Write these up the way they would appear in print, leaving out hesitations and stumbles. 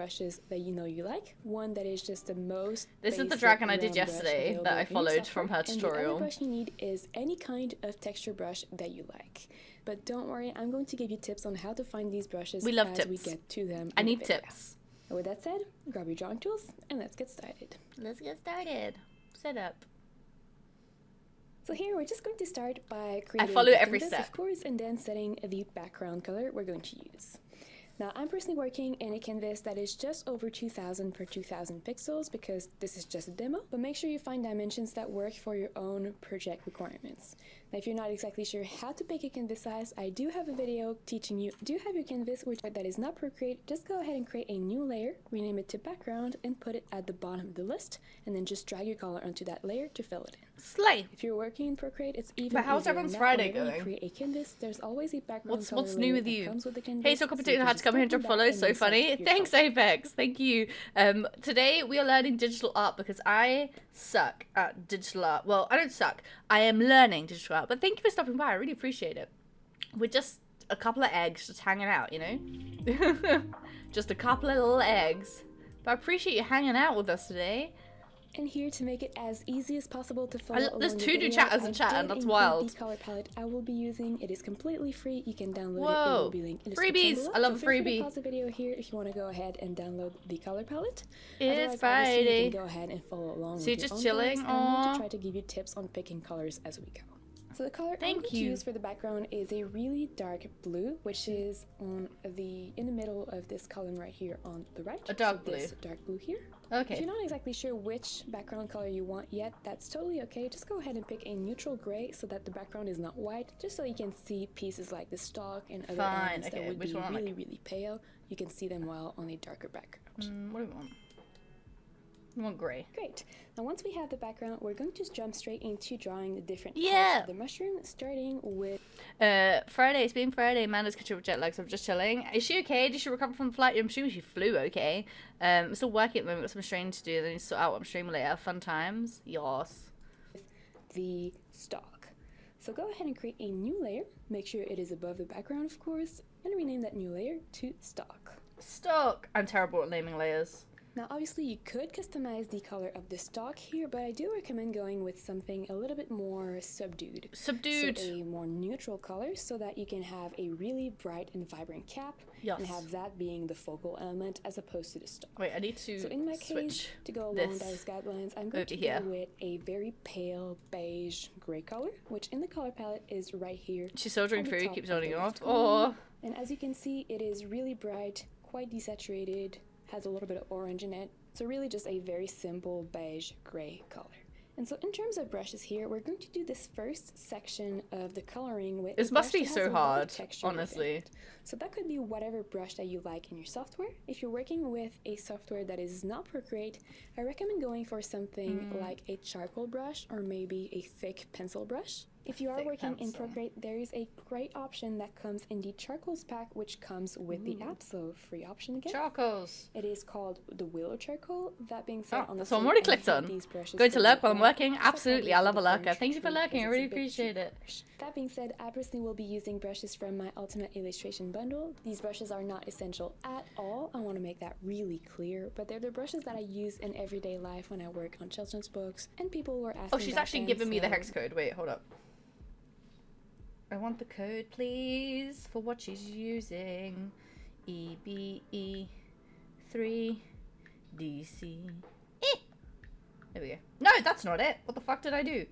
brushes that you know you like. One that is just the most This is the basic dragon I did round brush yesterday available that I in your followed from software. her And the other tutorial. brush you need is any kind of texture brush that you like. But don't worry, I'm going to give you tips on how to find these brushes We love as tips. we get to them. I in the need video. tips. And with that said, grab your drawing tools and let's get started. Let's get started. Set up. So here we're just going to start by creating follow the every canvas, step. of course, and then setting the background color we're going to use. Now, I'm personally working in a canvas that is just over 2000 per 2000 pixels because this is just a demo, but make sure you find dimensions that work for your own project requirements. Now, if you're not exactly sure how to pick a canvas size, I do have a video teaching you. Do you have your canvas that is not Procreate? Just go ahead and create a new layer, rename it to background, and put it at the bottom of the list, and then just drag your color onto that layer to fill it in. Slay. If you're working in Procreate, it's even But how's easier. everyone's Now, Friday whenever you going? create a canvas, there's always a background What's color new layer with that you? comes with the canvas. Hey, so you competition can had to just come here tap to on that follow. and So then funny. select your Thanks, color. Apex. Thank you. Today we are learning digital art because I suck at digital art. Well, I don't suck. I am learning digital art. But thank you for stopping by. I really appreciate it. We're just a couple of eggs just hanging out, you know? Just a couple of little eggs. But I appreciate you hanging out with us today. And here to make it as easy as possible to follow There's along two the new video, chatters in I chat, did and that's include wild. the color palette I will be using. It is completely free. You can download it. It Whoa. will be linked in the description Freebies. below. I love so a feel free freebie. to pause the video here if you want to go ahead and download the color palette. It's Otherwise, obviously, Friday. you can go ahead and follow along So with you're your just own chilling? colors, and I'm going Aw. to try to give you tips on picking colors as we go. So the color I'm Thank going to you. use for the background is a really dark blue, which is in the middle of this column right here on the right. A dark so this blue. dark blue here. If Okay. you're not exactly sure which background color you want yet, that's totally okay. Just go ahead and pick a neutral gray so that the background is not white, just so you can see pieces like the stalk and other Fine, elements okay, that would which be one am I- really pale. You can see them well on a darker background. What do we want? We want grey. Great. Now once we have the background, we're going to jump straight into drawing the different Yeah. parts of the mushroom, starting with... Friday. It's been Friday. Amanda's catching up with jet lag, so I'm just chilling. Is she okay? Did she recover from the flight? I'm assuming she flew okay. I'm still working at the moment. Got some streaming to do. Then you sort out what I'm streaming later. Fun times. Yas. the stalk. So go ahead and create a new layer. Make sure it is above the background, of course, and rename that new layer to stalk. Stock. I'm terrible at naming layers. Now obviously you could customize the color of the stalk here, but I do recommend going with something a little bit more subdued. Subdued. So a more neutral color so that you can have a really bright and vibrant cap Yes. and have that being the focal element as opposed to the stalk. Wait, I need to So in my switch case, to go along this those guidelines, I'm going over to here. go with a very pale beige gray color, which in the color palette is right here. She's soldering at the through. top Keeps of nodding the off. left column. Oh. And as you can see, it is really bright, quite desaturated, has a little bit of orange in it. So really just a very simple beige gray color. And so in terms of brushes here, we're going to do this first section of the coloring with This a must brush be that has so a lot of hard, texture within honestly. it. So that could be whatever brush that you like in your software. If you're working with a software that is not Procreate, I recommend going for something like a charcoal brush or maybe a thick pencil brush. If you are Thick working in pencil. Procreate, there is a great option that comes in the charcoals pack, which comes with the app, so free option again. Charcoals. It is called the willow charcoal. That being said, Oh, on the that's what I'm sleeve, already I clicked hate on. these brushes Going to for lurk the while I'm black, working? so I'll Absolutely, probably I use love a the lurker. orange Thank you for because lurking, I it's really a bit appreciate cheaper. it. That being said, I personally will be using brushes from my Ultimate Illustration bundle. These brushes are not essential at all. I want to make that really clear, but they're the brushes that I use in everyday life when I work on children's books, and people were asking Oh, she's back actually then, giving me the so- hex code. Wait, hold up. I want the code, please, for what she's using. EBE3DC. There we go. No, that's not it. What the fuck did I do?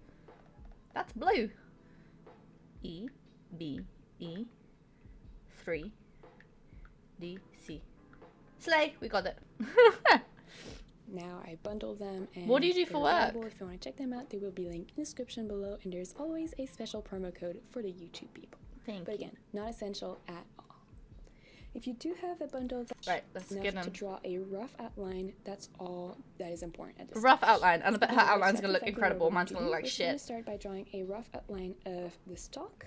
That's blue. EBE3DC. Slay, we got it. Now I bundle them and What do you do for they're work? available. If you want to check them out, they will be linked in the description below, and there's always a special promo code for the YouTube people. Thank But you. again, not essential at all. If you do have the bundle that's Right, let's enough get to them. draw a rough outline, that's all that is important at this Rough stage. outline, and I bet her Otherwise, outline's that's gonna look exactly incredible. what we're Mine's going gonna to look like do. We're going to shit. start by drawing a rough outline of the stalk,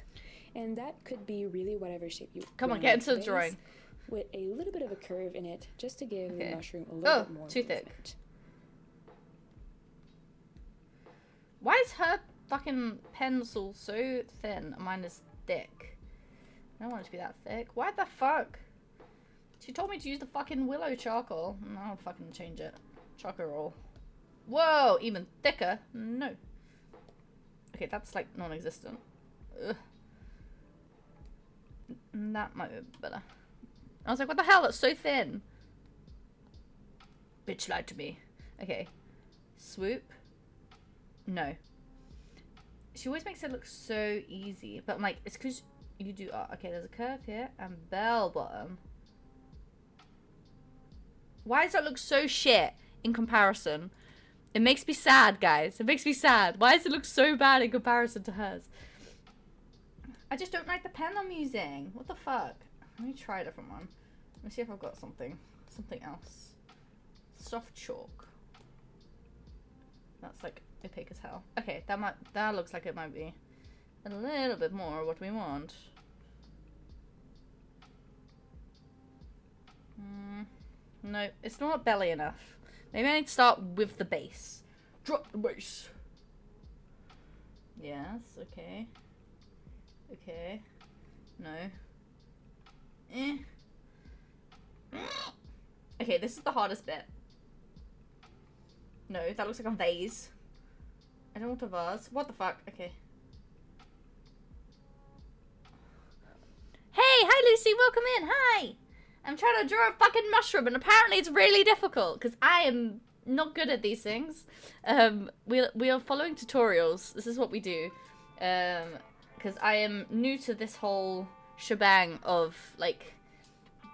and that could be really whatever shape you Come on, want get it into the base, drawing. with a little bit of a curve in it, just to give Okay. the mushroom a little Oh, bit more too thick. movement. Why is her fucking pencil so thin and mine is thick? I don't want it to be that thick. Why the fuck? She told me to use the fucking willow charcoal. I'll fucking change it. Charcoal. Whoa, even thicker? No. Okay, that's like non-existent. Ugh. That might be better. I was like, what the hell? That's so thin. Bitch lied to me. Okay. Swoop. No. She always makes it look so easy. But I'm like, it's because you do art. Okay, there's a curve here and bell bottom. Why does that look so shit in comparison? It makes me sad, guys. It makes me sad. Why does it look so bad in comparison to hers? I just don't like the pen I'm using. What the fuck? Let me try a different one. Let me see if I've got something else. Soft chalk. That's like opaque as hell. Okay, that looks like it might be a little bit more what we want. No, it's not belly enough. Maybe I need to start with the base. Drop the base. Yes, okay. Okay. No. Okay, this is the hardest bit. No, that looks like a vase. I don't want a vase. What the fuck? Okay. Hey, hi Lucy, welcome in. Hi. I'm trying to draw a fucking mushroom and apparently it's really difficult because I am not good at these things. We are following tutorials. This is what we do. Because I am new to this whole shebang of like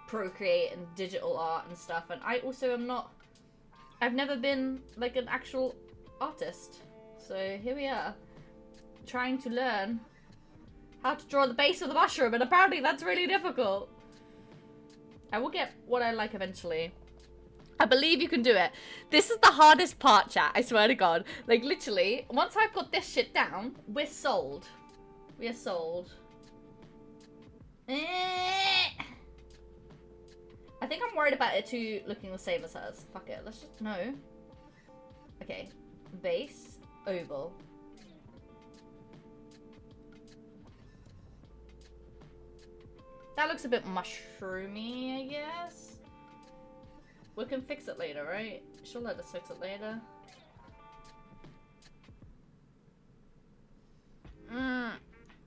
Procreate and digital art and stuff, and I also am not, I've never been like an actual artist. So here we are, trying to learn how to draw the base of the mushroom, and apparently that's really difficult. I will get what I like eventually. I believe you can do it. This is the hardest part, chat, I swear to God. Like literally, once I've got this shit down, we're sold. We are sold. I think I'm worried about it too looking the same as hers. Fuck it, let's just, no. Okay, base, oval. That looks a bit mushroomy, I guess. We can fix it later, right? She'll let us fix it later.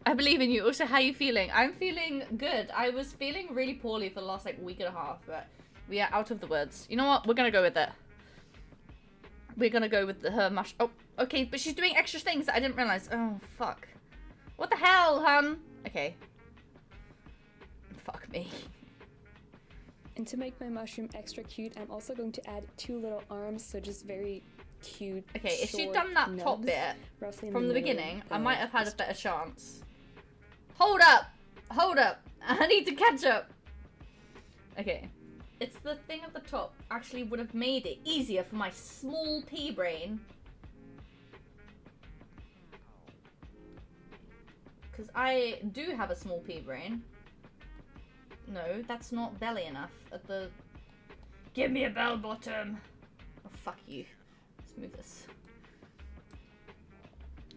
I believe in you. Also, how are you feeling? I'm feeling good. I was feeling really poorly for the last like week and a half, but we are out of the woods. You know what? We're gonna go with it. We're gonna go with her mush. Oh, okay, but she's doing extra things that I didn't realize. Oh, fuck. What the hell, hun? Okay. Fuck me. And to make my mushroom extra cute, I'm also going to add 2 little arms, so just very cute. Okay, if she'd done that top bit from the beginning, I might have had a better chance. Hold up! Hold up! I need to catch up! Okay. It's the thing at the top actually would have made it easier for my small pea brain. Because I do have a small pea brain. No, that's not belly enough. At the... Give me a bell bottom! Oh, fuck you. Let's move this.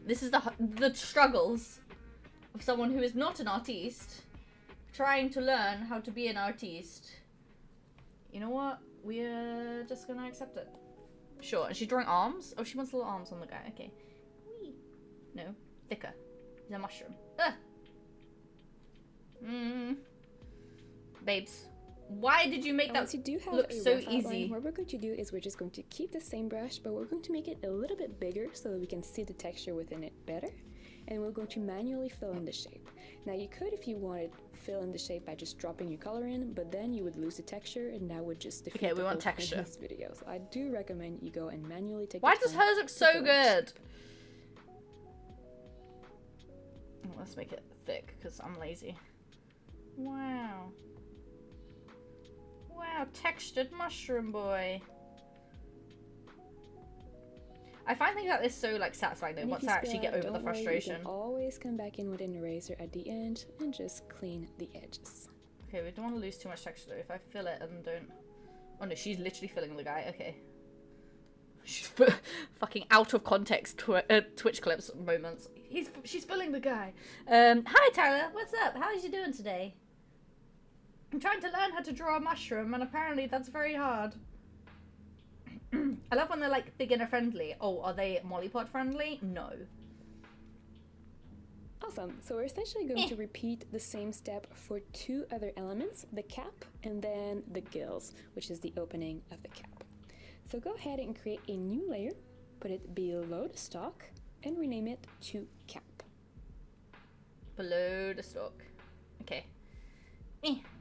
This is the struggles of someone who is not an artiste trying to learn how to be an artiste. You know what? We're just gonna accept it. Sure. Is she drawing arms? Oh, she wants little arms on the guy. Okay. Whee. No. Thicker. He's a mushroom. Ugh. Babes. Why did you make that once you do have look a so rough outline, easy? what we're going to do is we're just going to keep the same brush, but we're going to make it a little bit bigger so that we can see the texture within it better. And we're going to manually fill in the shape. Now you could, if you wanted, fill in the shape by just dropping your color in, but then you would lose the texture and that would just defeat Okay, we the want whole point texture. of this video. So I do recommend you go and manually take Why the does time hers look to so fill in. good? Oh, let's make it thick because I'm lazy. Wow. Wow, textured mushroom boy. I find things like this so like satisfying though, And once if I you actually spill get out, over the don't worry, you frustration. can always come back in with an eraser at the end and just clean the edges. Okay, we don't want to lose too much texture though. If I fill it and don't... Oh no, she's literally filling the guy. Okay. She's fucking out of context Twitch clips moments. She's filling the guy. Hi Tyler, what's up? How are you doing today? I'm trying to learn how to draw a mushroom, and apparently that's very hard. I love when they're like beginner friendly. Oh, are they Mollipod friendly? No. Awesome. So we're essentially going to repeat the same step for 2 other elements, the cap and then the gills, which is the opening of the cap. So go ahead and create a new layer, put it below the stalk, and rename it to cap. Below the stalk. Okay.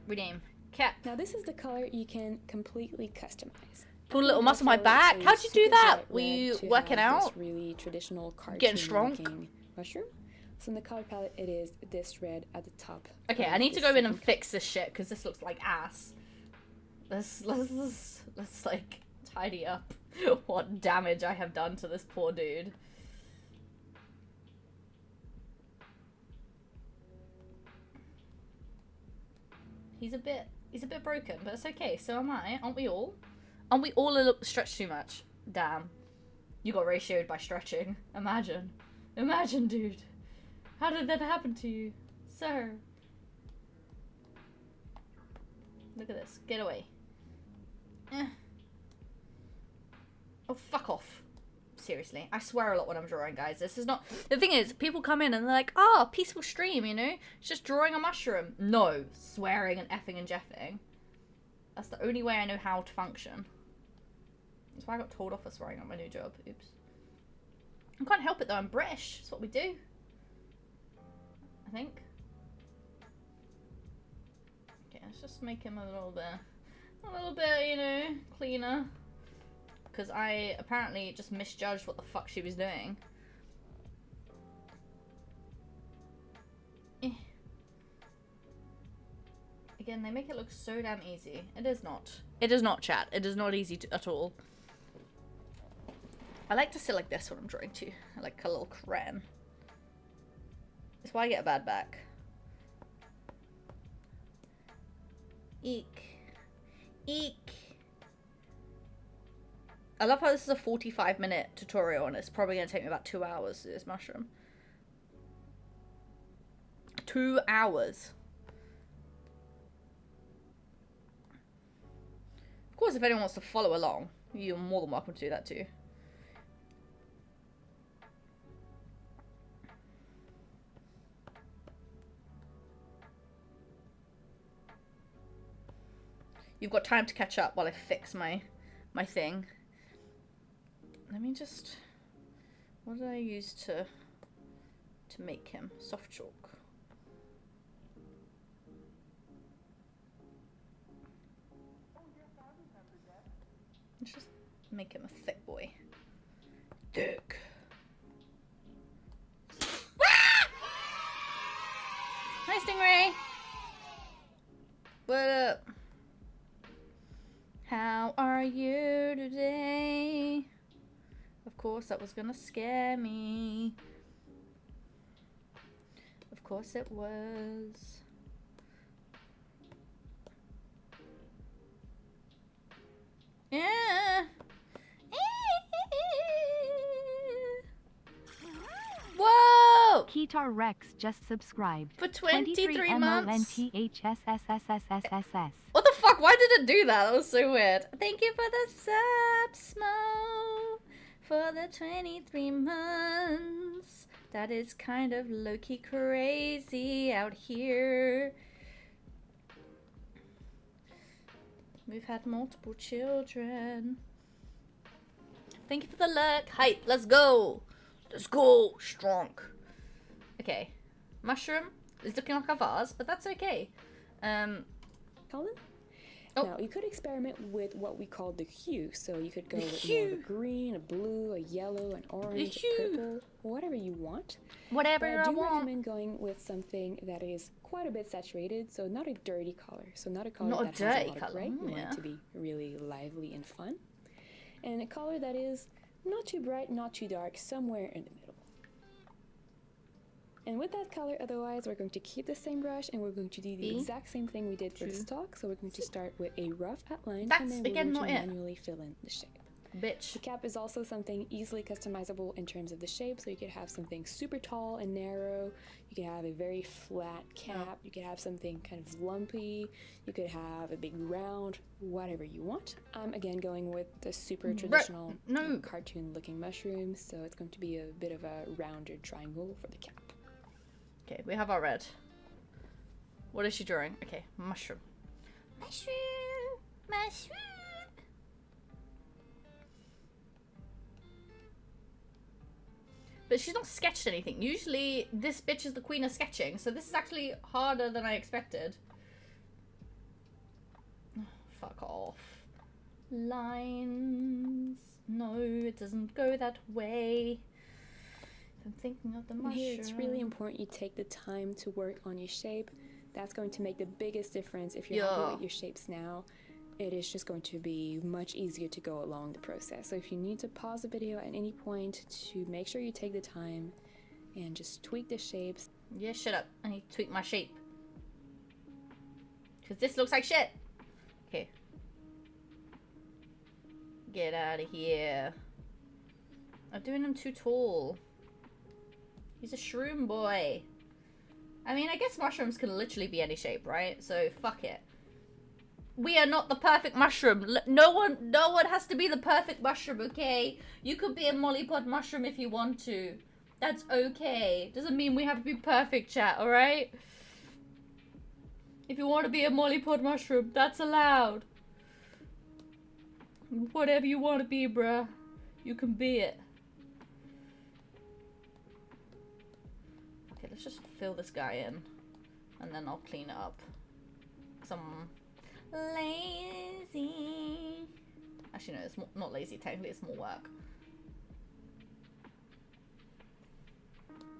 Rename. Cap. Now this is the color you can completely customize. Put a little muscle on my back. How'd you do that? Were you working out? Really traditional cartoon getting strong mushroom. So in the color palette, it is this red at the top. Okay, I need to go in and fix this shit because this looks like ass. Let's like tidy up what damage I have done to this poor dude. He's a bit broken, but it's okay. So am I. Aren't we all? Aren't we all a little stretched too much? Damn. You got ratioed by stretching. Imagine. Imagine, dude. How did that happen to you, sir? Look at this. Get away. Oh, fuck off. Seriously. I swear a lot when I'm drawing, guys. This is not... The thing is, people come in and they're like, oh, peaceful stream, you know? It's just drawing a mushroom. No. Swearing and effing and jeffing. That's the only way I know how to function. That's why I got told off for swearing at my new job. Oops. I can't help it though. I'm British. That's what we do. I think. Okay, let's just make him a little bit, you know, cleaner. Because I apparently just misjudged what the fuck she was doing. Again, they make it look so damn easy. It is not. It is not, chat. It is not easy at all. I like to sit like this when I'm drawing too. I like a little crayon. That's why I get a bad back. Eek. Eek. I love how this is a 45-minute tutorial and it's probably going to take me about 2 hours to do this mushroom. 2 hours. Of course, if anyone wants to follow along, you're more than welcome to do that too. You've got time to catch up while I fix my thing. Let me just... What did I use to make him? Soft chalk. Let's just make him a thick boy. Thick. Hi, Stingray! What up? How are you today? Of course that was gonna scare me. Of course it was. Yeah. Whoa! Ketar Rex just subscribed. For 23 months. MONTHSSSSSSS. What the fuck? Why did it do that? That was so weird. Thank you for the sub, Smo. For the 23 months. That is kind of low-key crazy out here. We've had multiple children. Thank you for the lurk. Hype, let's go. Let's go. Strong. Okay. Mushroom is looking like a vase, but that's okay. Colin? Oh. Now, you could experiment with what we call the hue. So you could go with more of a green, a blue, a yellow, an orange, a purple, whatever you want. Whatever I I do want. recommend going with something that is quite a bit saturated, so not a dirty color. So not a color Not a that has dirty a lot colour, of gray. You want yeah. it to be really lively and fun. And a color that is not too bright, not too dark, somewhere in the middle. And with that color, otherwise, we're going to keep the same brush and we're going to do the exact same thing we did for the stalk. So we're going to start with a rough outline That's, and then we're again, going to not it. manually fill in the shape. Bitch. The cap is also something easily customizable in terms of the shape, so you could have something super tall and narrow, you could have a very flat cap, you could have something kind of lumpy, you could have a big round, whatever you want. I'm again going with the super traditional cartoon looking mushroom, so it's going to be a bit of a rounded triangle for the cap. Okay, we have our red. What is she drawing? Okay, mushroom. Mushroom! Mushroom! But she's not sketched anything. Usually, this bitch is the queen of sketching, so this is actually harder than I expected. Oh, fuck off. Lines. No, it doesn't go that way. I'm thinking of the mushroom. Here, it's really important you take the time to work on your shape. That's going to make the biggest difference. If you're happy with your shapes now, it is just going to be much easier to go along the process. So if you need to pause the video at any point to make sure you take the time and just tweak the shapes. Yeah, shut up. I need to tweak my shape. Because this looks like shit. Okay. Get out of here. I'm doing him too tall. He's a shroom boy. I mean, I guess mushrooms can literally be any shape, right? So, fuck it. We are not the perfect mushroom. No one has to be the perfect mushroom, okay? You could be a Mollipod mushroom if you want to. That's okay. Doesn't mean we have to be perfect, chat, alright? If you want to be a Mollipod mushroom, that's allowed. Whatever you want to be, bruh. You can be it. Okay, let's just fill this guy in. And then I'll clean it up. Some lazy. Actually, no, it's not lazy. Technically, it's more work.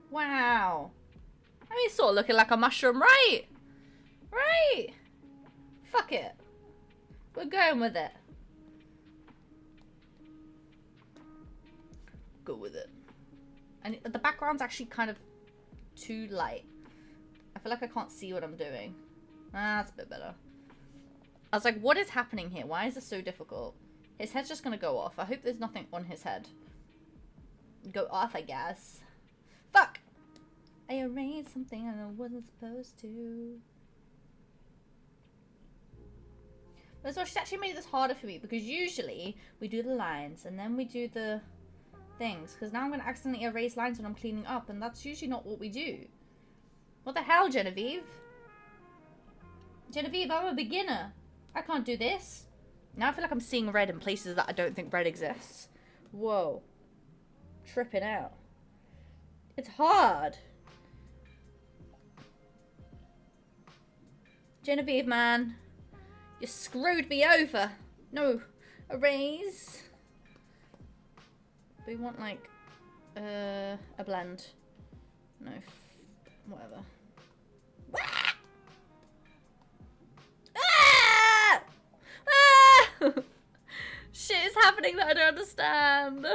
Wow. I mean, sort of looking like a mushroom, right? Right? Fuck it. We're going with it. Go with it. And the background's actually kind of too light. I feel like I can't see what I'm doing. Ah, that's a bit better. I was like, what is happening here? Why is this so difficult? His head's just gonna go off. I hope there's nothing on his head. Go off, I guess. Fuck! I erased something I wasn't supposed to. But so she's actually made this harder for me because usually we do the lines and then we do the things. Because now I'm gonna accidentally erase lines when I'm cleaning up and that's usually not what we do. What the hell, Genevieve? Genevieve, I'm a beginner. I can't do this. Now I feel like I'm seeing red in places that I don't think red exists. Whoa. Tripping out. It's hard. Genevieve, man. You screwed me over. No. Erase. We want, like, a blend. No. Whatever. Ah! Ah! Ah! Shit is happening that I don't understand.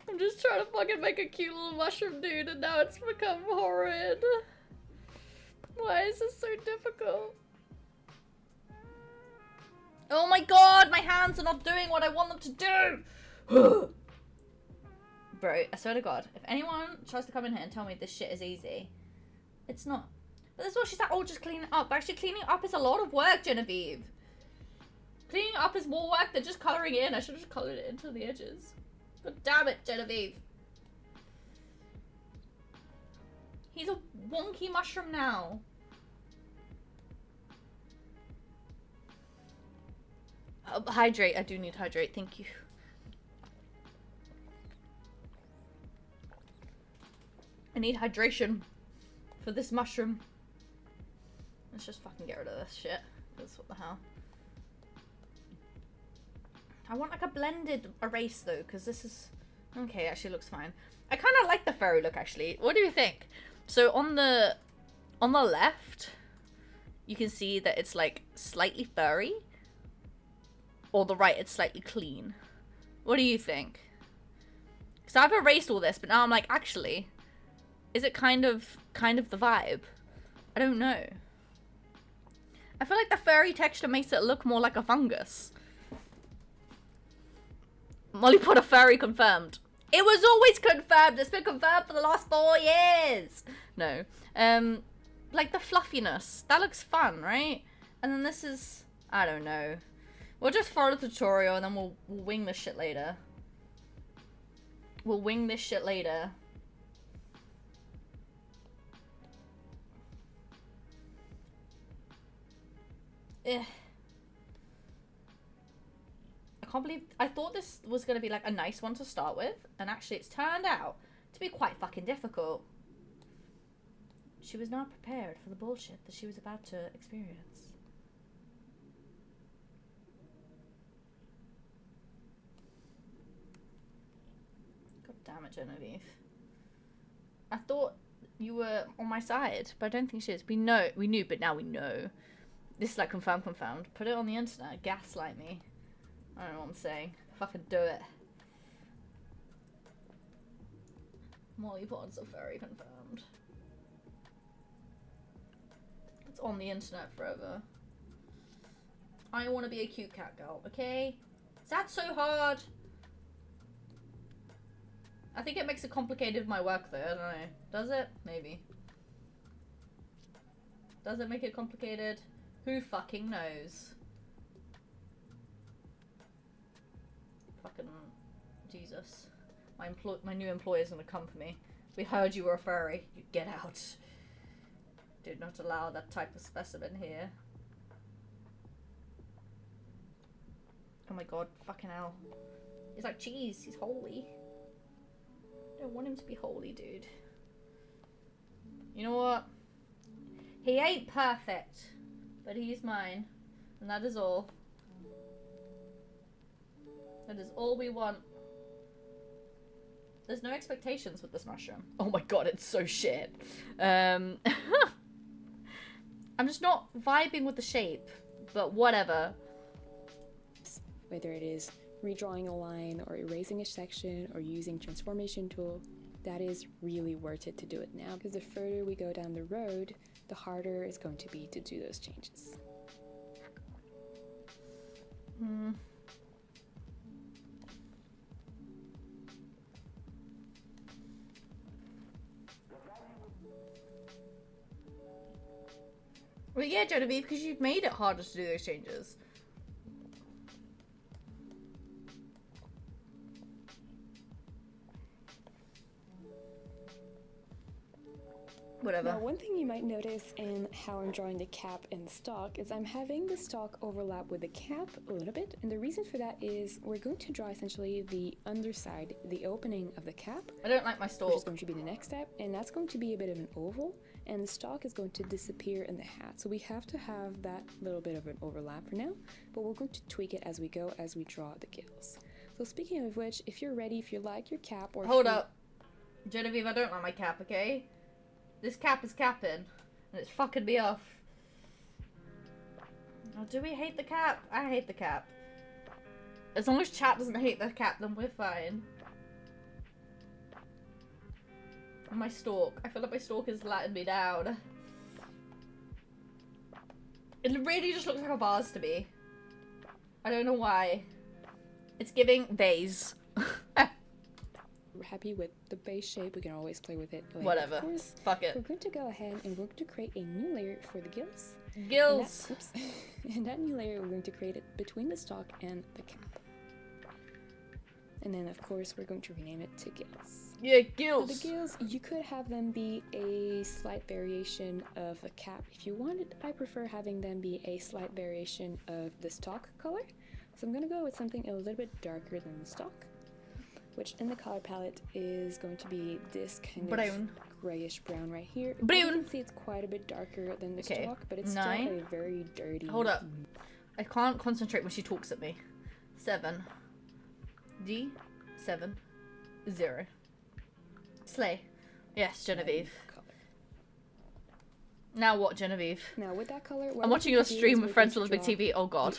I'm just trying to fucking make a cute little mushroom dude and now it's become horrid. Why is this so difficult? Oh my god, my hands are not doing what I want them to do! Bro, I swear to god, if anyone tries to come in here and tell me this shit is easy, it's not. But that's what she's like, oh, just clean it up. But actually, cleaning up is a lot of work, Genevieve. Cleaning up is more work than just colouring in. I should have just coloured it into the edges. But damn it, Genevieve. He's a wonky mushroom now. Hydrate. I do need hydrate. Thank you. I need hydration for this mushroom. Let's just fucking get rid of this shit. Because what the hell. I want like a blended erase though, because this is... Okay, actually looks fine. I kind of like the furry look actually. What do you think? So on the left, you can see that it's like slightly furry. Or the right, it's slightly clean. What do you think? Because I've erased all this, but now I'm like, actually, is it kind of the vibe? I don't know. I feel like the furry texture makes it look more like a fungus. Mollipod a furry confirmed. It was always confirmed. It's been confirmed for the last 4 years. No. Like the fluffiness. That looks fun, right? And then this is, I don't know. We'll just follow the tutorial and then we'll wing this shit later. We'll wing this shit later. Eh. I can't believe, I thought this was going to be like a nice one to start with, and actually it's turned out to be quite fucking difficult. She was not prepared for the bullshit that she was about to experience. God damn it, Genevieve. I thought you were on my side, but I don't think she is. We knew, but now we know. This is like confirmed. Put it on the internet, gaslight me. I don't know what I'm saying. Fucking do it. Mollipods are very confirmed. It's on the internet forever. I want to be a cute cat girl, okay? Is that so hard? I think it makes it complicated my work though, I don't know. Does it? Maybe. Does it make it complicated? Who fucking knows? Fucking Jesus. My new employer's gonna come for me. We heard you were a furry. You get out. Do not allow that type of specimen here. Oh my god, fucking hell. He's like cheese, he's holy. I don't want him to be holy, dude. You know what? He ain't perfect, but he's mine. And that is all. That is all we want. There's no expectations with this mushroom. Oh my god, it's so shit. I'm just not vibing with the shape, but whatever. Whether it is redrawing a line or erasing a section or using transformation tool, that is really worth it to do it now, because the further we go down the road, the harder it's going to be to do those changes. Well, yeah, Genevieve, because you've made it harder to do those changes. Whatever. Now, one thing you might notice in how I'm drawing the cap and the stalk is I'm having the stalk overlap with the cap a little bit, and the reason for that is we're going to draw essentially the underside, the opening of the cap. I don't like my stalk. Which is going to be the next step, and that's going to be a bit of an oval, and the stalk is going to disappear in the hat. So we have to have that little bit of an overlap for now, but we're going to tweak it as we go, as we draw the gills. So speaking of which, if you're ready, if you like your cap, or Hold up. Genevieve, I don't like my cap, okay? This cap is capping, and it's fucking me off. Oh, do we hate the cap? I hate the cap. As long as chat doesn't hate the cap, then we're fine. And my stalk. I feel like my stalk is letting me down. It really just looks like a vase to me. I don't know why. It's giving vase. we're happy with the base shape, we can always play with it later. Whatever. Of course, fuck it. we're going to go ahead and we're going to create a new layer for the gills. Gills. And that, oops. And that new layer, we're going to create it between the stalk and the cap. And then, of course, we're going to rename it to gills. Yeah, Now, gills. the gills, you could have them be a slight variation of a cap if you wanted. I prefer having them be a slight variation of the stalk color. So I'm going to go with something a little bit darker than the stalk, which in the color palette is going to be this kind Brown. of grayish brown right here. Brown. You can see it's quite a bit darker than the stalk, but it's still a very dirty... Hold up. I can't concentrate when she talks at me. 7. D. 7. 0. Slay. Yes, Genevieve. Color. Now what, Genevieve? Now with that color... I'm watching your stream with Friends with a Big TV. Oh god.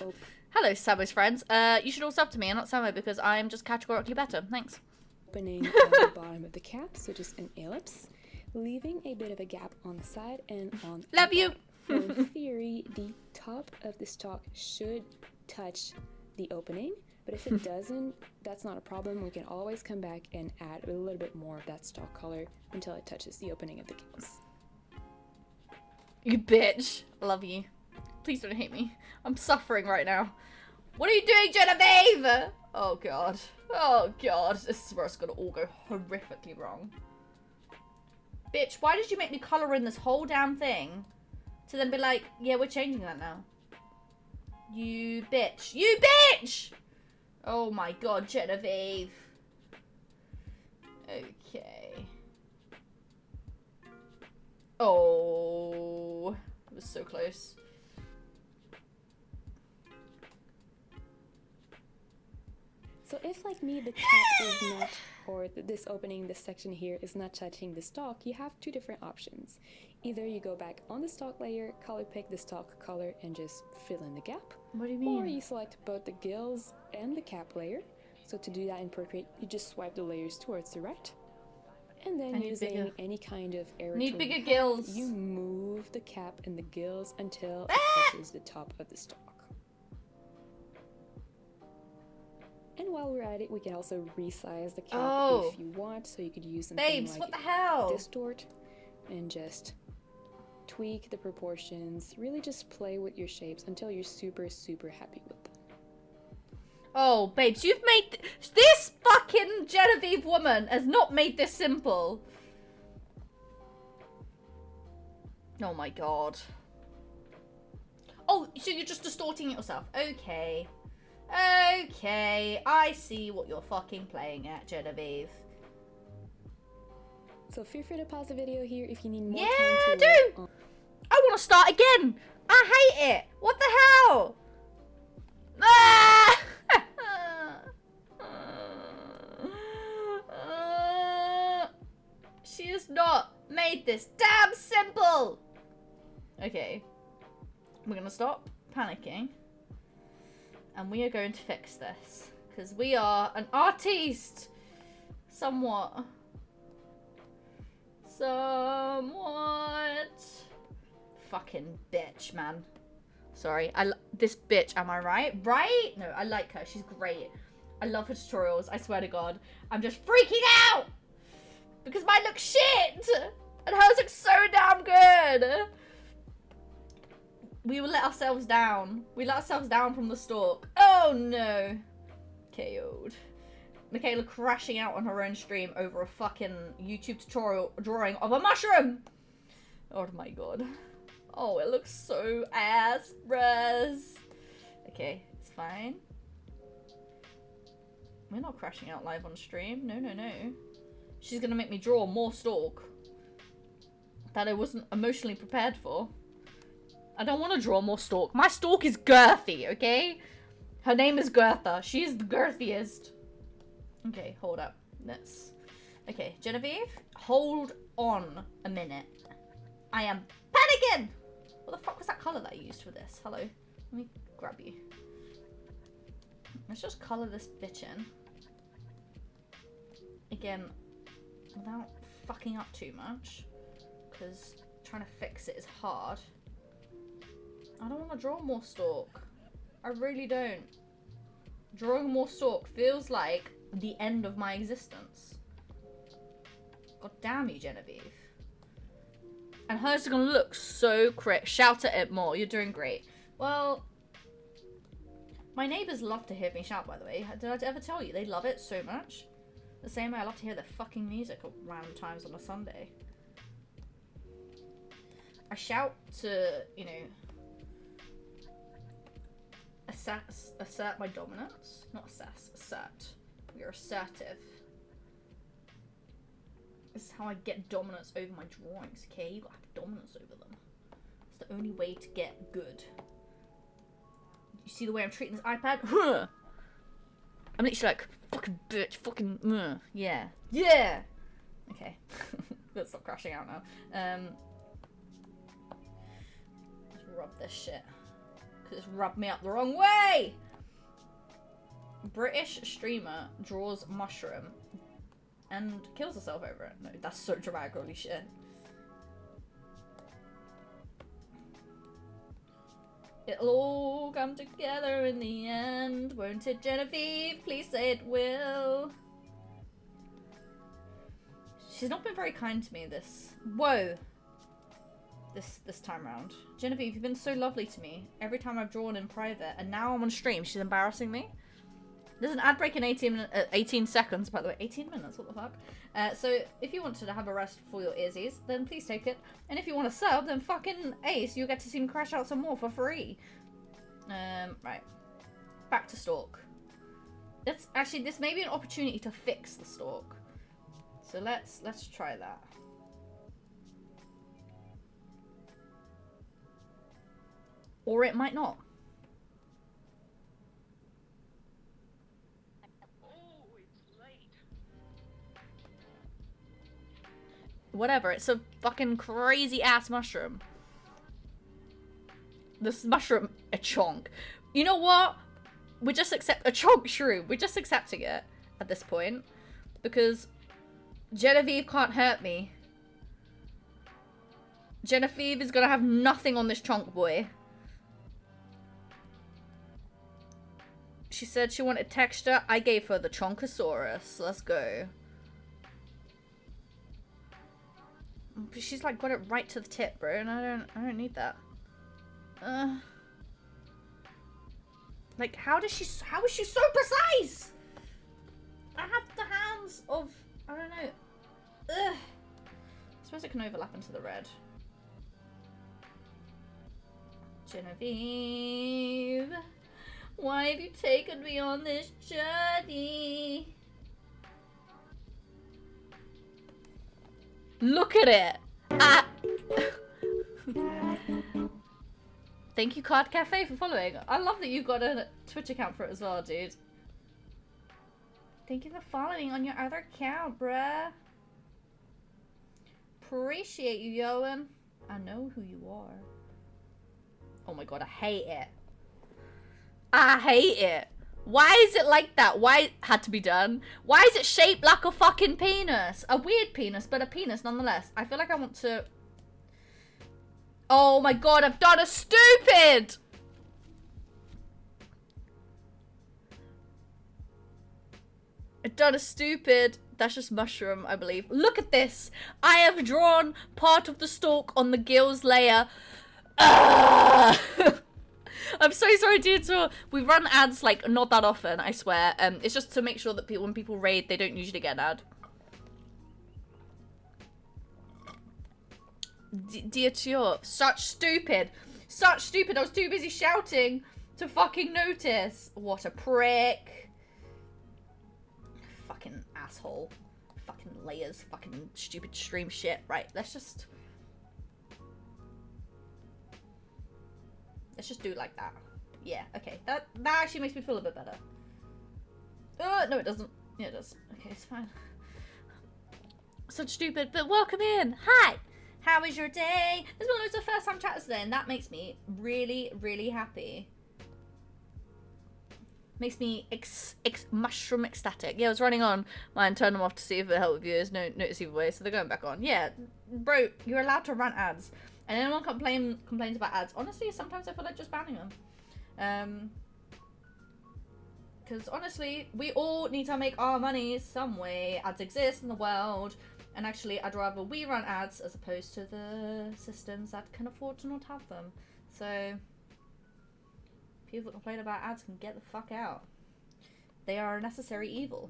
Hello, Samo's friends. You should all sub to me and not Samo because I'm just categorically better. Thanks. Opening at the bottom of the cap, so just an ellipse, leaving a bit of a gap on the side and on the Love you. bottom. In theory, the top of the stalk should touch the opening, But if it doesn't, that's not a problem. We can always come back and add a little bit more of that stock color until it touches the opening of the gills. You bitch. I love you. Please don't hate me. I'm suffering right now. What are you doing, Genevieve? Oh god. Oh god. This is where it's gonna all go horrifically wrong. Bitch, why did you make me colour in this whole damn thing? To then be like, yeah, we're changing that now. You bitch. You bitch! Oh my god, Genevieve. Okay. Oh. It was so close. So if, like me, the cap is not, or this opening, this section here is not touching the stock, you have two different options. Either you go back on the stock layer, color pick the stock color, and just fill in the gap. What do you mean? Or you select both the gills and the cap layer. So to do that in Procreate, you just swipe the layers towards the right. And then using any kind of arrow Need tool bigger you have, gills. you move the cap and the gills until it touches the top of the stock. And while we're at it, we can also resize the cap if you want. So you could use something Babes, like what the hell? Distort and just tweak the proportions. Really just play with your shapes until you're super, super happy with them. Oh, babes, you've made... This fucking Genevieve woman has not made this simple. Oh my god. Oh, so you're just distorting it yourself. Okay. Okay, I see what you're fucking playing at, Genevieve. So feel free to pause the video here if you need more Yeah, time to do! I want to start again! I hate it! What the hell? Ah! She has not made this damn simple! Okay. We're gonna stop panicking. And we are going to fix this. Because we are an artiste! Somewhat. Somewhat. Fucking bitch, man. Sorry. This bitch, am I right? Right? No, I like her. She's great. I love her tutorials. I swear to God. I'm just freaking out! Because mine looks shit! And hers looks so damn good! We will let ourselves down. We let ourselves down from the stalk. Oh no. KO'd. Michaela crashing out on her own stream over a fucking YouTube tutorial drawing of a mushroom. Oh my god. Oh, it looks so ass, bruh. Okay, it's fine. We're not crashing out live on stream. No, no, no. She's gonna make me draw more stalk that I wasn't emotionally prepared for. I don't want to draw more stalk. My stalk is girthy, okay? Her name is Gertha. She's the girthiest. Okay, hold up. Let's... Okay, Genevieve, hold on a minute. I am panicking! What the fuck was that colour that I used for this? Hello? Let me grab you. Let's just colour this bitch in. Again, without fucking up too much. Because trying to fix it is hard. I don't want to draw more stalk. I really don't. Drawing more stalk feels like the end of my existence. God damn you, Genevieve. And hers is going to look so crit. Shout at it more. You're doing great. Well, my neighbours love to hear me shout, by the way. Did I ever tell you? They love it so much. The same way I love to hear their fucking music at random times on a Sunday. I shout to, you know, assert my dominance. Not assert. You're assertive. This is how I get dominance over my drawings, okay? You gotta have dominance over them. It's the only way to get good. You see the way I'm treating this iPad? Huh. I'm literally like, fucking bitch, fucking, yeah. Yeah! Okay. Let's stop crashing out now. Let's rub this shit. Because it's rubbed me up the wrong way! British streamer draws mushroom and kills herself over it. No, that's so dramatic, holy shit. It'll all come together in the end. Won't it, Genevieve? Please say it will. She's not been very kind to me this... Whoa. This time round. Genevieve, you've been so lovely to me every time I've drawn in private, and now I'm on stream. She's embarrassing me. There's an ad break in 18 seconds, by the way. 18 minutes, what the fuck? So if you wanted to have a rest for your earsies, then please take it. And if you want to sub, then fucking ace, you'll get to see me crash out some more for free. Right. Back to stalk. Let's actually, this may be an opportunity to fix the stalk. So let's try that. Or it might not. Whatever, it's a fucking crazy ass mushroom. This mushroom, a chonk. You know what? We just accept a chonk shroom. We're just accepting it at this point. Because Genevieve can't hurt me. Genevieve is gonna have nothing on this chonk boy. She said she wanted texture. I gave her the Chonkosaurus. Let's go. But she's like got it right to the tip, bro, and I don't need that. Like how is she so precise? I have the hands of, I don't know. I suppose it can overlap into the red. Genevieve, why have you taken me on this journey? Look at it! Ah! Thank you, Card Cafe, for following. I love that you've got a Twitch account for it as well, dude. Thank you for following on your other account, bruh. Appreciate you, Yoan. I know who you are. Oh my god, I hate it. I hate it. Why is it like that? Why it had to be done? Why is it shaped like a fucking penis? A weird penis, but a penis nonetheless. I feel like I want to... Oh my god, I've done a stupid! I've done a stupid... That's just mushroom, I believe. Look at this! I have drawn part of the stalk on the gills layer. I'm so sorry, dude. So we run ads like not that often, I swear. It's just to make sure that when people raid, they don't usually get an ad. Dear Tio, such stupid. Such stupid. I was too busy shouting to fucking notice. What a prick. Fucking asshole. Fucking layers. Fucking stupid stream shit. Right, let's just do it like that. Yeah, okay. That actually makes me feel a bit better. No it doesn't. Yeah, it does. Okay, it's fine. Such stupid, but welcome in. Hi! How was your day? There's been loads of first time chatters today, and that makes me really, really happy. Makes me mushroom ecstatic. Yeah, I was running on mine, turn them off to see if it helped viewers. No notice either way, so they're going back on. Yeah, bro, you're allowed to run ads. And anyone complains about ads. Honestly, sometimes I feel like just banning them. Because honestly, we all need to make our money some way. Ads exist in the world. And actually, I'd rather we run ads as opposed to the systems that can afford to not have them. So, people that complain about ads can get the fuck out. They are a necessary evil.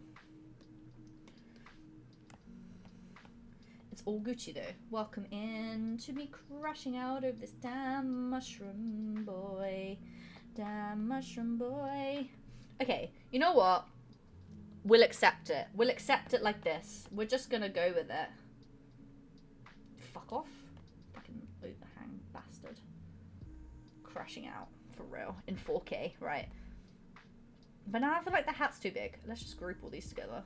It's all Gucci though. Welcome in to me crashing out of this damn mushroom boy. Damn mushroom boy. Okay, you know what? We'll accept it. We'll accept it like this. We're just gonna go with it. Fuck off. Fucking overhang bastard. Crashing out. For real. In 4K. Right. But now I feel like the hat's too big. Let's just group all these together.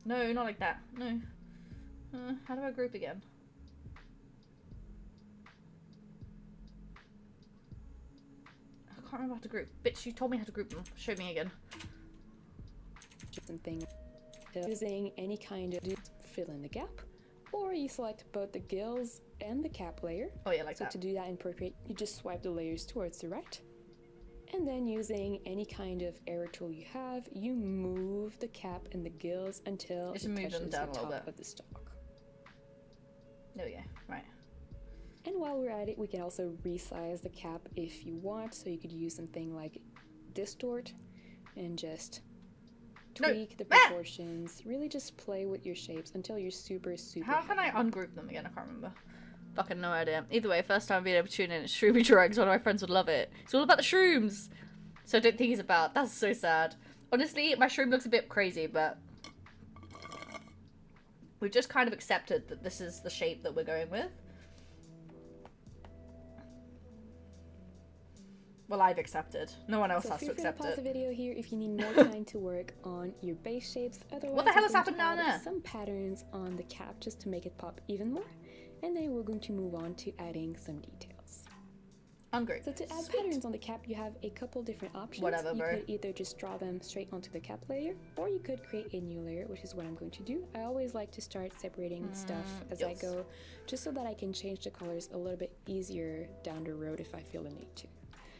No, not like that. No. How do I group again? I can't remember how to group. Bitch, you told me how to group them. Show me again. Something using any kind of fill in the gap Or you select both the gills and the cap layer. Oh yeah, like So that. to do that in Procreate, you just swipe the layers towards the right. And then using any kind of arrow tool you have, you move the cap and the gills until Just it move them touches down the a little top bit. of the stalk. There we go. Right. And while we're at it, we can also resize the cap if you want. So you could use something like distort and just tweak the proportions. Really just play with your shapes until you're super How can I happy. ungroup them again? I can't remember. Fucking no idea. Either way, first time being able to tune in, it's Shroomy Drugs. One of my friends would love it. It's all about the shrooms. So I don't think he's about. That's so sad. Honestly, my shroom looks a bit crazy, but we've just kind of accepted that this is the shape that we're going with. Well, I've accepted. No one else So has feel to free to accept pause the it. video here if you need more time to work on your base shapes. Otherwise, What the hell we're has going to happened down add there? some patterns on the cap just to make it pop even more. And then we're going to move on to adding some details. Ungroup. So to add patterns on the cap, you have a couple different options. Whatever, you bro. could either just draw them straight onto the cap layer, or you could create a new layer, which is what I'm going to do. I always like to start separating stuff as I yes. go, just so that I can change the colors a little bit easier down the road if I feel the need to.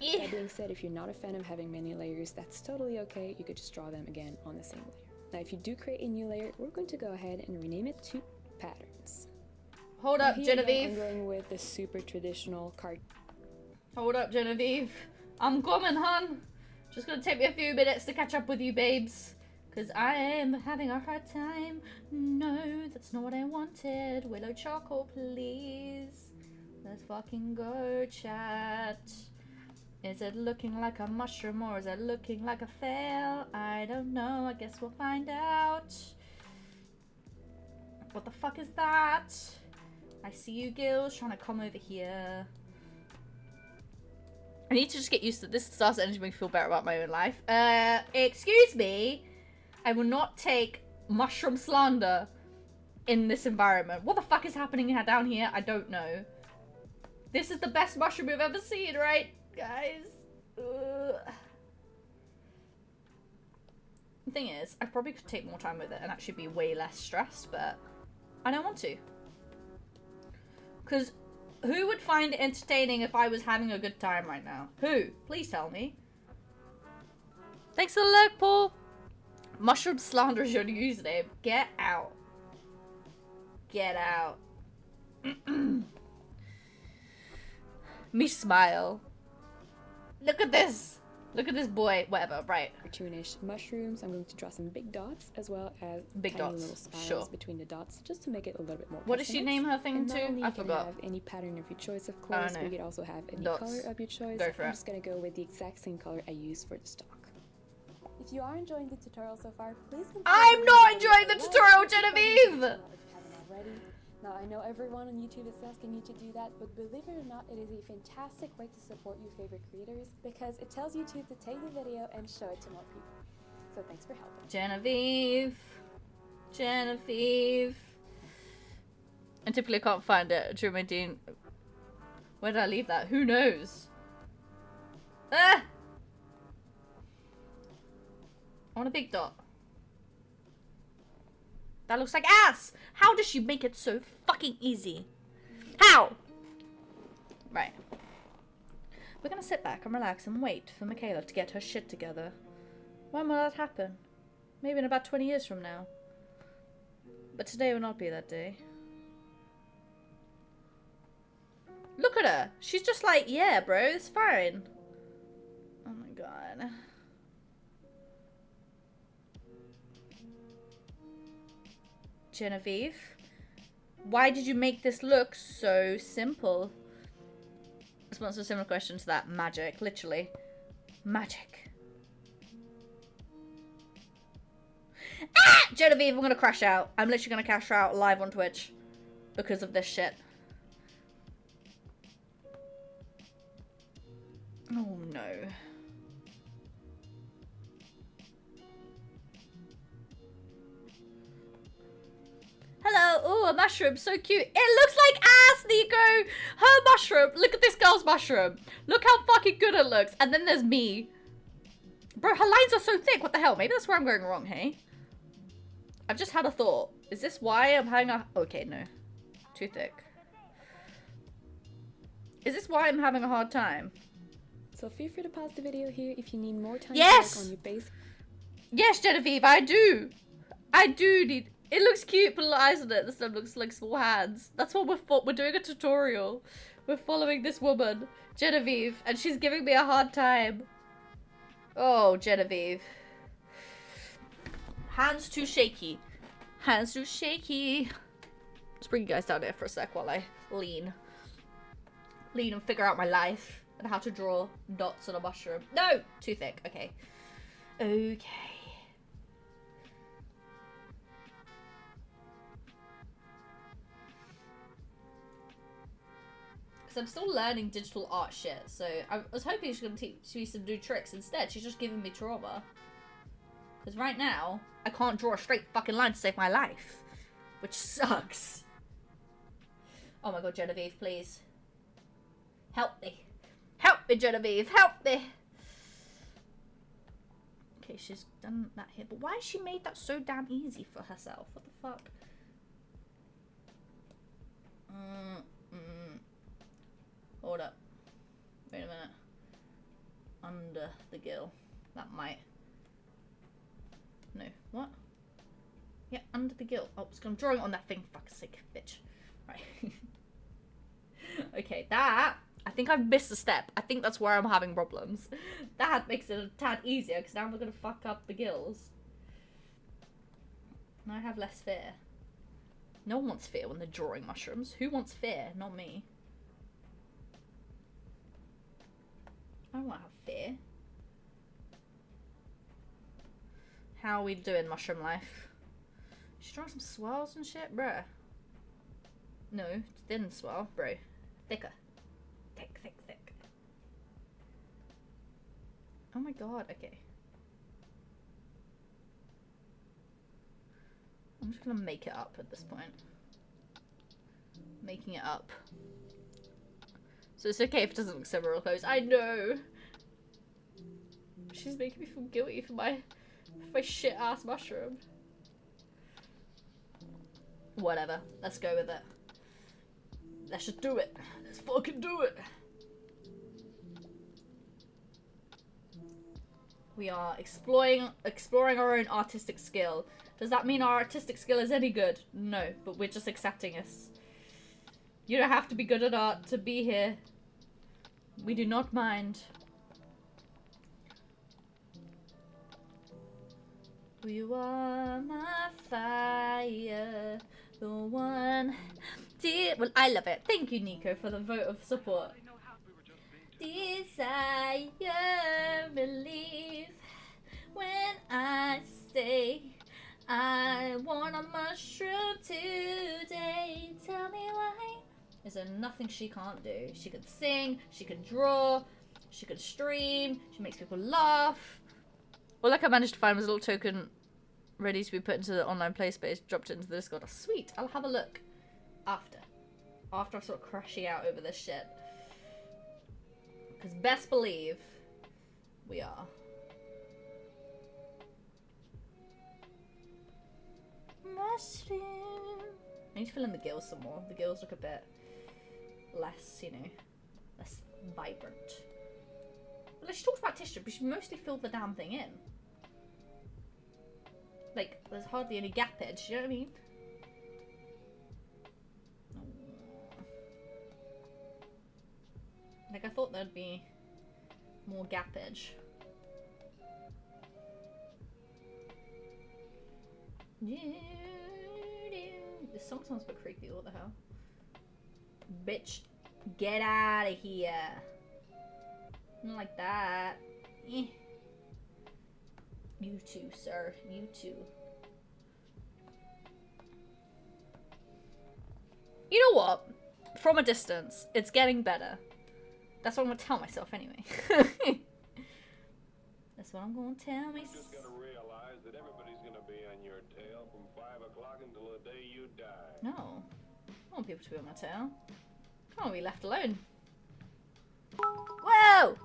Yeah. That being said, if you're not a fan of having many layers, that's totally okay. You could just draw them again on the same layer. Now, if you do create a new layer, we're going to go ahead and rename it to patterns. Hold Now up, here again, Genevieve. I'm going with the super traditional card. Hold up, Genevieve. I'm coming, hun. Just gonna take me a few minutes to catch up with you, babes. Cause I am having a hard time. No, that's not what I wanted. Willow charcoal, please. Let's fucking go, chat. Is it looking like a mushroom or is it looking like a fail? I don't know. I guess we'll find out. What the fuck is that? I see you, Gills, trying to come over here. I need to just get used to this. Starts to make me feel better about my own life. Excuse me. I will not take mushroom slander in this environment. What the fuck is happening down here? I don't know. This is the best mushroom we've ever seen, right, guys? Ugh. The thing is, I probably could take more time with it and actually be way less stressed, but I don't want to. Because who would find it entertaining if I was having a good time right now? Who? Please tell me. Thanks for the lurk, Paul. Mushroom slander is your username. Get out. Get out. Me smile. Look at this. Look at this boy. Whatever, right. Cartoonish mushrooms. I'm going to draw some big dots as well as Big tiny dots, little spirals sure. between the dots, just to make it a little bit more. What does she customized. name her thing And not to? only I you can forgot. have any pattern of your choice, of course. no. We could also have any Dots. color of your choice. Go for I'm it. just gonna go with the exact same color I used for the stock. If you are enjoying the tutorial so far, please consider I'm giving not the enjoying video the a like, tutorial, and subscribing Genevieve! to the channel if you haven't already. Now, I know everyone on YouTube is asking you to do that, but believe it or not, it is a fantastic way to support your favorite creators because it tells YouTube to take the video and show it to more people. So thanks for helping. Genevieve. Genevieve. I typically can't find it. Drumadine. Where did I leave that? Who knows? Ah! I want a big dot. That looks like ass! How does she make it so fucking easy? How? Right. We're gonna sit back and relax and wait for Michaela to get her shit together. When will that happen? Maybe in about 20 years from now. But today will not be that day. Look at her! She's just like, yeah, bro, it's fine. Oh my god. Genevieve, why did you make this look so simple? Response to a similar question to that. Magic, literally. Magic. Ah! Genevieve, I'm gonna crash out. I'm literally gonna crash out live on Twitch because of this shit. Oh no. Hello. Oh, a mushroom. So cute. It looks like ass, Nico. Her mushroom. Look at this girl's mushroom. Look how fucking good it looks. And then there's me. Bro, her lines are so thick. What the hell? Maybe that's where I'm going wrong, hey? I've just had a thought. Is this why I'm having a... Okay, no. Too thick. Is this why I'm having a hard time? So feel free to pause the video here if you need more time Yes! to work on your base. Yes, Genevieve, I do. I do need... It looks cute, put little eyes on it. This stuff looks like small hands. That's what we're doing a tutorial. We're following this woman, Genevieve, and she's giving me a hard time. Oh, Genevieve. Hands too shaky. Hands too shaky. Let's bring you guys down here for a sec while I lean. Lean and figure out my life and how to draw dots on a mushroom. No! Too thick. Okay. Okay. Because I'm still learning digital art shit, so I was hoping she's going to teach me some new tricks. Instead, she's just giving me trauma. Because right now, I can't draw a straight fucking line to save my life. Which sucks. Oh my god, Genevieve, please. Help me. Help me, Genevieve. Help me. Okay, she's done that here. But why has she made that so damn easy for herself? What the fuck? Hold up. Wait a minute. Under the gill. That might... No. What? Yeah, under the gill. Oh, I'm drawing on that thing. Fuck's sake, bitch. Right. Okay, that... I think I've missed a step. I think that's where I'm having problems. That makes it a tad easier, because now I'm going to fuck up the gills. Now I have less fear. No one wants fear when they're drawing mushrooms. Who wants fear? Not me. I don't want to have fear. How are we doing, mushroom life? She's drawing some swirls and shit, bruh. No, thin swirl, bro. Thicker. Thick, thick, thick. Oh my god, okay. I'm just gonna make it up at this point. Making it up. So it's okay if it doesn't look so real close. I know! She's making me feel guilty for my shit ass mushroom. Whatever. Let's go with it. Let's just do it. Let's fucking do it. We are exploring our own artistic skill. Does that mean our artistic skill is any good? No, but we're just accepting us. You don't have to be good at art to be here. We do not mind. You are my fire, the one. Well, I love it. Thank you, Nico, for the vote of support. Desire, relief. When I say I want a mushroom today, tell me why. Is there nothing she can't do? She could sing, she could draw, she could stream, she makes people laugh. All I managed to find was a little token ready to be put into the online play space, dropped it into the Discord. Oh, sweet, I'll have a look after I start crashing out over this shit. Because best believe we are. Mushroom. I need to fill in the gills some more. The gills look a bit less, you know, less vibrant. Well, she talks about tissue, but she mostly filled the damn thing in. Like, there's hardly any gappage, you know what I mean? Like, I thought there'd be more gappage. This song sounds a bit creepy, what the hell? Bitch, get out of here. Not like that. Eh. You too, sir. You too. You know what? From a distance, it's getting better. That's what I'm gonna tell myself anyway. That's what I'm gonna tell myself. You just gotta realize that everybody's gonna be on your tail from 5 o'clock until the day you die. No. I want people to be on my tail. I don't want to be left alone. Whoa!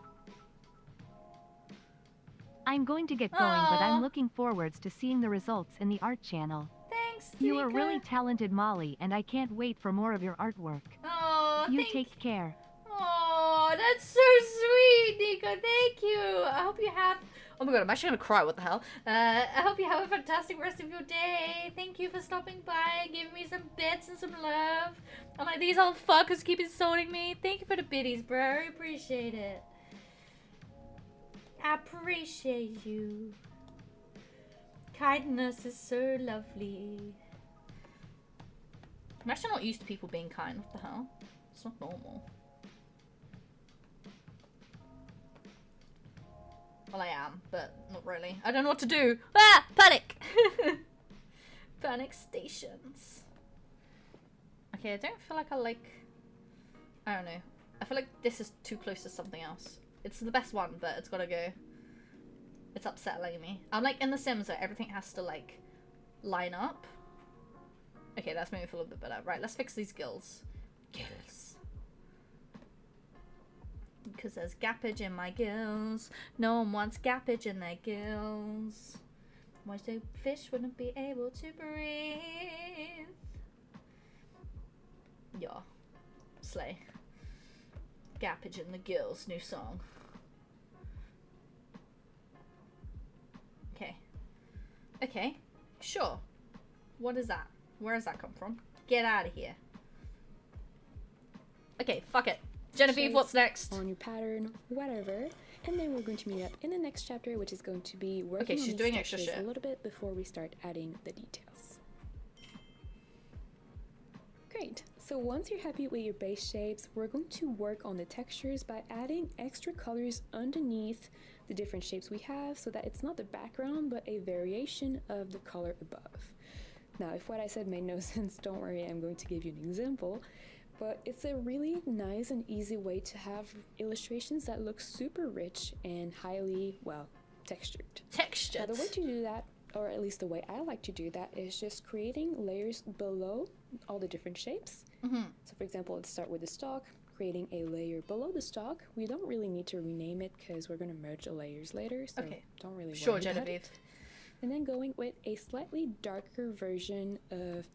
I'm going to get going, but I'm looking forwards to seeing the results in the art channel. Thanks, You are really talented, Molly, and I can't wait for more of your artwork. Oh, You take care. Oh, that's so sweet, Nico. Thank you. I hope you have... Oh my god, I'm actually gonna cry. What the hell? I hope you have a fantastic rest of your day. Thank you for stopping by and giving me some bits and some love. I'm like, these old fuckers keep insulting me. Thank you for the biddies, bro. I appreciate it. I appreciate you. Kindness is so lovely. I'm actually not used to people being kind. What the hell? It's not normal. Well, I am, but not really. I don't know what to do. Ah! Panic! Panic stations. Okay, I don't feel like I don't know. I feel like this is too close to something else. It's the best one, but it's gotta go. It's upsetting me. I'm like in The Sims where everything has to like line up. Okay, that's made me feel a bit better. Right, let's fix these gills. Gills. Because there's gappage in my gills. No one wants gappage in their gills. Why so fish wouldn't be able to breathe? Yeah. Slay. Gappage in the gills. New song. Okay. Okay. Sure. What is that? Where does that come from? Get out of here. Okay, fuck it. Genevieve, what's next? On your pattern, whatever. And then we're going to meet up in the next chapter, which is going to be working Okay, she's on doing these extra textures shit. a little bit before we start adding the details. Great. So once you're happy with your base shapes, we're going to work on the textures by adding extra colors underneath the different shapes we have so that it's not the background, but a variation of the color above. Now, if what I said made no sense, don't worry, I'm going to give you an example. But it's a really nice and easy way to have illustrations that look super rich and highly, well, textured. Textured. Now, the way to do that, or at least the way I like to do that, is just creating layers below all the different shapes. So for example, let's start with the stalk, creating a layer below the stalk. We don't really need to rename it because we're going to merge the layers later, so Okay. don't really worry Sure, about Genevieve. it. And then going with a slightly darker version of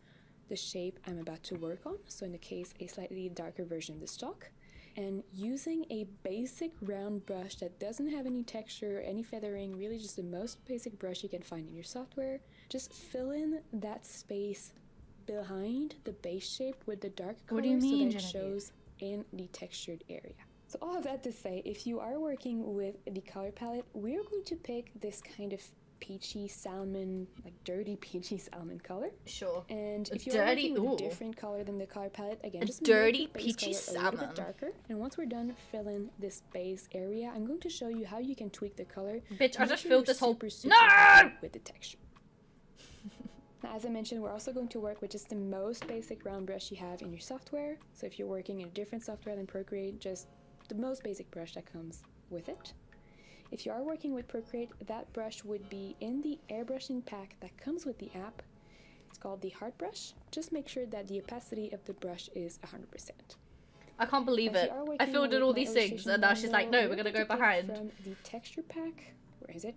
the shape I'm about to work on, so in the case a slightly darker version of the stalk, and using a basic round brush that doesn't have any texture, any feathering, really just the most basic brush you can find in your software, just fill in that space behind the base shape with the dark color What do you mean, so that it Genevieve? shows in the textured area. So all of that to say, if you are working with the color palette, we're going to pick this kind of peachy salmon, like dirty peachy salmon color. Sure. And A if you're dirty- working with ooh. a different color than the color palette, again, A just dirty make the base peachy color a little salmon. bit darker. And once we're done filling this base area, I'm going to show you how you can tweak the color. Bitch, to I make just sure filled you're this whole... super No! happy with the texture. Now, as I mentioned, we're also going to work with just the most basic round brush you have in your software. So if you're working in a different software than Procreate, just the most basic brush that comes with it. If you are working with Procreate, that brush would be in the airbrushing pack that comes with the app. It's called the Heart Brush. Just make sure that the opacity of the brush is 100%. I can't believe If it. you are I working filled in with all my these things, illustration and now she's like, no, bundle, we're gonna go to pick behind. From the texture pack, where is it?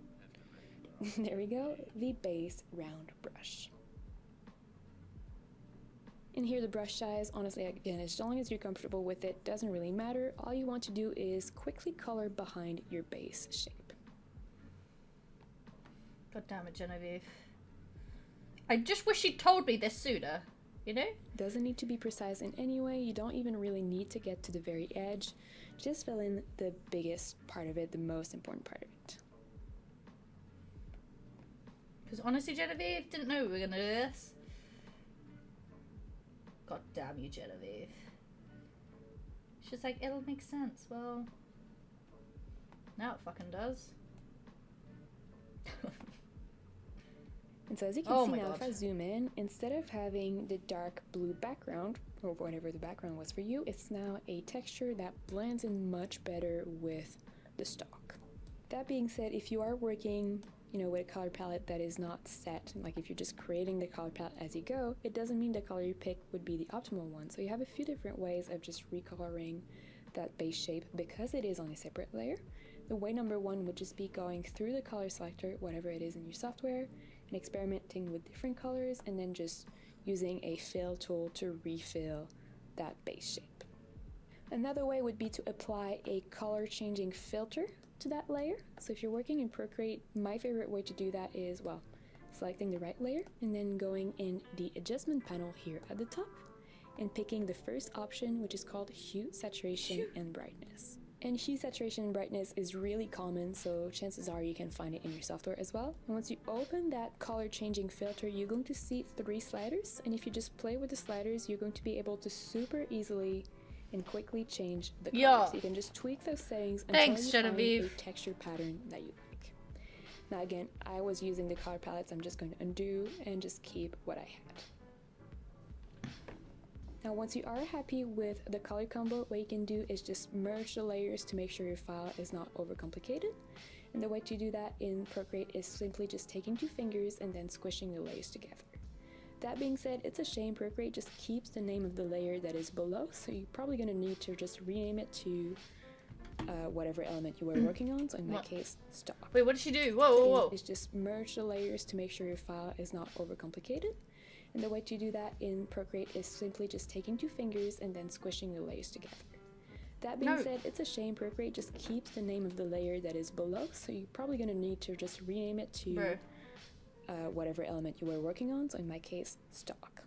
There we go, the base round brush. And here the brush size, honestly, again, as long as you're comfortable with it, doesn't really matter. All you want to do is quickly color behind your base shape. God damn it, Genevieve. I just wish she'd told me this sooner, you know? Doesn't need to be precise in any way. You don't even really need to get to the very edge. Just fill in the biggest part of it, the most important part of it. Because honestly, Genevieve, didn't know we were gonna do this. God damn you, Genevieve. She's like, it'll make sense. Well, now it fucking does. And so as you can Oh see my now, God. if I zoom in, instead of having the dark blue background, or whatever the background was for you, it's now a texture that blends in much better with the stalk. That being said, if you are working, with a color palette that is not set, like if you're just creating the color palette as you go, it doesn't mean the color you pick would be the optimal one. So you have a few different ways of just recoloring that base shape because it is on a separate layer. The way number one would just be going through the color selector, whatever it is in your software, and experimenting with different colors and then just using a fill tool to refill that base shape. Another way would be to apply a color changing filter to that layer. So if you're working in Procreate, my favorite way to do that is, well, selecting the right layer and then going in the adjustment panel here at the top and picking the first option, which is called hue, saturation, and brightness. And hue, saturation, and brightness is really common, so chances are you can find it in your software as well. And once you open that color changing filter, you're going to see 3 sliders, and if you just play with the sliders, you're going to be able to super easily and quickly change the colors. So you can just tweak those settings until you Genevieve. find a texture pattern that you like. Now again, I was using the color palettes. I'm just going to undo and just keep what I had. Now once you are happy with the color combo, what you can do is just merge the layers to make sure your file is not overcomplicated. And the way to do that in Procreate is simply just taking 2 fingers and then squishing the layers together. That being said, it's a shame Procreate just keeps the name of the layer that is below, so you're probably going to need to just rename it to whatever element you were working on, so in my case, stock. Wait, what did she do? Whoa. Is just merge the layers to make sure your file is not overcomplicated. And the way to do that in Procreate is simply just taking 2 fingers and then squishing the layers together. That being said, it's a shame Procreate just keeps the name of the layer that is below, so you're probably going to need to just rename it to whatever element you were working on, so in my case, stock.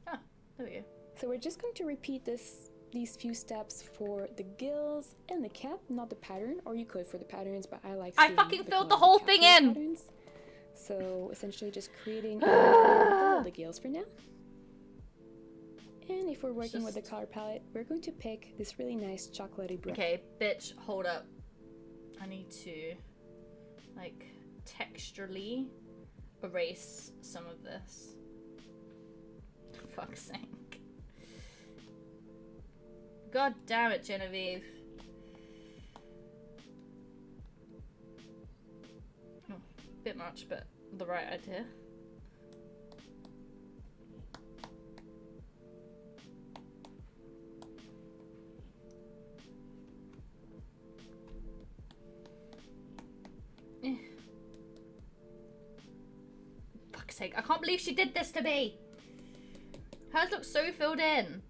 Ah, there we go. So we're just going to repeat these few steps for the gills and the cap, not the pattern, or you could for the patterns, but I like I fucking filled the whole thing in! Patterns. So essentially just creating all the gills for now. And if we're working with the color palette, we're going to pick this really nice chocolatey brown. Okay, bitch, hold up. I need to, like, texturally erase some of this. For fuck's sake. God damn it, Genevieve. Oh, bit much, but the right idea. Fuck's sake, I can't believe she did this to me! Hers looks so filled in.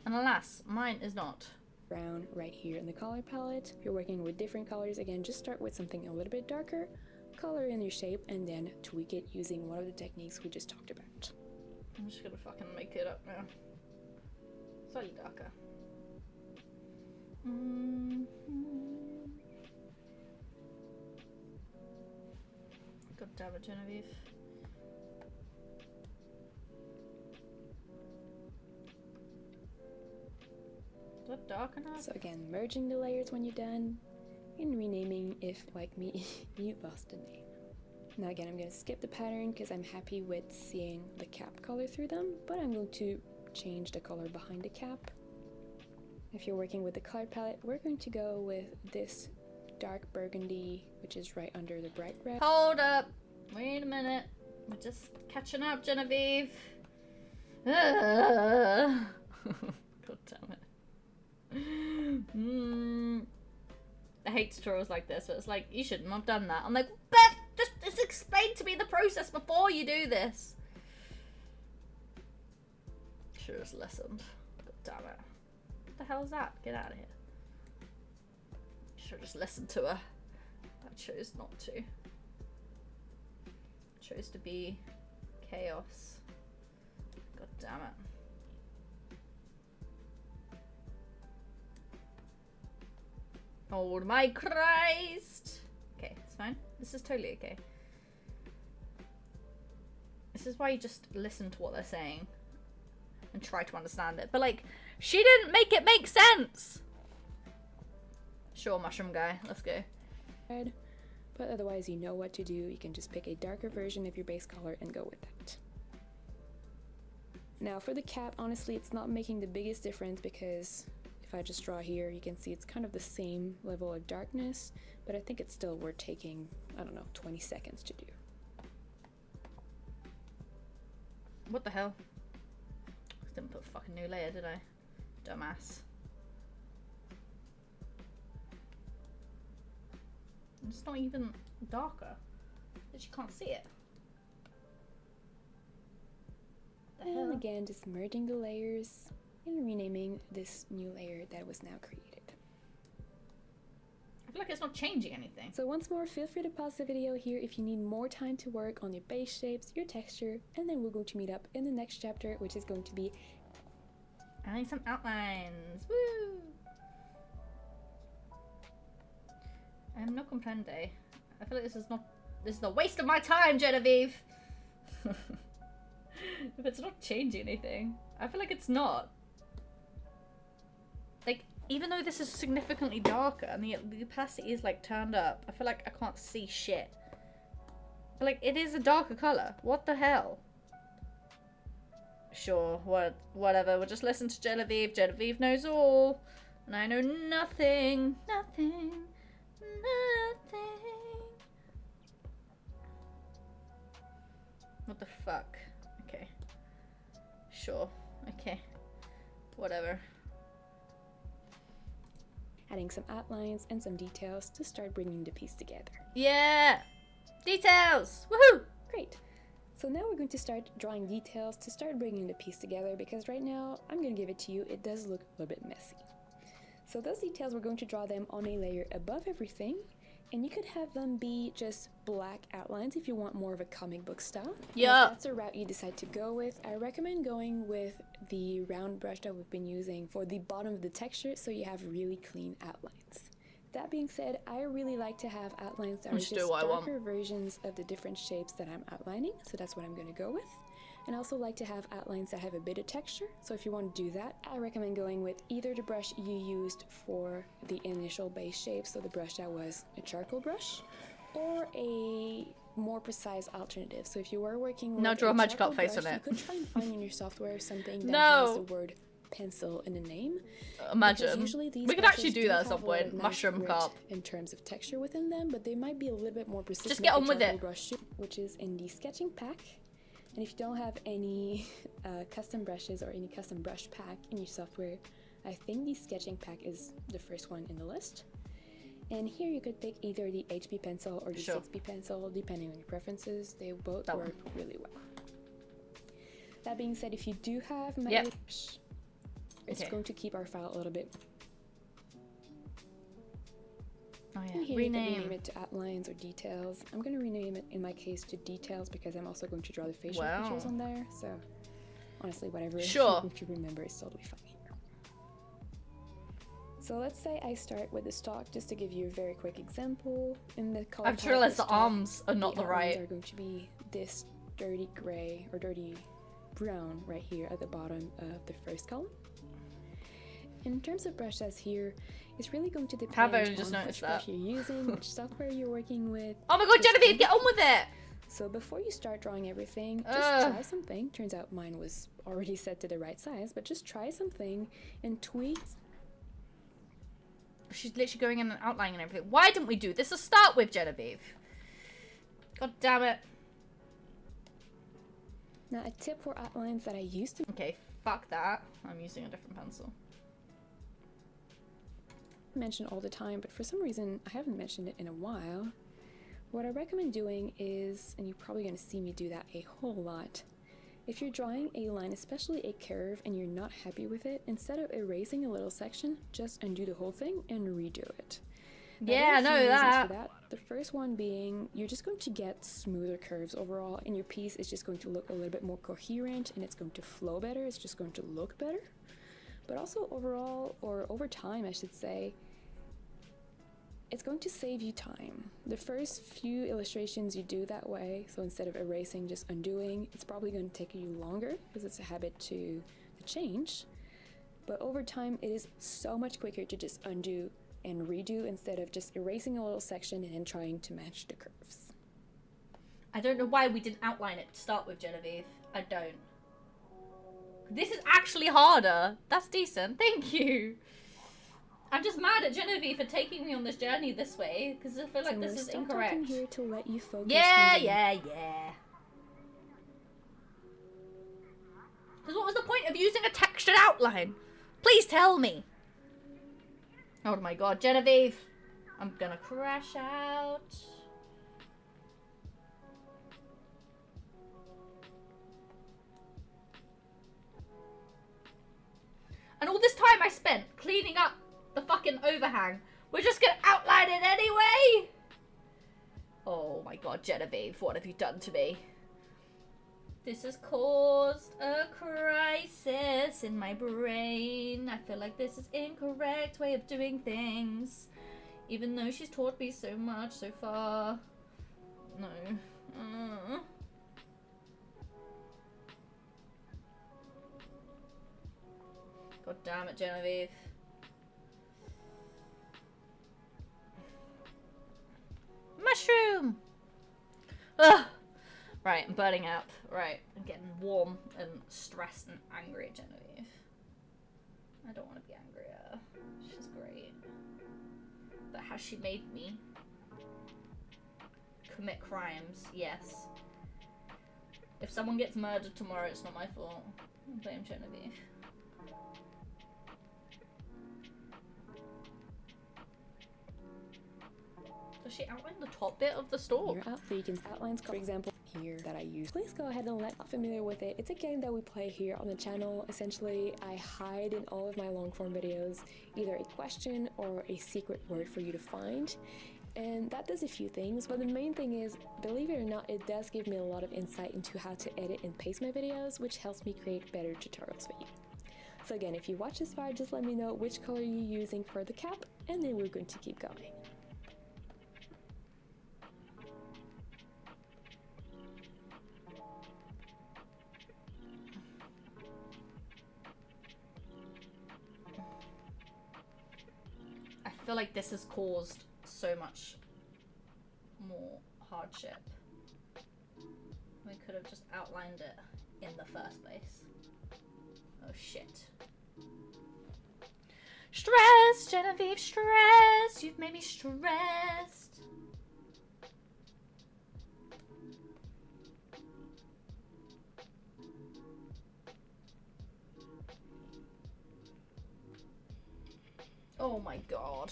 And alas, mine is not. Brown right here in the color palette. If you're working with different colors, again, just start with something a little bit darker, color in your shape, and then tweak it using one of the techniques we just talked about. I'm just gonna fucking make it up now. Slightly darker. God damn it, Genevieve. Is that dark enough? So again, merging the layers when you're done, and renaming if, like me, you lost a name. Now again, I'm going to skip the pattern because I'm happy with seeing the cap color through them, but I'm going to change the color behind the cap. If you're working with the color palette, we're going to go with this dark burgundy, which is right under the bright red. Hold up! Wait a minute. We're just catching up, Genevieve. God damn it. I hate tutorials like this, but it's like, you shouldn't have done that. I'm like, but just explain to me the process before you do this. Should have just listened. God damn it. What the hell is that? Get out of here. Should have just listened to her. I chose not to. I chose to be chaos. God damn it. Oh my Christ! Okay, it's fine. This is totally okay. This is why you just listen to what they're saying and try to understand it. But like, she didn't make it make sense! Sure, mushroom guy, let's go. Red, but otherwise you know what to do. You can just pick a darker version of your base color and go with that. Now for the cap, honestly, it's not making the biggest difference because if I just draw here, you can see it's kind of the same level of darkness, but I think it's still worth taking, I don't know, 20 seconds to do. What the hell? Didn't put a fucking new layer, did I? Dumbass. It's not even darker. You can't see it. The And hell? again, just merging the layers and renaming this new layer that was now created. I feel like it's not changing anything. So once more, feel free to pause the video here if you need more time to work on your base shapes, your texture, and then we're going to meet up in the next chapter, which is going to be Adding some outlines. Woo! No comprende. I feel like this is a waste of my time, Genevieve. If it's not changing anything, I feel like it's not. Like, even though this is significantly darker and the opacity is like turned up, I feel like I can't see shit. But like, it is a darker color. What the hell? Sure, whatever. We'll just listen to Genevieve. Genevieve knows all, and I know nothing. Nothing. What the fuck? Okay. Sure. Okay. Whatever. adding some outlines and some details to start bringing the piece together. Yeah! Details! Woohoo! Great. So now we're going to start drawing details to start bringing the piece together, because right now, I'm going to give it to you, it does look a little bit messy. So those details, we're going to draw them on a layer above everything, and you could have them be just black outlines if you want more of a comic book style. Yeah. If that's a route you decide to go with, I recommend going with the round brush that we've been using for the bottom of the texture, so you have really clean outlines. That being said, I really like to have outlines that are Just just do what I want. darker versions of the different shapes that I'm outlining, so that's what I'm going to go with. And I also like to have outlines that have a bit of texture, so if you want to do that, I recommend going with either the brush you used for the initial base shape, so the brush that was a charcoal brush, or a more precise alternative. So if you were working with Now draw a magic charcoal art face brush, on it. you could try and find in your software something that No. has the word pencil in the name. Because Imagine. usually these We could actually brushes do that at have some a lot point. of nice Mushroom grit carp. in terms of texture within them, but they might be a little bit more persistent. Just get on with charcoal it. brush, which is in the sketching pack. And if you don't have any custom brushes or any custom brush pack in your software, I think the sketching pack is the first one in the list. And here you could pick either the HB pencil or the Sure. 6B pencil, depending on your preferences. They both That work really well. That being said, if you do have my Yep. brush, it's Okay. going to keep our file a little bit. Oh And yeah. here you can rename Rename. it to outlines or details. I'm going to rename it in my case to details because I'm also going to draw the facial Wow. features on there. So honestly, whatever Sure. you remember is totally fine here. So let's say I start with the stock, just to give you a very quick example. In the color I've just palette realised of the stock, arms are not the outlines right. are going to be this dirty gray or dirty brown right here at the bottom of the first column. In terms of brush size here, it's really going to depend Have only just on noticed which brush that. you're using, which software you're working with. Oh my god, which Genevieve, get on with it! So before you start drawing everything, just Ugh. try something. Turns out mine was already set to the right size, but just try something and tweak. She's literally going in and outlining and everything. Why didn't we do this to start with, Genevieve? God damn it. Now, a tip for outlines that I used to Okay, fuck that. I'm using a different pencil. mention all the time, but for some reason I haven't mentioned it in a while. What I recommend doing is, and you're probably going to see me do that a whole lot, if you're drawing a line, especially a curve, and you're not happy with it, instead of erasing a little section, just undo the whole thing and redo it. Now, there Yeah, are I a few know reasons that. for that. The first one being, you're just going to get smoother curves overall, and your piece is just going to look a little bit more coherent, and it's going to flow better, it's just going to look better. But also overall, or over time I should say, it's going to save you time. The first few illustrations you do that way, so instead of erasing, just undoing, it's probably going to take you longer because it's a habit to change. But over time, it is so much quicker to just undo and redo instead of just erasing a little section and then trying to match the curves. I don't know why we didn't outline it to start with, Genevieve. I don't. This is actually harder. That's decent. Thank you. I'm just mad at Genevieve for taking me on this journey this way, because I feel like So this I'm is stop incorrect. talking here to let you focus Yeah, on the yeah. Because what was the point of using a textured outline? Please tell me. Oh my god, Genevieve. I'm gonna crash out. I spent cleaning up the fucking overhang? We're just gonna outline it anyway! Oh my god, Genevieve, what have you done to me? This has caused a crisis in my brain. I feel like this is incorrect way of doing things. Even though she's taught me so much so far. No. God damn it, Genevieve. Mushroom! Ugh! Right, I'm burning up. Right, I'm getting warm and stressed and angry at Genevieve. I don't want to be angrier. She's great. But has she made me commit crimes? Yes. If someone gets murdered tomorrow, it's not my fault. I blame Genevieve. Does she outline the top bit of the store? You're out, so you can outlines, for example, here that I use. Please go ahead and let familiar with it. It's a game that we play here on the channel. Essentially, I hide in all of my long form videos either a question or a secret word for you to find. And that does a few things, but the main thing is, believe it or not, it does give me a lot of insight into how to edit and paste my videos, which helps me create better tutorials for you. So again, if you watch this far, just let me know which color you're using for the cap, and then we're going to keep going. I feel like this has caused so much more hardship. We could have just outlined it in the first place. Oh shit. Stress, Genevieve, stress. You've made me stressed. Oh my god.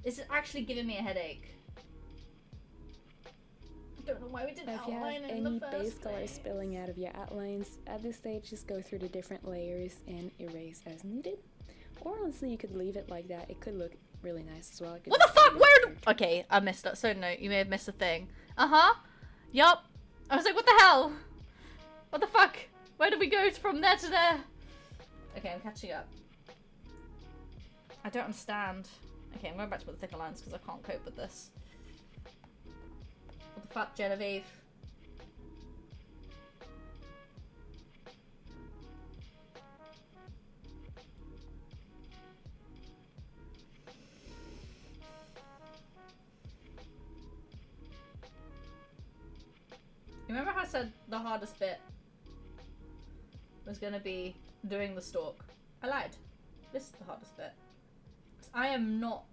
This is actually giving me a headache. I don't know why we didn't If you have outline it in the any first base color place. spilling out of your outlines, at this stage just go through the different layers and erase as needed. Or honestly, you could leave it like that. It could look really nice as well. It could What the just fuck? be Where? different. Okay, I missed it. So no, you may have missed a thing. Uh-huh. Yup. I was like, what the hell? What the fuck? Where did we go from there to there? Okay, I'm catching up. I don't understand. Okay, I'm going back to the thicker lines because I can't cope with this. What the fuck, Genevieve? You remember how I said the hardest bit was gonna be doing the stalk? I lied. This is the hardest bit. 'Cause I am not,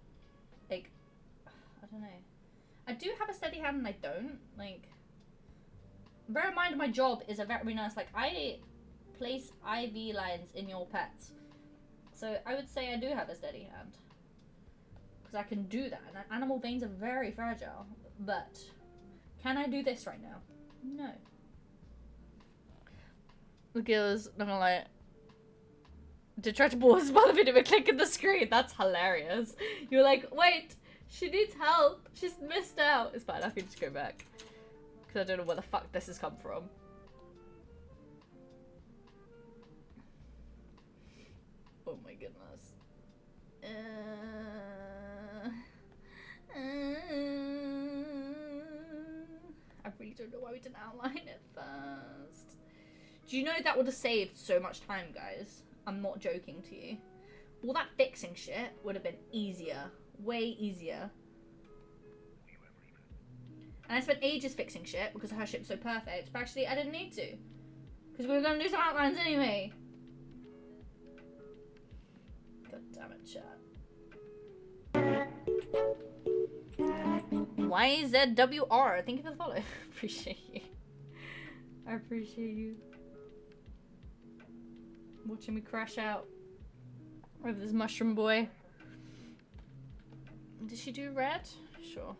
like, I don't know. I do have a steady hand and I don't. Like, bear in mind my job is a very nice, like, I place IV lines in your pets. So I would say I do have a steady hand. Because I can do that. And animal veins are very fragile. But can I do this right now? No. The girls, not gonna lie, did try to pause by the video and click on the screen. That's hilarious. You're like, wait, she needs help. She's missed out. It's fine, I can just go back. Because I don't know where the fuck this has come from. Oh my goodness. I really don't know why we didn't outline it first. Do you know that would have saved so much time, guys? I'm not joking to you. All that fixing shit would have been easier. Way easier. And I spent ages fixing shit because her ship's so perfect. But actually, I didn't need to. Because we were going to do some outlines anyway. God damn it, chat. YZWR, thank you for the follow. Appreciate you. I appreciate you watching me crash out over this mushroom boy. Did she do red? Sure.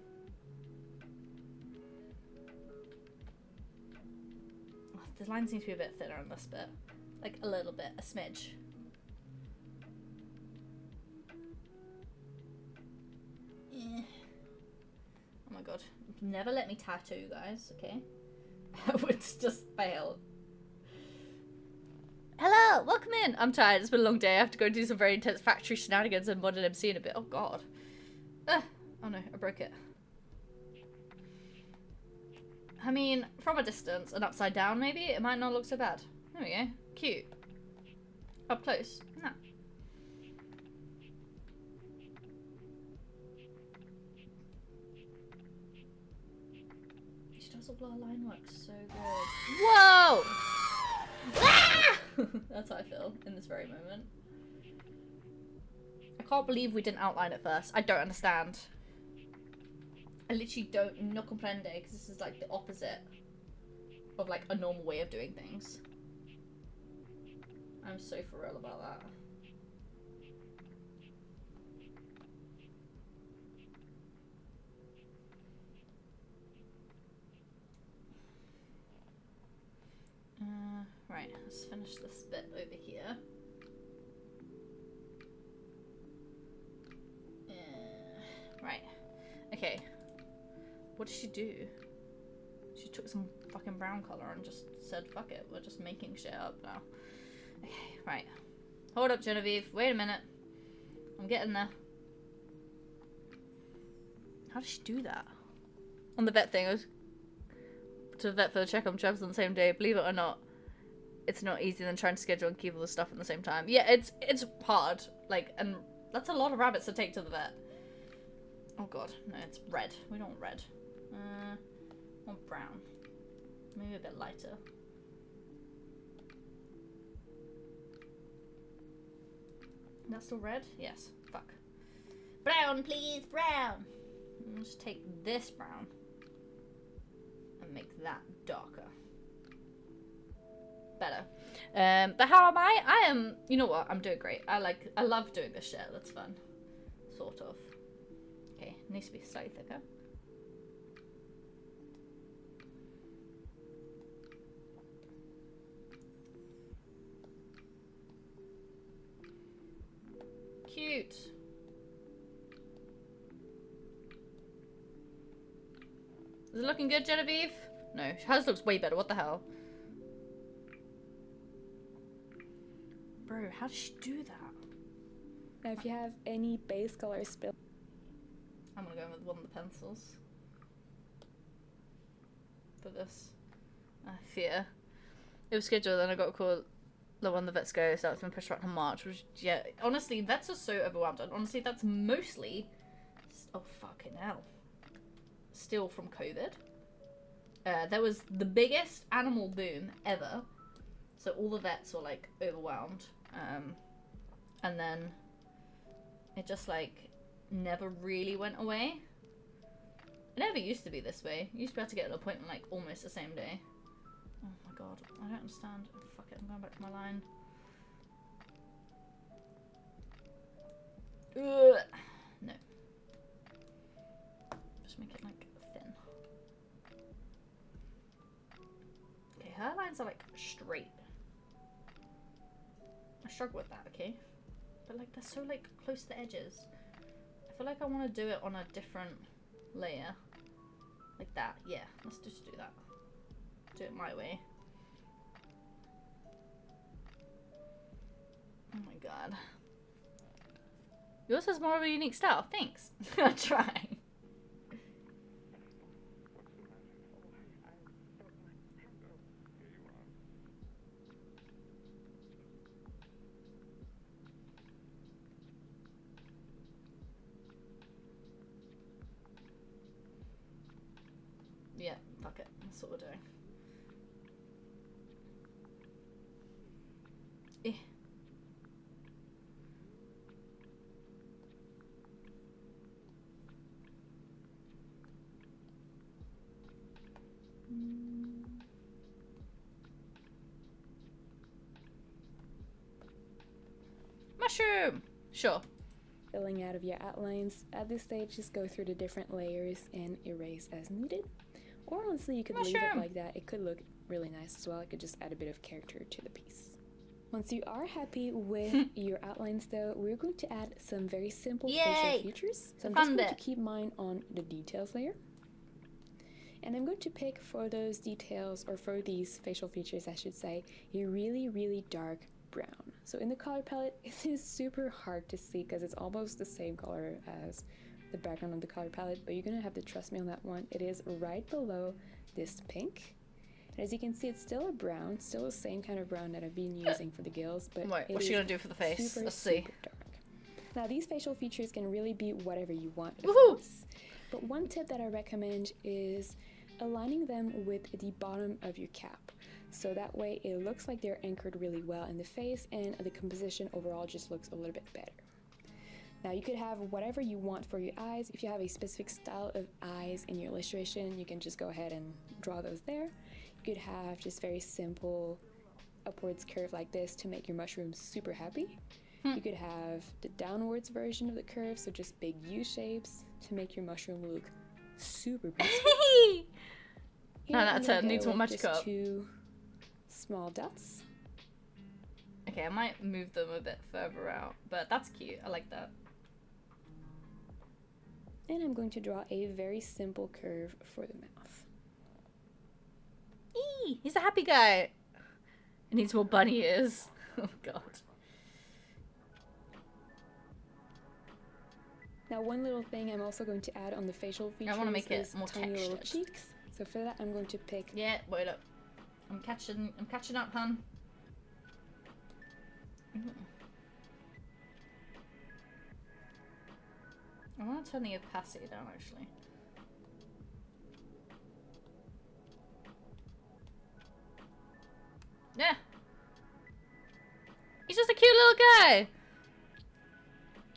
Oh, the line seems to be a bit thinner on this bit. Like a little bit, a smidge. never let me tattoo, guys, okay? I would just fail. Hello, welcome in. I'm tired. It's been a long day. I have to go do some very intense factory shenanigans and modern MC in a bit. Oh, God. Oh, no, I broke it. I mean, from a distance and upside down, maybe, it might not look so bad. There we go. Cute. Up close. No. She does all our line work so good. Whoa! Ah! That's how I feel in this very moment. I can't believe we didn't outline it first. I don't understand. I literally don't, no comprende, because this is like the opposite of like a normal way of doing things. I'm so for real about that. Right, let's finish this bit over here. Right, okay. What did she do? She took some fucking brown colour and just said, fuck it, we're just making shit up now. Okay, right. Hold up, Genevieve. Wait a minute. I'm getting there. How does she do that? On the vet thing, I was to the vet for the checkup jabs on the same day. Believe it or not, it's not easy than trying to schedule and keep all the stuff at the same time. Yeah, it's hard. Like, and that's a lot of rabbits to take to the vet. Oh god, no, it's red. We don't want red. I want brown. Maybe a bit lighter. That's still red? Yes. Fuck. Brown, please, brown! Let's take this brown and make that darker. Better. But how am I? I am, you know what, I'm doing great. I love doing this shit. That's fun. Sort of. Okay, needs to be slightly thicker. Cute. Is it looking good, Genevieve? No, hers looks way better. What the hell? Bro, how does she do that? Now, if you have any base color spill, I'm gonna go with one of the pencils for this. Fear. It was scheduled, then I got a call. The one the vets go, so it's been pushed back to March. Which, yeah, honestly, vets are so overwhelmed, and honestly, that's mostly, oh fucking hell, still from COVID. There was the biggest animal boom ever, so all the vets were like overwhelmed, and then it just like never really went away. It never used to be this way. You used to be able to get an appointment like almost the same day. Oh my god, I don't understand. Oh, fuck it, I'm going back to my line. Ugh. No. Just make it like thin. Okay, her lines are like straight. I struggle with that, okay? But like they're so like close to the edges. I feel like I want to do it on a different layer. Like that, yeah. Let's just do that. Do it my way. Oh my god. Yours has more of a unique style. Thanks. I'll try. Yeah, fuck it. That's what we're doing. Eh. Mushroom! Sure. filling out of your outlines. At this stage, just go through the different layers and erase as needed. Or honestly, you could leave it like that. It could look really nice as well. It could just add a bit of character to the piece. Once you are happy with your outlines though, we're going to add some very simple facial features. So I'm just going to keep mine on the details layer. And I'm going to pick for those details, or for these facial features I should say, a really, really dark brown. So in the color palette, it is super hard to see because it's almost the same color as the background of the color palette, but you're gonna have to trust me on that one. It is right below this pink. And as you can see, it's still a brown, still the same kind of brown that I've been using for the gills, but Wait, what's she gonna do for the face? super, Let's see. super dark. Now these facial features can really be whatever you want, of Woohoo! course. But one tip that I recommend is aligning them with the bottom of your cap. So that way it looks like they're anchored really well in the face and the composition overall just looks a little bit better. Now you could have whatever you want for your eyes. If you have a specific style of eyes in your illustration, you can just go ahead and draw those there. You could have just very simple upwards curve like this to make your mushroom super happy. You could have the downwards version of the curve, so just big U shapes to make your mushroom look super peaceful. No, that's it. Needs more just magic up. 2 small dots. Okay, I might move them a bit further out, but that's cute. I like that. And I'm going to draw a very simple curve for the mouth. Eee, he's a happy guy. He needs more bunny ears. Oh god. Now one little thing I'm also going to add on the facial features I want to make it is more tiny little textured. cheeks. So for that I'm going to pick Yeah, wait up. I'm catching up, hun. Ooh. I want to turn the opacity down actually. Yeah. He's just a cute little guy.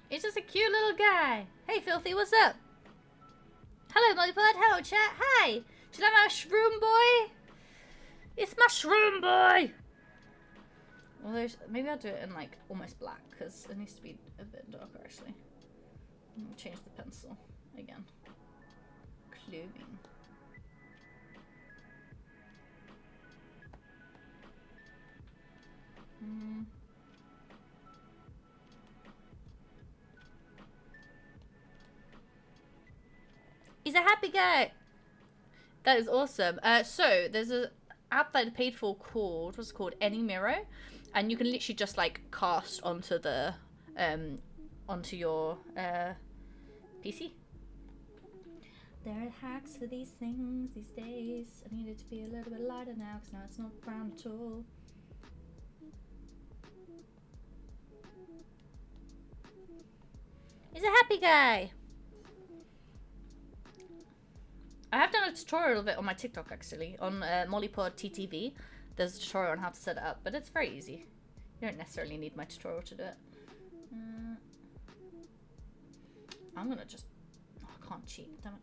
He's just a cute little guy. Hey, Filthy, what's up? Hello, Mollipod. Hello, chat. Hi. Should I mushroom boy? It's mushroom boy. Well, maybe I'll do it in like almost black because it needs to be a bit darker actually. I'm gonna change the pencil again. Clothing. He's a happy guy. That is awesome. So there's a app that I paid for called, what's it called? Any Miro, and you can literally just like cast onto the onto your PC. There are hacks for these things these days. I need it to be a little bit lighter now because now it's not brown at all. He's a happy guy. I have done a tutorial of it on my TikTok actually, on Mollipod TTV. There's a tutorial on how to set it up, but it's very easy. You don't necessarily need my tutorial to do it. I'm gonna just... Oh, I can't cheat, damn it.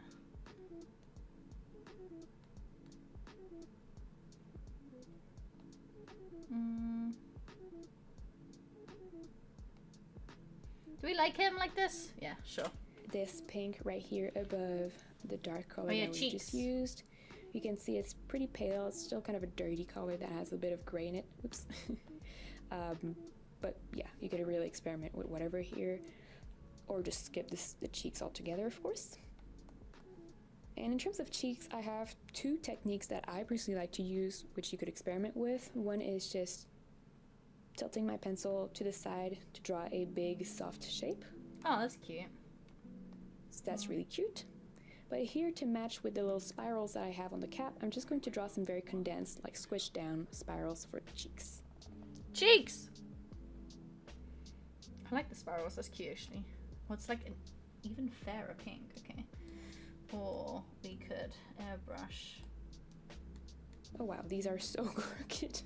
Do we like him like this? Yeah, sure. this pink right here above the dark color yeah, that we cheeks. just used. You can see it's pretty pale. It's still kind of a dirty color that has a bit of gray in it. Oops. But yeah, you could really experiment with whatever here, or just skip the cheeks altogether, of course. And in terms of cheeks, I have two techniques that I personally like to use, which you could experiment with. One is just tilting my pencil to the side to draw a big soft shape. Oh, that's cute. So that's really cute. But here, to match with the little spirals that I have on the cap, I'm just going to draw some very condensed, like squished down spirals for the cheeks. Cheeks! I like the spirals, that's cute actually. Well, it's like an even fairer pink, okay. Or we could airbrush. Oh wow, these are so crooked.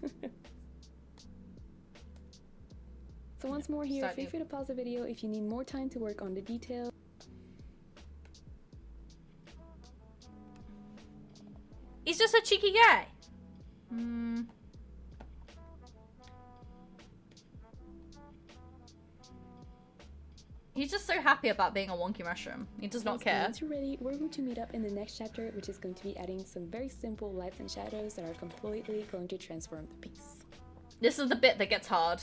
So once more here, feel free to pause the video if you need more time to work on the details. He's just a cheeky guy. He's just so happy about being a wonky mushroom. He does not care. Once you're ready, we're going to meet up in the next chapter, which is going to be adding some very simple lights and shadows that are completely going to transform the piece. This is the bit that gets hard.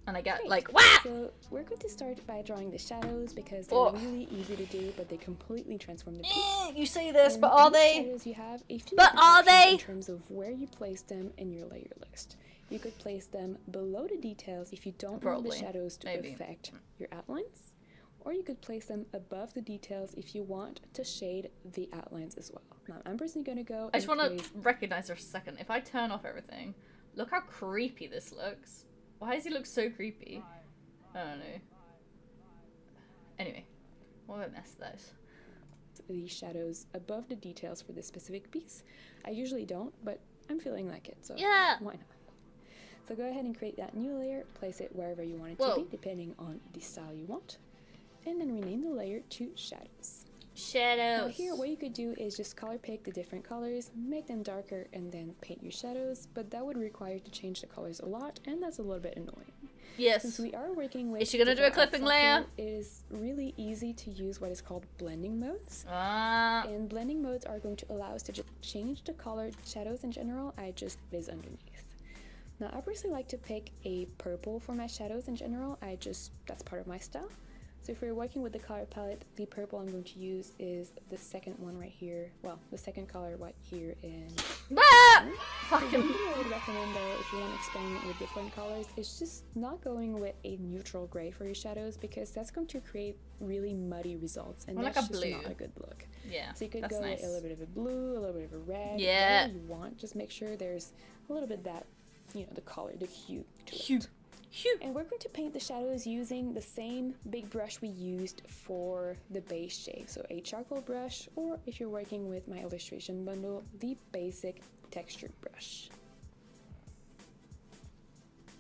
And I get Great. like, wah! So we're going to start by drawing the shadows because they're Oh. really easy to do, but they completely transform the piece. You say this, And but are these they? shadows you have a few But different are options they? in terms of where you place them in your layer list. You could place them below the details if you don't want Probably. the shadows to Maybe. affect your outlines, or you could place them above the details if you want to shade the outlines as well. Now I'm personally going to go I just and want to place recognize for a second. If I turn off everything, look how creepy this looks. Why does he look so creepy? I don't know. Anyway, what have I messed those? these shadows above the details for this specific piece. I usually don't, but I'm feeling like it, so Yeah. why not? So go ahead and create that new layer, place it wherever you want it Whoa. to be, depending on the style you want, and then rename the layer to shadows. Shadows. Now here, what you could do is just color pick the different colors, make them darker, and then paint your shadows, but that would require to change the colors a lot, and that's a little bit annoying. Yes. Since we are working with Is she gonna do a digital art clipping software, layer? it is really easy to use what is called blending modes. Ah. And blending modes are going to allow us to just change the color shadows in general. I just is underneath. Now I personally like to pick a purple for my shadows in general. That's part of my style. So if we're working with the color palette, the purple I'm going to use is the second one right here. Well, the second color right here in. Ah! The Fucking. one thing I would recommend though, if you want to experiment with different colors, is just not going with a neutral gray for your shadows because that's going to create really muddy results, and Or like that's a just blue. not a good look. Yeah. So you could that's go nice. with a little bit of a blue, a little bit of a red, Yeah. whatever you want. Just make sure there's a little bit of that, the color, the hue to Hue. it. Hue. And we're going to paint the shadows using the same big brush we used for the base shape. So a charcoal brush, or if you're working with my illustration bundle, the basic textured brush.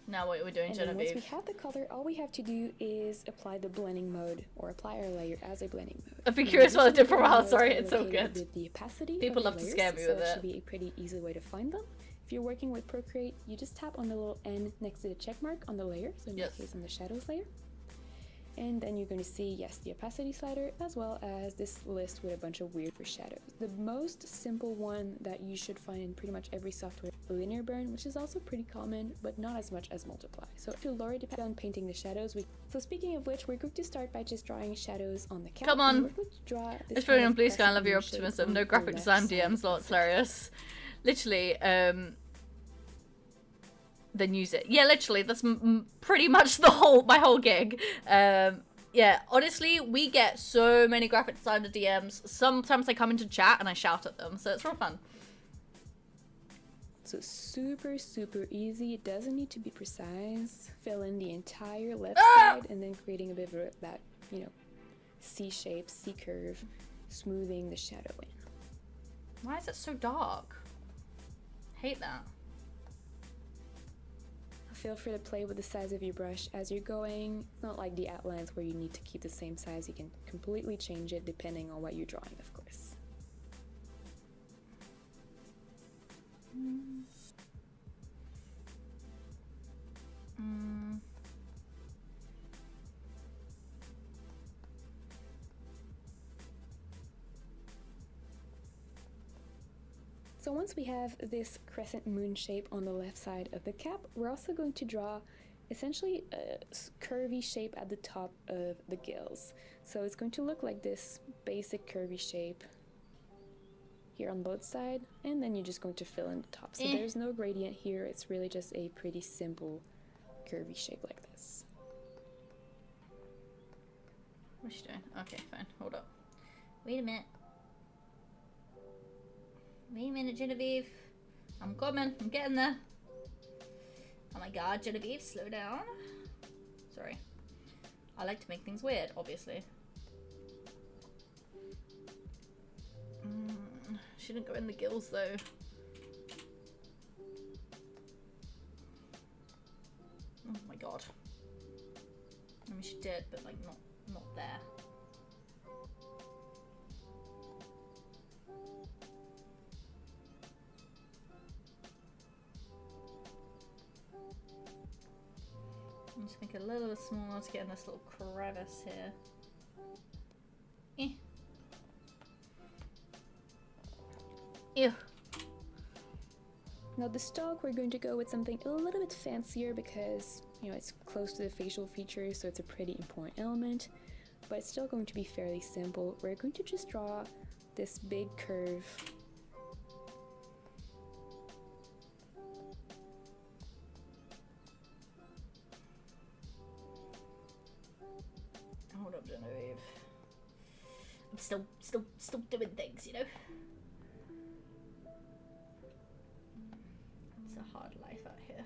Now what are we doing, And then once we Genevieve? have the color, all we have to do is apply the blending mode, or apply our layer as a blending mode. I've been Now, curious what usually the different blending modes are, modes it's so located good. with the opacity People of love the to layers, scare me so with it it. should be a pretty easy way to find them. If you're working with Procreate, you just tap on the little N next to the check mark on the layer, so in Yes. this case on the shadows layer. And then you're going to see, yes, the opacity slider, as well as this list with a bunch of weird for shadows. The most simple one that you should find in pretty much every software, linear burn, which is also pretty common, but not as much as multiply. So to lower the on painting the shadows, so speaking of which, we're going to start by just drawing shadows on the cap. Come on. And we're going to draw this It's brilliant on kind Blue of Sky. I love your crescent moon shape optimism. on No the graphic left design side DMs. Lol, it's hilarious. Literally, then use it. Yeah, literally, that's pretty much my whole gig. Yeah, honestly, we get so many graphic designer DMs. Sometimes they come into chat and I shout at them, so it's real fun. So super, super easy. It doesn't need to be precise. Fill in the entire left side and then creating a bit of that, C shape, C curve, smoothing the shadow in. Why is it so dark? Hate that. Feel free to play with the size of your brush as you're going. It's not like the outlines where you need to keep the same size. You can completely change it depending on what you're drawing, of course. So once we have this crescent moon shape on the left side of the cap, we're also going to draw essentially a curvy shape at the top of the gills. So it's going to look like this basic curvy shape here on both sides, and then you're just going to fill in the top. So there's no gradient here, it's really just a pretty simple curvy shape like this. What's she doing? Okay, fine. Hold up. Wait a minute. Wait a minute, Genevieve. I'm coming. I'm getting there. Oh my god, Genevieve, slow down. Sorry. I like to make things weird, obviously. Shouldn't go in the gills, though. Oh my god. I mean, she did, but like not there. Just make it a little bit smaller to get in this little crevice here. Ew. Now the stalk, we're going to go with something a little bit fancier because, you know, it's close to the facial features, so it's a pretty important element, but it's still going to be fairly simple. We're going to just draw this big curve. Hold up, Genevieve. I'm still doing things, you know? It's a hard life out here.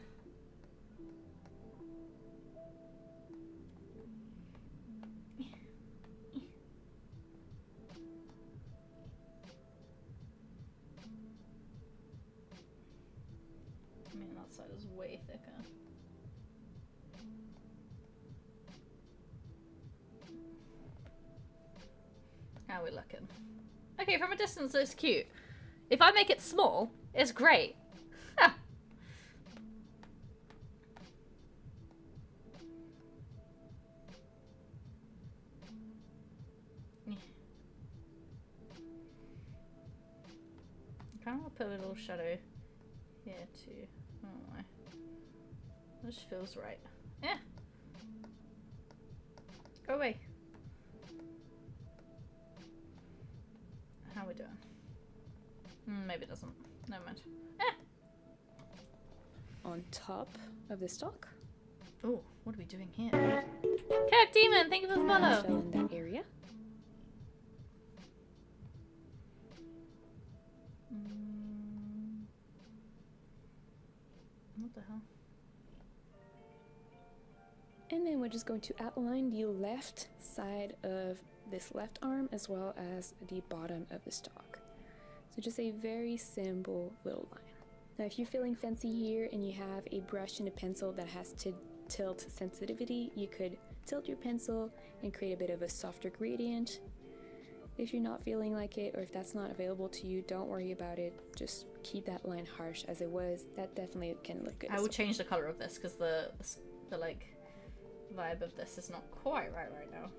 I mean, that side is way thicker. How are we looking? Okay, from a distance it's cute. If I make it small, it's great. Ha! I kind of want to put a little shadow here too. I don't know why. That just feels right. Yeah. Go away. How are we doing? Maybe it doesn't. Never mind. Eh. On top of the stalk. Oh, what are we doing here? Kirk Demon, thank you for the follow. Fill in that area. What the hell? And then we're just going to outline the left side of this left arm as well as the bottom of the stalk. So just a very simple little line. Now if you're feeling fancy here and you have a brush and a pencil that has tilt sensitivity, you could tilt your pencil and create a bit of a softer gradient. If you're not feeling like it, or if that's not available to you, don't worry about it. Just keep that line harsh as it was. That definitely can look good. I will change the color of this because the like vibe of this is not quite right now.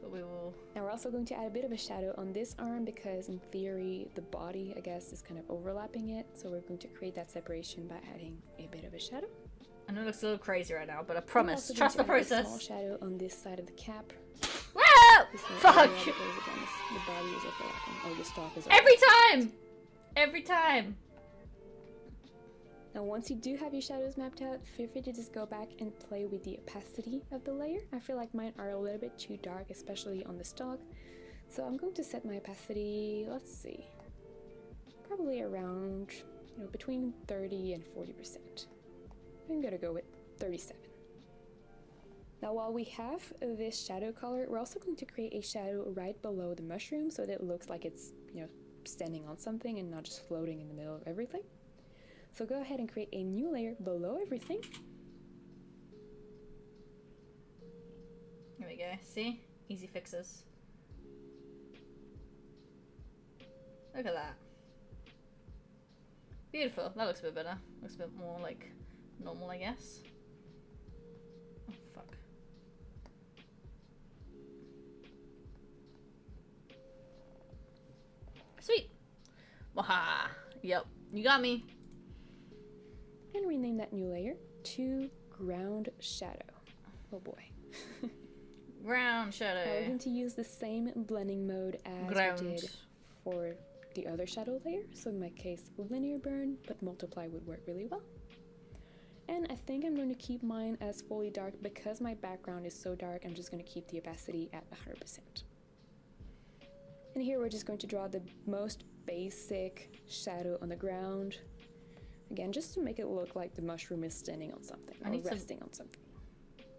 But we will. Now we're also going to add a bit of a shadow on this arm because in theory the body, I guess, is kind of overlapping it. So we're going to create that separation by adding a bit of a shadow. I know it looks a little crazy right now, but I promise, We're also trust the going to add a process. small shadow on this side of the cap. Whoa! This one Fuck! area because again, the body is overlapping. Oh, the stalk is Every overlapping. time! Every time! Now once you do have your shadows mapped out, feel free to just go back and play with the opacity of the layer. I feel like mine are a little bit too dark, especially on the stalk. So I'm going to set my opacity, let's see, probably around, you know, between 30 and 40%. I'm gonna go with 37. Now while we have this shadow color, we're also going to create a shadow right below the mushroom so that it looks like it's, you know, standing on something and not just floating in the middle of everything. So go ahead and create a new layer below everything. Here we go. See? Easy fixes. Look at that. Beautiful. That looks a bit better. Looks a bit more like normal, I guess. Oh, fuck. Sweet. Waha. Yep. You got me. And rename that new layer to Ground Shadow. Oh boy. Ground shadow. Now we're going to use the same blending mode as Ground. we did for the other shadow layer. So in my case, linear burn, but multiply would work really well. And I think I'm going to keep mine as fully dark because my background is so dark. I'm just going to keep the opacity at 100%. And here we're just going to draw the most basic shadow on the ground. Again, just to make it look like the mushroom is standing on something or resting on something.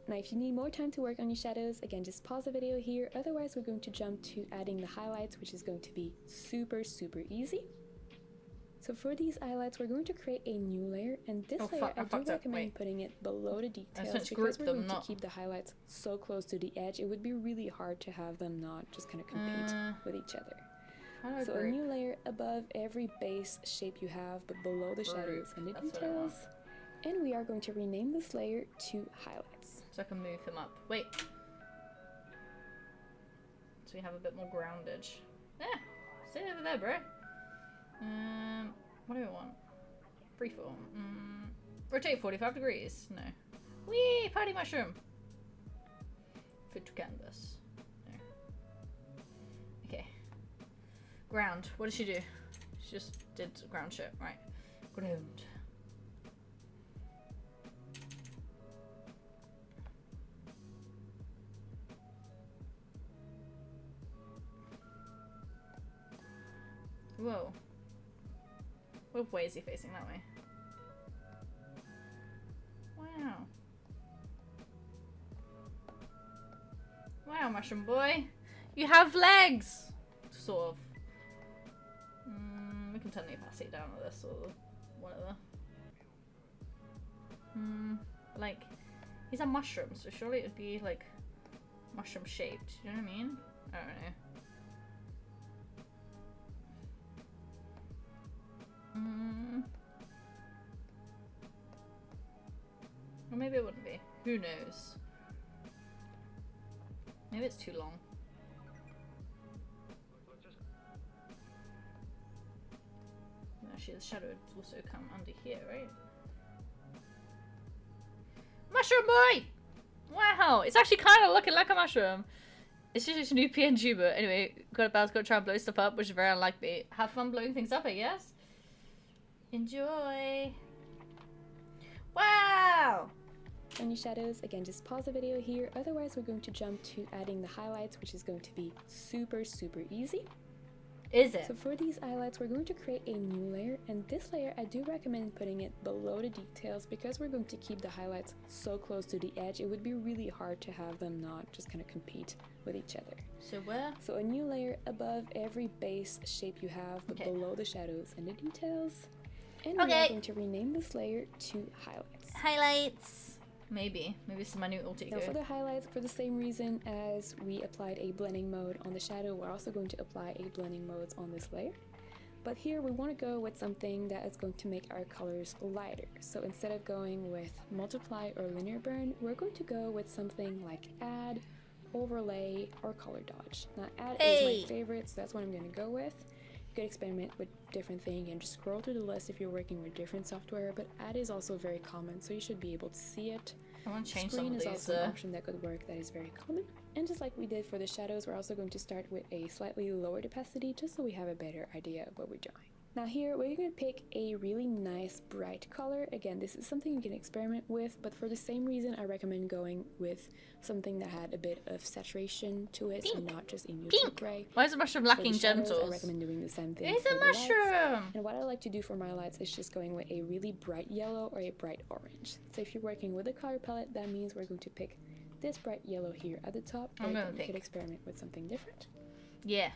Now, if you need more time to work on your shadows, again, just pause the video here. Otherwise, we're going to jump to adding the highlights, which is going to be super, super easy. So for these highlights, we're going to create a new layer, and this layer, I do recommend putting it below the details because we're going to keep the highlights so close to the edge. It would be really hard to have them not just kind of compete with each other. So a new layer above every base shape you have, but below the shadows and the details. And we are going to rename this layer to highlights. So I can move him up. Wait. So we have a bit more groundage. Yeah, stay over there, bro. What do we want? Freeform. Rotate 45 degrees. No. Whee! Party mushroom. Fit to canvas. No. Okay. Ground. What did she do? She just did ground shit. Right. Ground. Whoa. What way is he facing? That way. Wow. Wow, mushroom boy. You have legs! Sort of. We can turn the opacity down with this or whatever. Like, he's a mushroom, so surely it'd be like mushroom shaped. You know what I mean? I don't know. Or maybe it wouldn't be. Who knows? Maybe it's too long. No, actually, the shadow would also come under here, right? Mushroom boy! Wow! It's actually kind of looking like a mushroom. It's just a new PNG, but anyway, got to try and blow stuff up, which is very unlike me. Have fun blowing things up, I guess. Enjoy! Wow! On your shadows, again, just pause the video here. Otherwise, we're going to jump to adding the highlights, which is going to be super, super easy. Is it? So for these highlights, we're going to create a new layer, and this layer, I do recommend putting it below the details because we're going to keep the highlights so close to the edge. It would be really hard to have them not just kind of compete with each other. So where? So a new layer above every base shape you have, but below the shadows and the details. And we're going to rename this layer to highlights. Highlights. Maybe this is my new alter ego. Now for the highlights, for the same reason as we applied a blending mode on the shadow, we're also going to apply a blending mode on this layer. But here we want to go with something that is going to make our colors lighter. So instead of going with multiply or linear burn, we're going to go with something like add, overlay, or color dodge. Now add is my favorite, so that's what I'm going to go with. You could experiment with different things and just scroll through the list if you're working with different software, but add is also very common, so you should be able to see it. I want to change Screen some of is these. also an option that could work that is very common. And just like we did for the shadows, we're also going to start with a slightly lowered opacity just so we have a better idea of what we're doing. Now here, we're going to pick a really nice bright color. Again, this is something you can experiment with, but for the same reason, I recommend going with something that had a bit of saturation to it and not just a neutral gray. Why is the mushroom lacking genitals? I recommend doing the same thing. It's for a the lights. mushroom! And what I like to do for my lights is just going with a really bright yellow or a bright orange. So if you're working with a color palette, that means we're going to pick this bright yellow here at the top. I'm Or gonna you could experiment with something different. Yeah.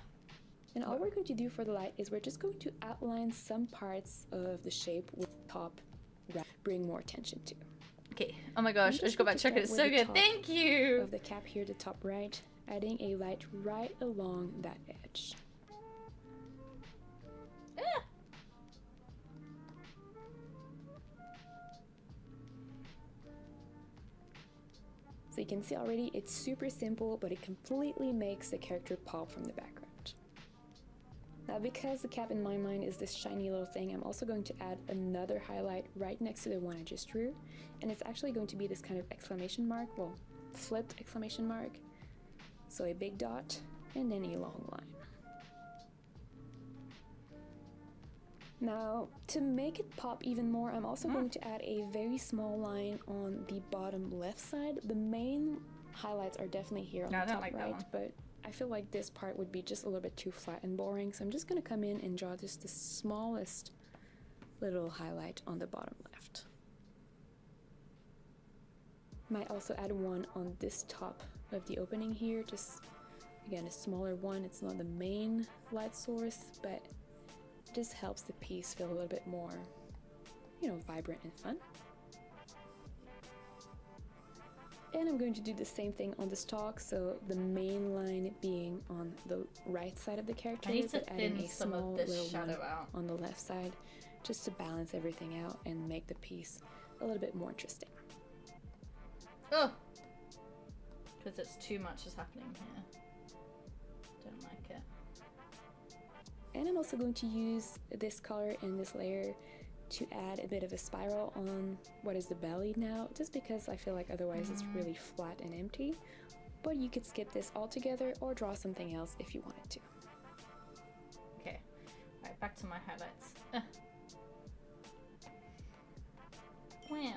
And all we're going to do for the light is we're just going to outline some parts of the shape with the top right, bring more attention to. Okay. Oh my gosh, I just got back to check it. It's so good. Thank you! Of the cap here, the top right, adding a light right along that edge. Ah. So you can see already it's super simple, but it completely makes the character pop from the background. Now because the cap in my mind is this shiny little thing, I'm also going to add another highlight right next to the one I just drew. And it's actually going to be this kind of exclamation mark, well, flipped exclamation mark. So a big dot and then a long line. Now, to make it pop even more, I'm also going to add a very small line on the bottom left side. The main highlights are definitely here on the top right, but I feel like this part would be just a little bit too flat and boring, so I'm just going to come in and draw just the smallest little highlight on the bottom left. Might also add one on this top of the opening here, just again a smaller one. It's not the main light source, but it just helps the piece feel a little bit more, you know, vibrant and fun. And I'm going to do the same thing on the stalk, so the main line being on the right side of the character, but adding a small little one on the left side, just to balance everything out and make the piece a little bit more interesting. Oh! Because it's too much is happening here. Don't like it. And I'm also going to use this color in this layer to add a bit of a spiral on what is the belly now, just because I feel like otherwise it's really flat and empty. But you could skip this altogether or draw something else if you wanted to. Okay, alright, back to my highlights. Wow.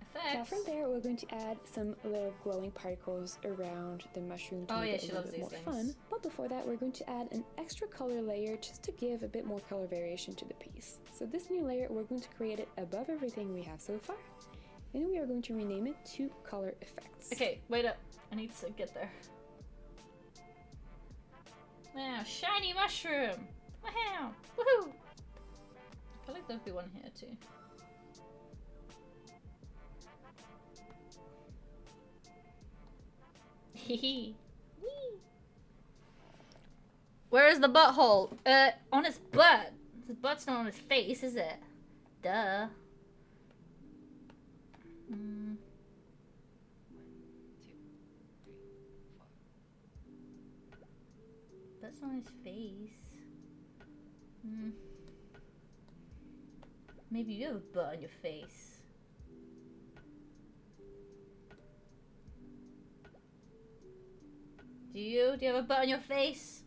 Effects. Now from there, we're going to add some little glowing particles around the mushroom to make it a little bit more fun. But before that, we're going to add an extra color layer just to give a bit more color variation to the piece. So this new layer, we're going to create it above everything we have so far. And we are going to rename it to Color Effects. Okay, wait up. I need to get there. Wow, shiny mushroom! Wow! Woohoo! I feel like there'd be one here too. Hehe. Where is the butthole? On his butt. His butt's not on his face, is it? Duh. That's not his face. Maybe you have a butt on your face. Do you? Do you have a butt on your face?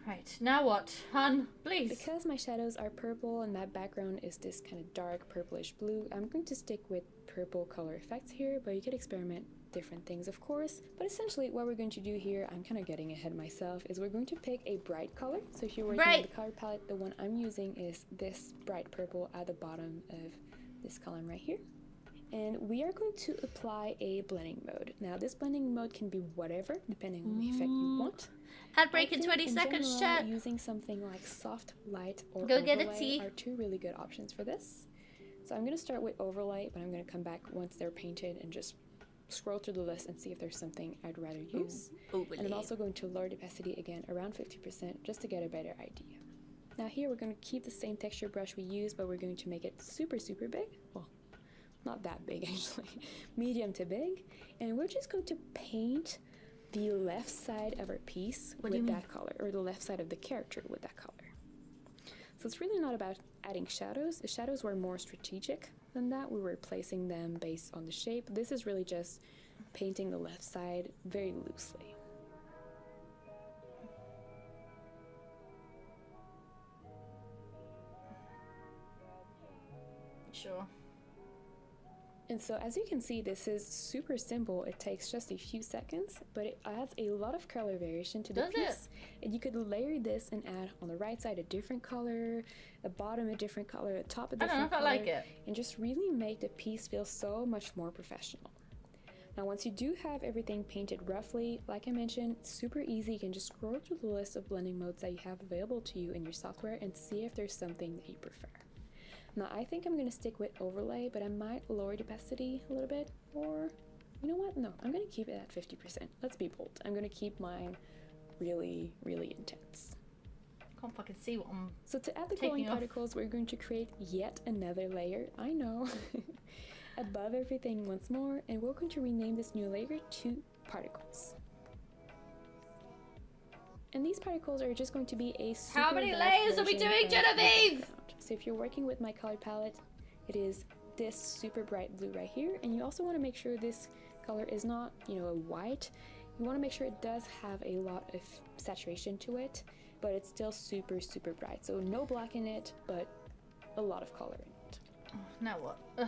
Right, now what? Hun, please. Because my shadows are purple and that background is this kind of dark purplish blue, I'm going to stick with purple color effects here, but you could experiment different things, of course. But essentially what we're going to do here, I'm kind of getting ahead myself, is we're going to pick a bright color. So if you're working with the color palette, the one I'm using is this bright purple at the bottom of this column right here. And we are going to apply a blending mode. Now this blending mode can be whatever, depending on the effect you want. Ad break in 20 seconds, chat. Using something like soft light or go get a overlay tea are two really good options for this. So I'm going to start with overlay, but I'm going to come back once they're painted and just scroll through the list and see if there's something I'd rather use. And I'm also going to lower the opacity again around 50% just to get a better idea. Now here we're going to keep the same texture brush we used, but we're going to make it super, super big. Well, not that big actually, medium to big. And we're just going to paint the left side of our piece with that color, or the left side of the character with that color. So it's really not about adding shadows. The shadows were more strategic than that. We were placing them based on the shape. This is really just painting the left side very loosely. Sure. And so as you can see, this is super simple. It takes just a few seconds, but it adds a lot of color variation to the piece. And you could layer this and add on the right side a different color, the bottom a different color, the top a different color. I like it. And just really make the piece feel so much more professional. Now once you do have everything painted roughly, like I mentioned, it's super easy. You can just scroll through the list of blending modes that you have available to you in your software and see if there's something that you prefer. Now I think I'm going to stick with overlay, but I might lower the opacity a little bit, or you know what? No, I'm going to keep it at 50%. Let's be bold. I'm going to keep mine really, really intense. Can't fucking see what I'm So to add the glowing particles, we're going to create yet another layer. I know. Above everything once more, and we're going to rename this new layer to particles. And these particles are just going to be a super How many layers are we doing, Genevieve? So if you're working with my color palette, it is this super bright blue right here, and you also want to make sure this color is not, you know, a white. You want to make sure it does have a lot of saturation to it, but it's still super, super bright. So no black in it, but a lot of color in it. Now what? Ugh.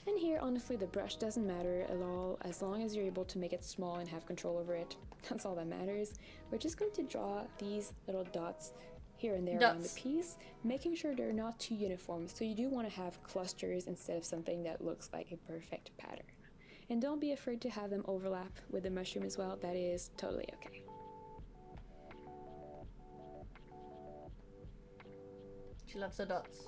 And here, honestly, the brush doesn't matter at all, as long as you're able to make it small and have control over it. That's all that matters. We're just going to draw these little dots here and there around the piece, making sure they're not too uniform. So you do want to have clusters instead of something that looks like a perfect pattern. And don't be afraid to have them overlap with the mushroom as well. That is totally okay. She loves her dots.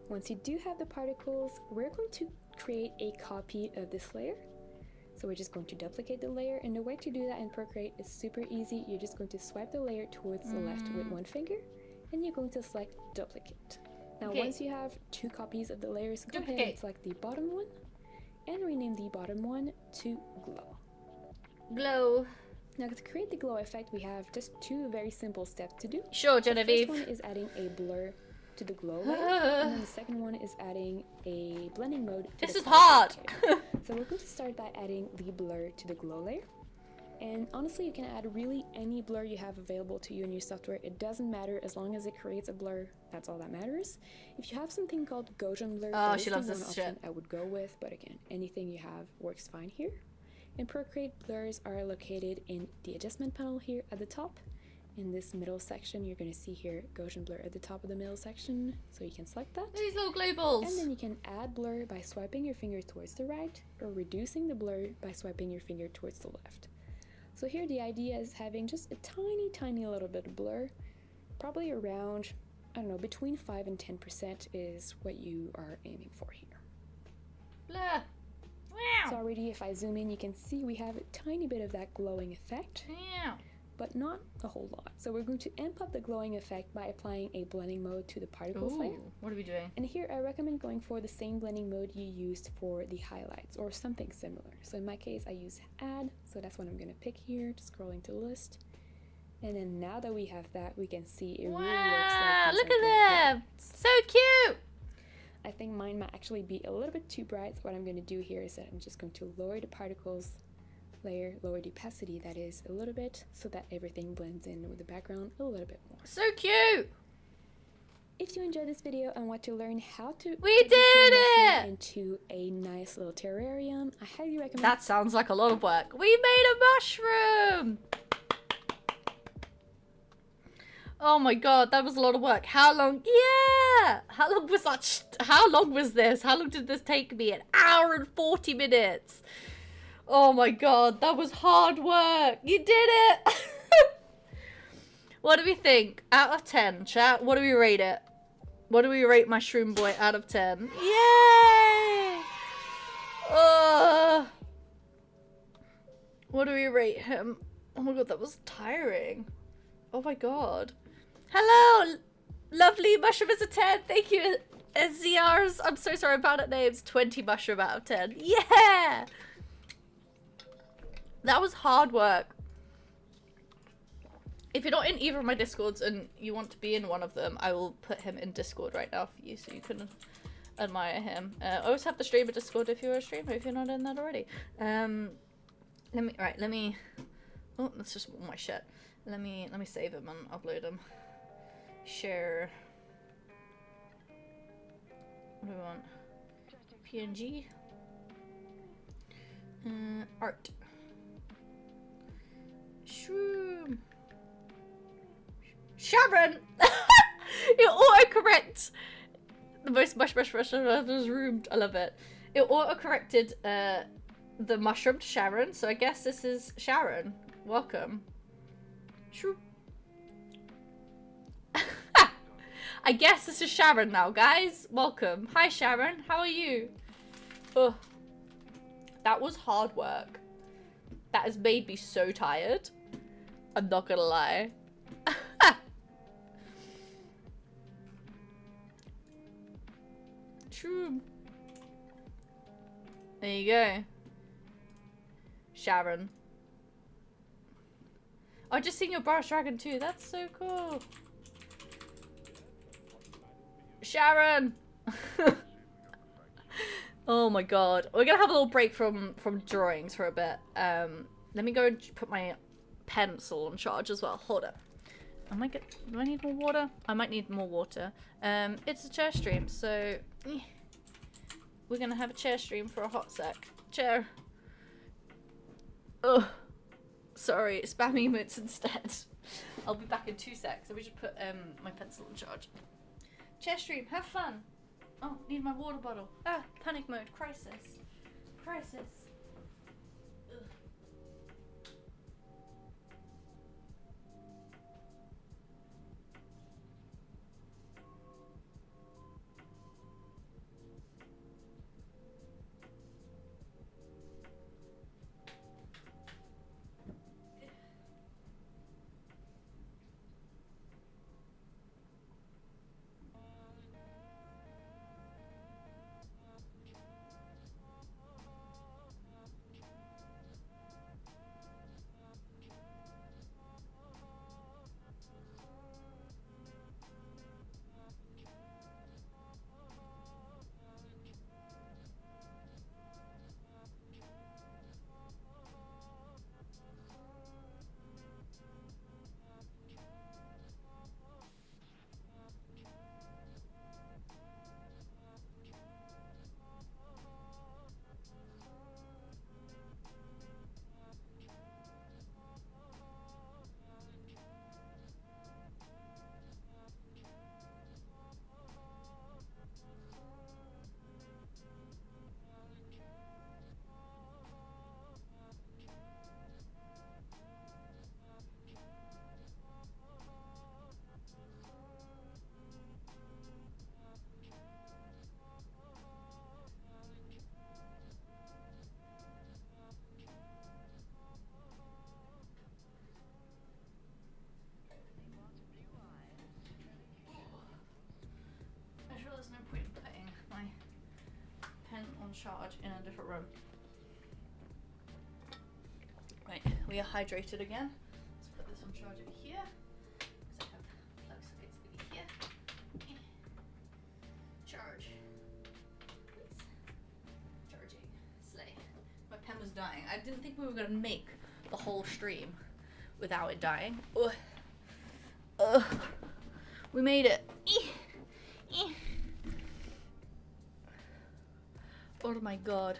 Once you do have the particles, we're going to create a copy of this layer. So we're just going to duplicate the layer, and the way to do that in Procreate is super easy. You're just going to swipe the layer towards the left with one finger, and you're going to select duplicate. Now once you have two copies of the layers, go ahead and select the bottom one, and rename the bottom one to glow. Glow. Now to create the glow effect, we have just two very simple steps to do. Sure, The Genevieve. first one is adding a blur to the glow layer, and then the second one is adding a blending mode to This the is particle hard. layer. So we're going to start by adding the blur to the glow layer. And honestly, you can add really any blur you have available to you in your software. It doesn't matter as long as it creates a blur. That's all that matters. If you have something called Gaussian blur, Oh, that is she the loves one this option shit. I would go with. But again, anything you have works fine here. And Procreate blurs are located in the adjustment panel here at the top. In this middle section, you're going to see here Gaussian blur at the top of the middle section, so you can select that. These little glue balls. And then you can add blur by swiping your finger towards the right, or reducing the blur by swiping your finger towards the left. So here the idea is having just a tiny little bit of blur, probably around, I don't know, between 5 and 10% is what you are aiming for here. Blah. So Wow. already if I zoom in, you can see we have a tiny bit of that glowing effect, Wow. but not a whole lot. So we're going to amp up the glowing effect by applying a blending mode to the particles layer. Ooh, what are we doing? And here I recommend going for the same blending mode you used for the highlights or something similar. So in my case, I use add, so that's what I'm going to pick here, just scrolling to list. And then now that we have that, we can see it really looks Wow, like these look are at bright them. lights. So cute. I think mine might actually be a little bit too bright. So what I'm going to do here is that I'm just going to lower the particles layer, lower the opacity that is a little bit, so that everything blends in with the background a little bit more. So cute. If you enjoyed this video and want to learn how to We put this did small mushroom it! into a nice little terrarium, I highly recommend. That sounds like a lot of work. We made a mushroom. Oh my god, that was a lot of work. How long? Yeah. How long was that? How long was this? How long did this take me? An hour and 40 minutes. Oh my god, that was hard work. You did it. What do we think? Out of 10, chat. What do we rate it? What do we rate Mushroom Boy out of 10? Yay! What do we rate him? Oh my god, that was tiring. Oh my god. Hello! Lovely mushroom is a 10. Thank you, SZRs. I'm so sorry about it names. 20 mushroom out of 10. Yeah! That was hard work. If you're not in either of my Discords and you want to be in one of them, I will put him in Discord right now for you so you can admire him. I always have the streamer Discord if you're a streamer, if you're not in that already. Let me, oh, that's just all my shit. Let me save him and upload him. Share. What do we want? PNG. Art. Shroom. Sharon! It autocorrect the most mush I've ever roomed. I love it. It autocorrected the mushroom to Sharon, so I guess this is Sharon. Welcome. Shroom. I guess this is Sharon now, guys. Welcome. Hi, Sharon. How are you? Ugh. That was hard work. That has made me so tired. I'm not gonna lie. True. There you go. Sharon. I just seen your Brass Dragon too. That's so cool. Sharon! Oh my god. We're gonna have a little break from drawings for a bit. Let me go and put my pencil on charge as well. Hold up. Do I need more water? I might need more water. It's a chair stream, so we're gonna have a chair stream for a hot sec. Chair. Ugh. Sorry, spam emotes instead. I'll be back in 2 secs. Let me just put my pencil on charge. Chair stream, have fun. Oh, need my water bottle. Ah, panic mode, crisis. Crisis. Ugh. charge in a different room. Right, we are hydrated again. Let's put this on charge over here. Because I have plug sockets over here. Charge. Please. Charging. Slay. My pen was dying. I didn't think we were going to make the whole stream without it dying. Ugh. Ugh. We made it. Oh my god.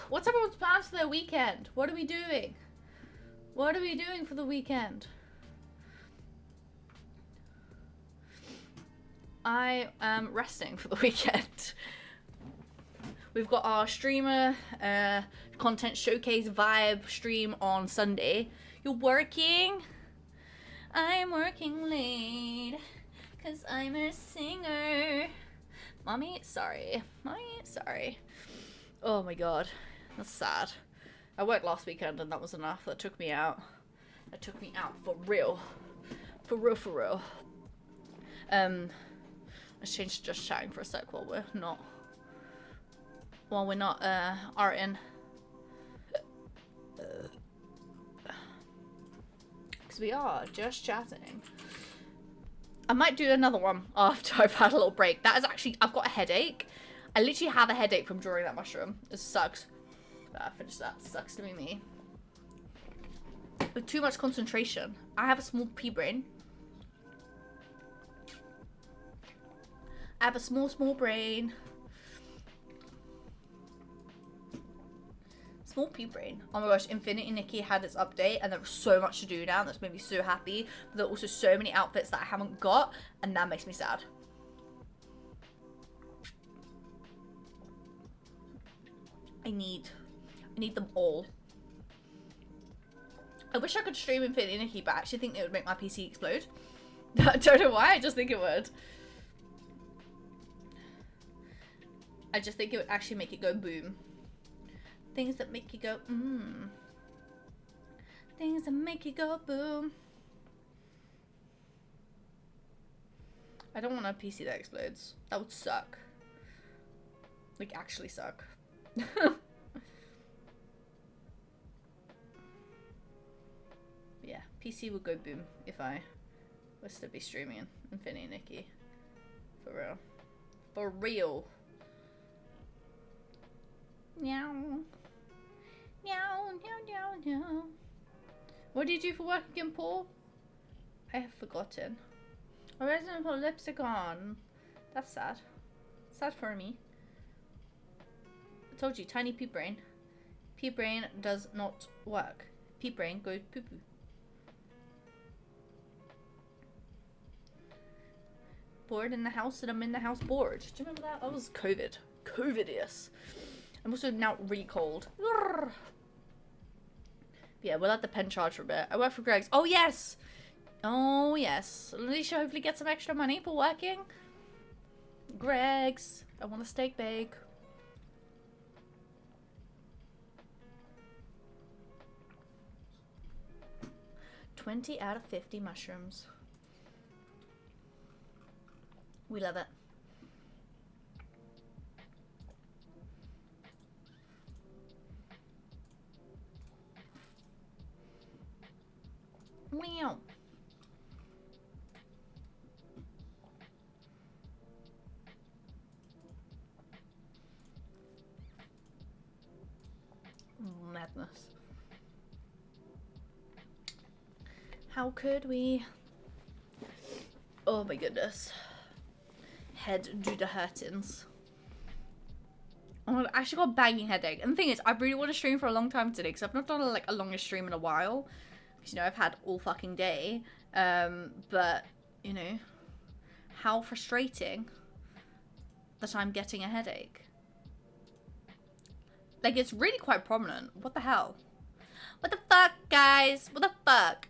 What's everyone's plans for their weekend? What are we doing? What are we doing for the weekend? I am resting for the weekend. We've got our streamer content showcase vibe stream on Sunday. You're working? I'm working late because I'm a singer. Mommy, sorry. Mommy, sorry. Oh my god. That's sad. I worked last weekend and that was enough. That took me out. That took me out for real. For real, for real. Let's change to just chatting for a sec while we're not arting. Because we are just chatting. I might do another one after I've had a little break. That is actually, I've got a headache. I literally have a headache from drawing that mushroom. It sucks. But I finished that. Sucks to be me. With too much concentration. I have a small pea brain. I have a small brain. Small pea brain. Oh my gosh, Infinity Nikki had its update and there was so much to do now. That's made me so happy. But there are also so many outfits that I haven't got and that makes me sad. I need them all. I wish I could stream Infinity Nikki, but I actually think it would make my PC explode. I don't know why, I just think it would. I just think it would actually make it go boom. Things that make you go, Things that make you go boom. I don't want a PC that explodes. That would suck. Like, actually suck. Yeah, PC would go boom if I was to be streaming Infinity Nikki. For real. For real. Meow. Meow, meow, meow, meow. What do you do for work again, Paul? I have forgotten. I wasn't put lipstick on. That's sad. Sad for me. I told you, tiny pea brain. Pea brain does not work. Pea brain goes poo poo. Bored in the house and I'm in the house bored. Do you remember that? That was COVID. COVID-ious. I'm also now really cold. Yeah, we'll let the pen charge for a bit. I work for Greg's. Oh, yes! Oh, yes. Alicia hopefully get some extra money for working. Greg's. I want a steak bake. $20 out of 50 mushrooms. We love it. Meow. Madness. How could we? Oh my goodness. Head do the hurtings. Oh, I actually got a banging headache. And the thing is, I really want to stream for a long time today because I've not done like a longest stream in a while. Because, you know, I've had all fucking day. But, you know, how frustrating that I'm getting a headache. Like, it's really quite prominent. What the hell? What the fuck, guys? What the fuck?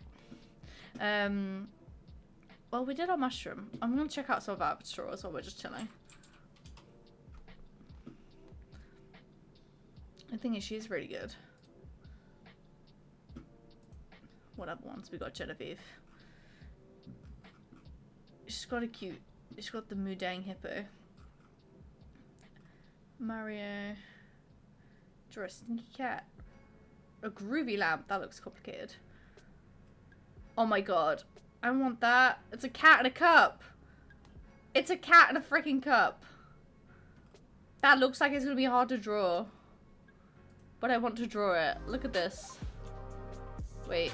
Well, we did our mushroom. I'm going to check out some of our straws while we're just chilling. The thing is, she's really good. What other ones? We got Genevieve. She's got a cute... She's got the Mudang Hippo. Mario. Draw a stinky cat. A groovy lamp. That looks complicated. Oh my god. I want that. It's a cat in a cup. It's a cat in a freaking cup. That looks like it's gonna be hard to draw. But I want to draw it. Look at this. Wait.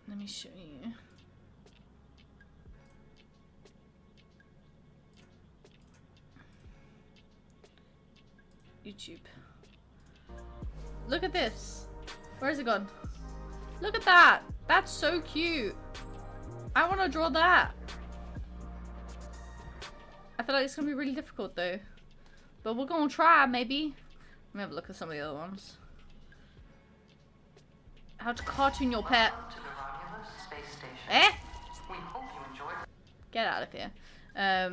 Let me show you. YouTube. Look at this. Where is it gone? Look at that. That's so cute. I want to draw that. I feel like it's going to be really difficult though. But we're going to try maybe. Let me have a look at some of the other ones. How to cartoon your pet. Eh? Get out of here. How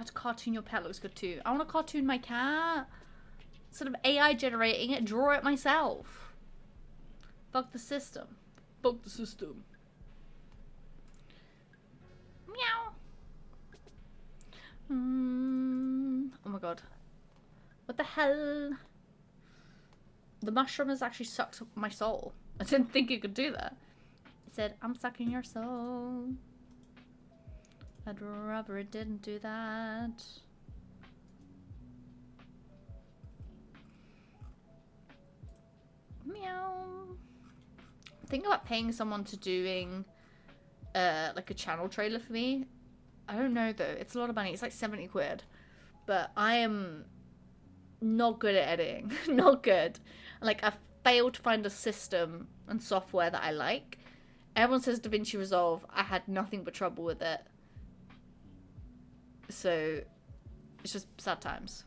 to cartoon your pet looks good too. I want to cartoon my cat. Instead of AI generating it, draw it myself. Fuck the system. Fuck the system. Meow. Oh my god. What the hell? The mushroom has actually sucked my soul. I didn't think it could do that. It said, I'm sucking your soul. I'd rather it didn't do that. Meow. Think about paying someone to doing like a channel trailer for me. I don't know though. It's a lot of money. It's like 70 quid. But I am not good at editing. Not good. Like I've failed to find a system and software that I like. Everyone says DaVinci Resolve. I had nothing but trouble with it. So it's just sad times.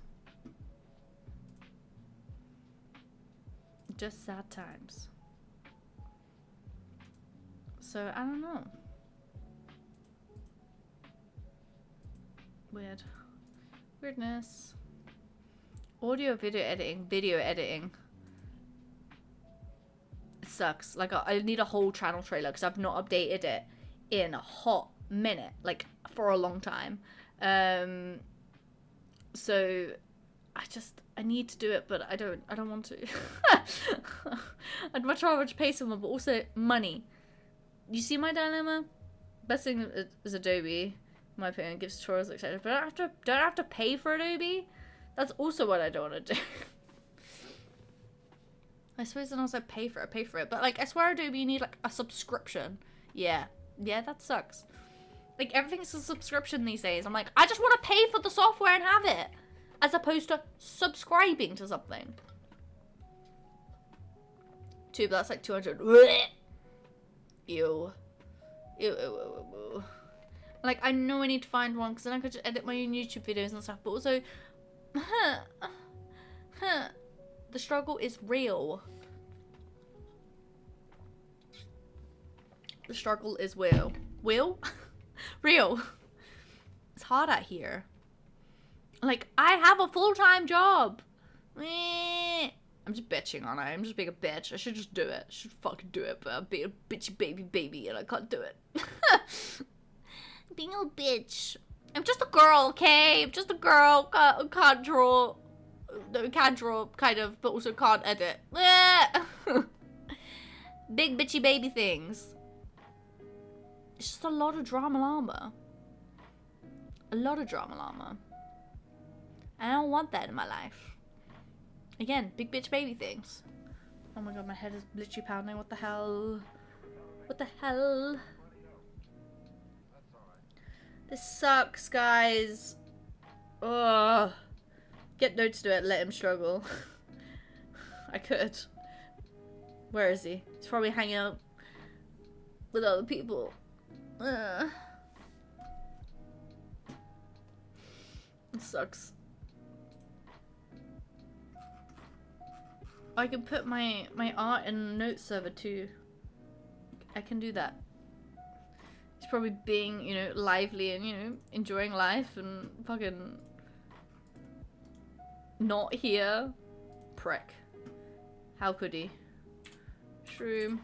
Just sad times. So I don't know. Weird. Weirdness. Audio, video editing. It sucks. Like I need a whole channel trailer because I've not updated it in a hot minute, like for a long time. So I need to do it, but I don't want to. I'd much rather pay someone, but also money. You see my dilemma? Best thing is Adobe, in my opinion, gives tutorials, etc. But I don't have to pay for Adobe. That's also what I don't want to do. I suppose then also pay for it. But like I swear Adobe, you need like a subscription. Yeah, that sucks. Like everything's a subscription these days. I'm like, I just want to pay for the software and have it, as opposed to subscribing to something. But that's like 200. Ew. Ew. Like I know I need to find one because then I could just edit my own YouTube videos and stuff. But also, the struggle is real. The struggle is real. Real. It's hard out here. Like, I have a full-time job. I'm just bitching on it. I'm just being a bitch. I should just do it. I should fucking do it, but I'm being a bitchy baby and I can't do it. Being a bitch. I'm just a girl, okay? I'm just a girl. Can't draw. No, can draw, kind of, but also can't edit. Big bitchy baby things. It's just a lot of drama llama. A lot of drama llama. I don't want that in my life. Again, big bitch baby things. Oh my god, my head is literally pounding. What the hell? What the hell? This sucks, guys. Ugh. Get Note to do it. Let him struggle. I could. Where is he? He's probably hanging out with other people. It sucks. I can put my art in Note server too. I can do that. He's probably being, you know, lively and, you know, enjoying life and fucking not here. Prick. How could he? Shroom.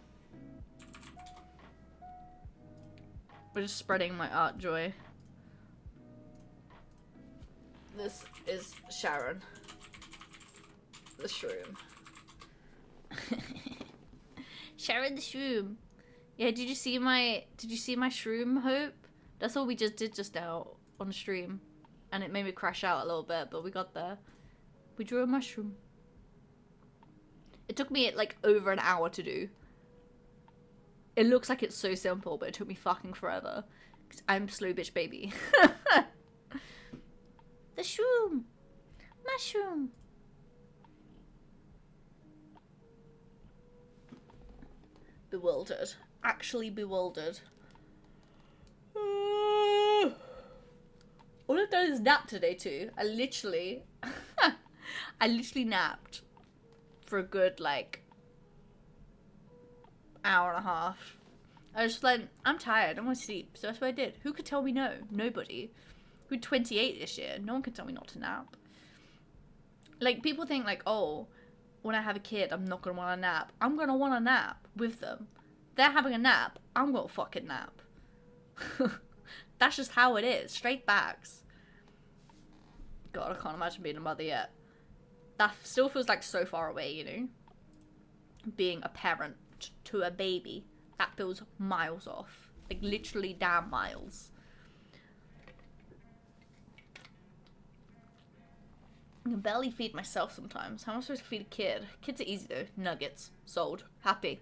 We're just spreading my art joy. This is Sharon. The shroom. Sharon the shroom. Yeah, did you see my shroom, Hope? That's all we just did just now on the stream. And it made me crash out a little bit, but we got there. We drew a mushroom. It took me like over an hour to do. It looks like it's so simple, but it took me fucking forever. 'Cause I'm slow bitch baby. The shroom. Mushroom. Bewildered. Actually bewildered. All I've done is nap today too. I literally napped for a good like hour and a half. I was just like, I'm tired, I want to sleep. So that's what I did. Who could tell me no? Nobody. We're 28 this year. No one can tell me not to nap. Like, people think like, oh, when I have a kid, I'm not going to want to nap. I'm going to want to nap with them. They're having a nap. I'm going to fucking nap. That's just how it is. Straight backs. God, I can't imagine being a mother yet. That still feels like so far away, you know? Being a parent to a baby. That feels miles off. Like, literally damn miles. I can barely feed myself sometimes. How am I supposed to feed a kid? Kids are easy though. Nuggets. Sold. Happy.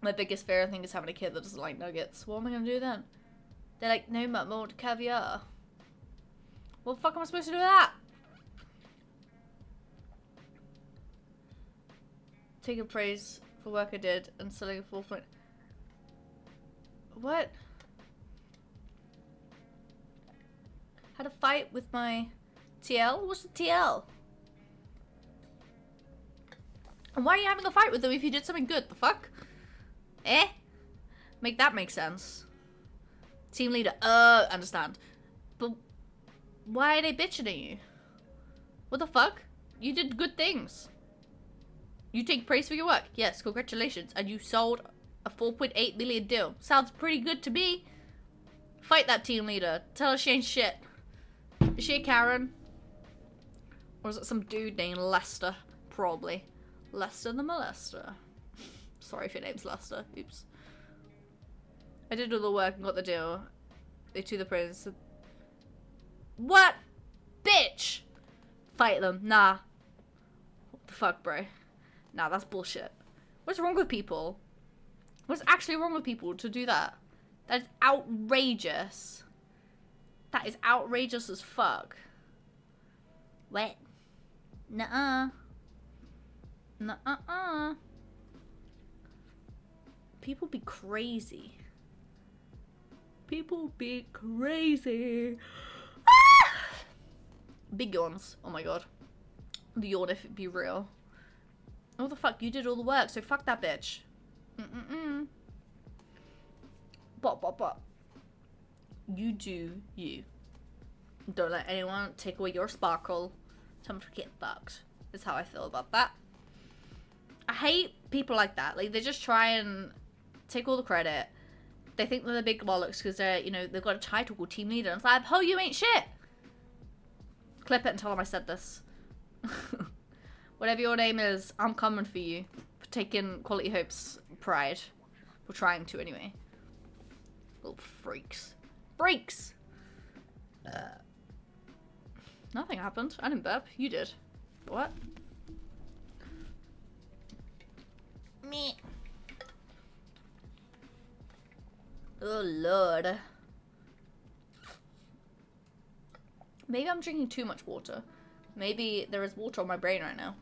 My biggest fear, I think, is having a kid that doesn't like nuggets. What am I going to do then? They're like, no, mum, I want caviar. What the fuck am I supposed to do with that? Taking praise for work I did and selling a 4 point. What? Had a fight with my TL? What's the TL? And why are you having a fight with them if you did something good? The fuck? Eh? Make that make sense. Team leader, understand. But why are they bitching at you? What the fuck? You did good things. You take praise for your work. Yes, congratulations. And you sold a 4.8 million deal. Sounds pretty good to me. Fight that team leader. Tell her she ain't shit. Is she a Karen? Or is it some dude named Lester? Probably. Lester the Molester. Sorry if your name's Lester. Oops. I did all the work and got the deal. They took the praise. What? Bitch! Fight them. Nah. What the fuck, bro? Nah, that's bullshit. What's wrong with people? What's actually wrong with people to do that? That is outrageous. That is outrageous as fuck. What? Nuh-uh. Nuh-uh-uh. People be crazy. People be crazy. Ah! Big yawns. Oh my god. The yawn if it be real. Oh the fuck, you did all the work, so fuck that bitch. Mm-mm-mm. But. You do you. Don't let anyone take away your sparkle. Time to get fucked. Is how I feel about that. I hate people like that. Like, they just try and take all the credit. They think they're the big bollocks because they're, you know, they've got a title called team leader. And it's like, oh, you ain't shit. Clip it and tell them I said this. Whatever your name is, I'm coming for you. For taking Quality Hope's pride. For trying to, anyway. Little freaks. Freaks! Nothing happened. I didn't burp. You did. What? Me. Oh, Lord. Maybe I'm drinking too much water. Maybe there is water on my brain right now.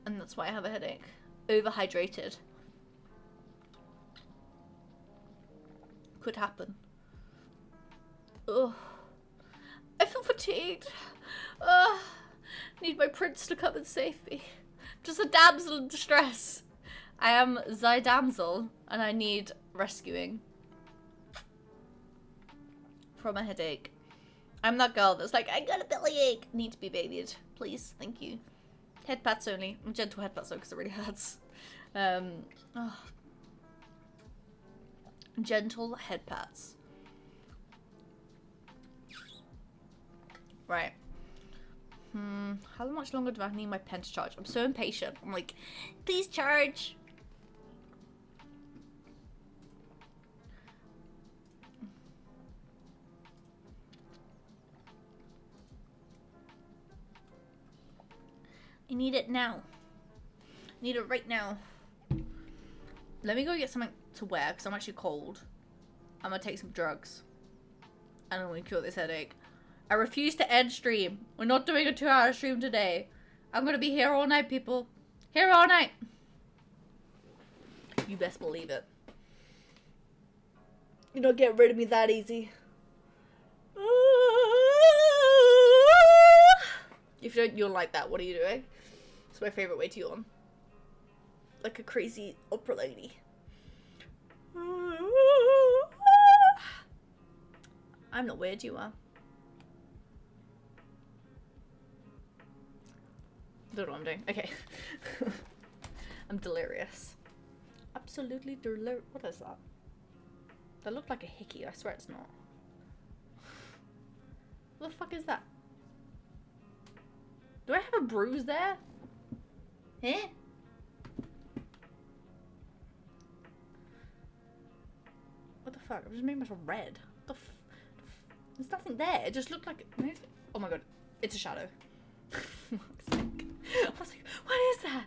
And that's why I have a headache. Overhydrated. Could happen. Ugh. I feel fatigued. Need my prince to come and save me. Just a damsel in distress. I am thy damsel, and I need rescuing. From a headache. I'm that girl that's like, I got a bellyache. Need to be babied. Please, thank you. Head pats only. Gentle head pats though, because it really hurts. Gentle head pats. Right. How much longer do I need my pen to charge? I'm so impatient. I'm like, please charge. I need it now. I need it right now. Let me go get something to wear because I'm actually cold. I'm gonna take some drugs. And I'm gonna cure this headache. I refuse to end stream. We're not doing a 2-hour stream today. I'm gonna be here all night, people. Here all night. You best believe it. You're not getting rid of me that easy. If you don't yawn like that, what are you doing? It's my favorite way to yawn. Like a crazy opera lady. I'm not weird, you are. Don't know what I'm doing. Okay. I'm delirious. Absolutely delirious. What is that? That looked like a hickey. I swear it's not. What the fuck is that? Do I have a bruise there? Eh? What the fuck? I just made myself red. What the There's nothing there. It just looked like... Oh my god. It's a shadow. I was like, what is that?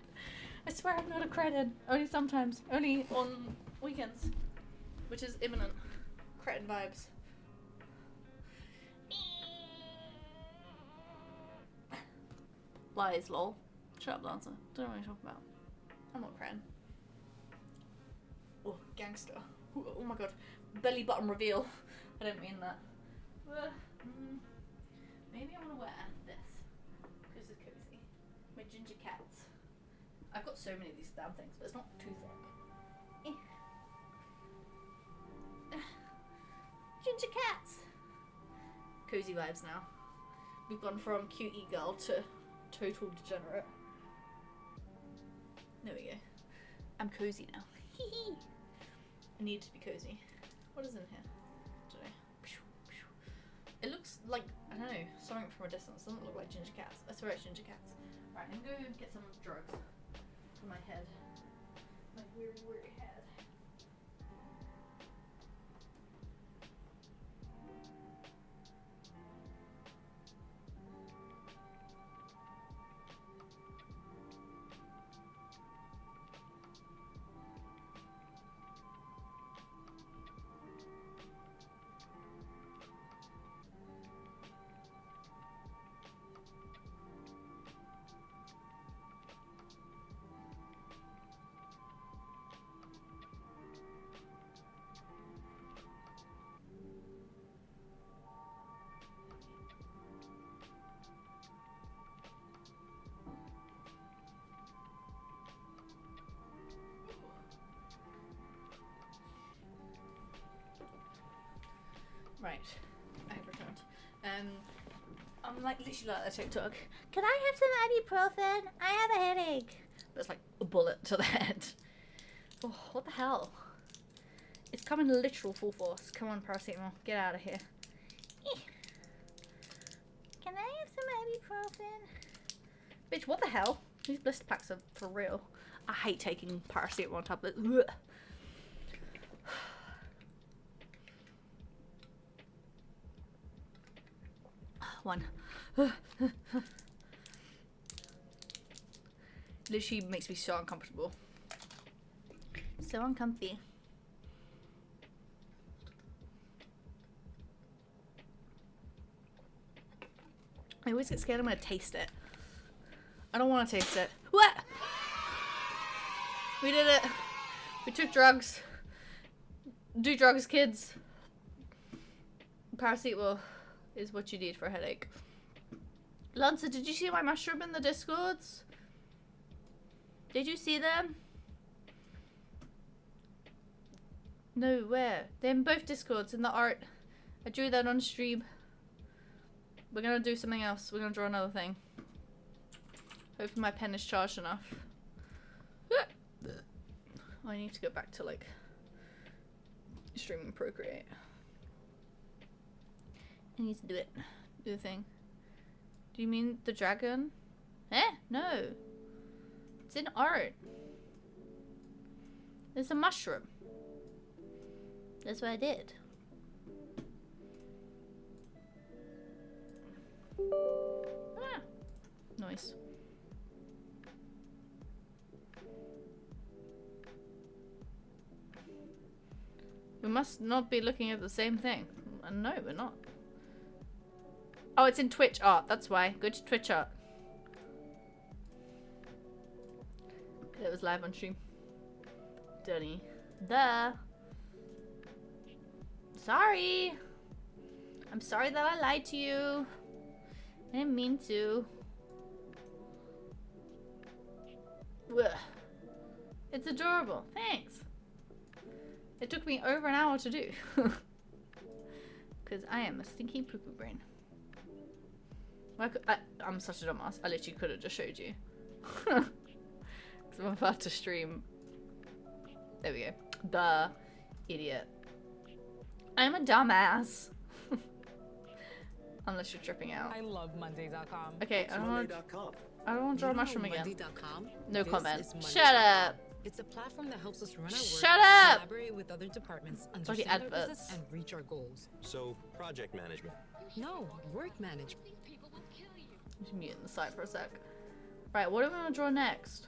I swear I'm not a cretin. Only sometimes. Only on weekends. Which is imminent. Cretin vibes. Lies, lol. Shut up, Lancer. Don't know what you're talking about. I'm not cretin. Oh, gangster. Oh my god. Belly button reveal. I don't mean that. Maybe I want to wear this. Because it's cozy. My ginger cats. I've got so many of these damn things, but it's not too thick. Ginger cats! Cozy vibes now. We've gone from cutie girl to total degenerate. There we go. I'm cozy now. I need to be cozy. What is in here today? It looks like, I don't know, something from a distance. It doesn't look like ginger cats. I swear it's ginger cats. Right, I'm gonna go get some drugs for my head. My weary, weary head. Right, I have returned. I'm like literally like that TikTok. Can I have some ibuprofen? I have a headache. But it's like a bullet to the head. Oh, what the hell? It's coming literal full force. Come on, paracetamol, get out of here. Can I have some ibuprofen? Bitch, what the hell? These blister packs are for real. I hate taking paracetamol tablets. Ugh. One. Literally makes me so uncomfortable. So uncomfy. I always get scared I'm gonna taste it. I don't want to taste it. What? We did it. We took drugs. Do drugs, kids. Paracetamol is what you need for a headache. Lancer, did you see my mushroom in the Discords? Did you see them? No, where? They're in both Discords, in the art. I drew that on stream. We're gonna do something else. We're gonna draw another thing. Hopefully my pen is charged enough. Oh, I need to go back to like streaming Procreate. I need to do it. Do the thing. Do you mean the dragon? Eh? No. It's in art. It's a mushroom. That's what I did. Ah. Nice. We must not be looking at the same thing. No, we're not. Oh, it's in Twitch art. That's why. Go to Twitch art. It was live on stream. Dunny. Duh. Sorry. I'm sorry that I lied to you. I didn't mean to. Ugh. It's adorable. Thanks. It took me over an hour to do. Because I am a stinky poo-poo brain. I'm such a dumbass. I literally could have just showed you. Because I'm about to stream. There we go. The idiot. I'm a dumbass. Unless you're tripping out. I love Monday.com. Okay, I don't want to draw a mushroom again. Monday.com? No This comment. is Monday. Shut up. It's a platform that helps us run our work, Shut up! collaborate with other departments, Bloody understand our adverts. business, and reach our goals. So, project management. No, work management. Just mute the side for a sec. Right, what do we want to draw next?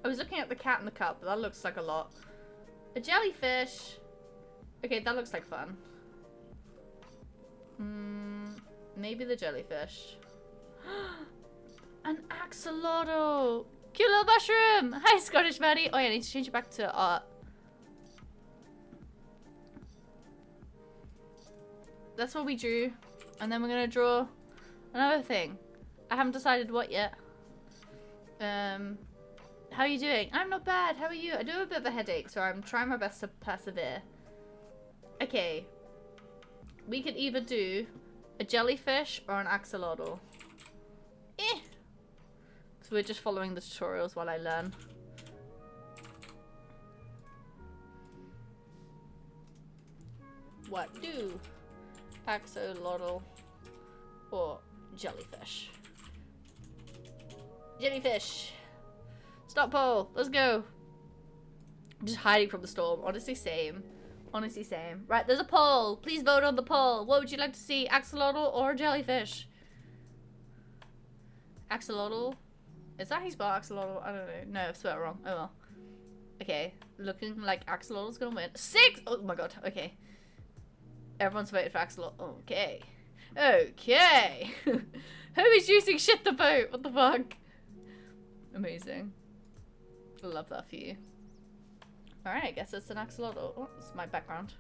I was looking at the cat in the cup, but that looks like a lot. A jellyfish. Okay, that looks like fun. Maybe the jellyfish. An axolotl. Cute little mushroom. Hi, Scottish Maddie. Oh yeah, I need to change it back to art. That's what we drew. And then we're gonna draw another thing. I haven't decided what yet. How are you doing? I'm not bad. How are you? I do have a bit of a headache, so I'm trying my best to persevere. Okay. We could either do a jellyfish or an axolotl. Eh. So we're just following the tutorials while I learn. What do? Axolotl or jellyfish? Jellyfish. Stop poll. Let's go. I'm just hiding from the storm. Honestly, same. Honestly, same. Right, there's a poll. Please vote on the poll. What would you like to see? Axolotl or jellyfish? Axolotl? Is that how you spell axolotl? I don't know. No, I've spelled it wrong. Oh well. Okay. Looking like axolotl's gonna win. 6! Oh my god. Okay. Everyone's voted for axolotl. Okay. Okay. Who is using shit to vote? What the fuck? Amazing. Love that for you. Alright, I guess it's an axolotl. Oh, it's my background.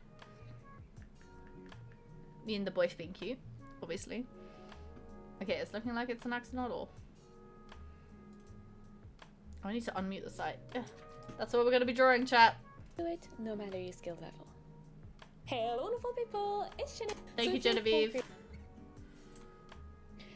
Me and the boy being cute, obviously. Okay, it's looking like it's an axolotl. I need to unmute the site. Ugh. That's what we're gonna be drawing, chat. Do it no matter your skill level. Hello, wonderful people! It's Genevieve. Thank you, Genevieve.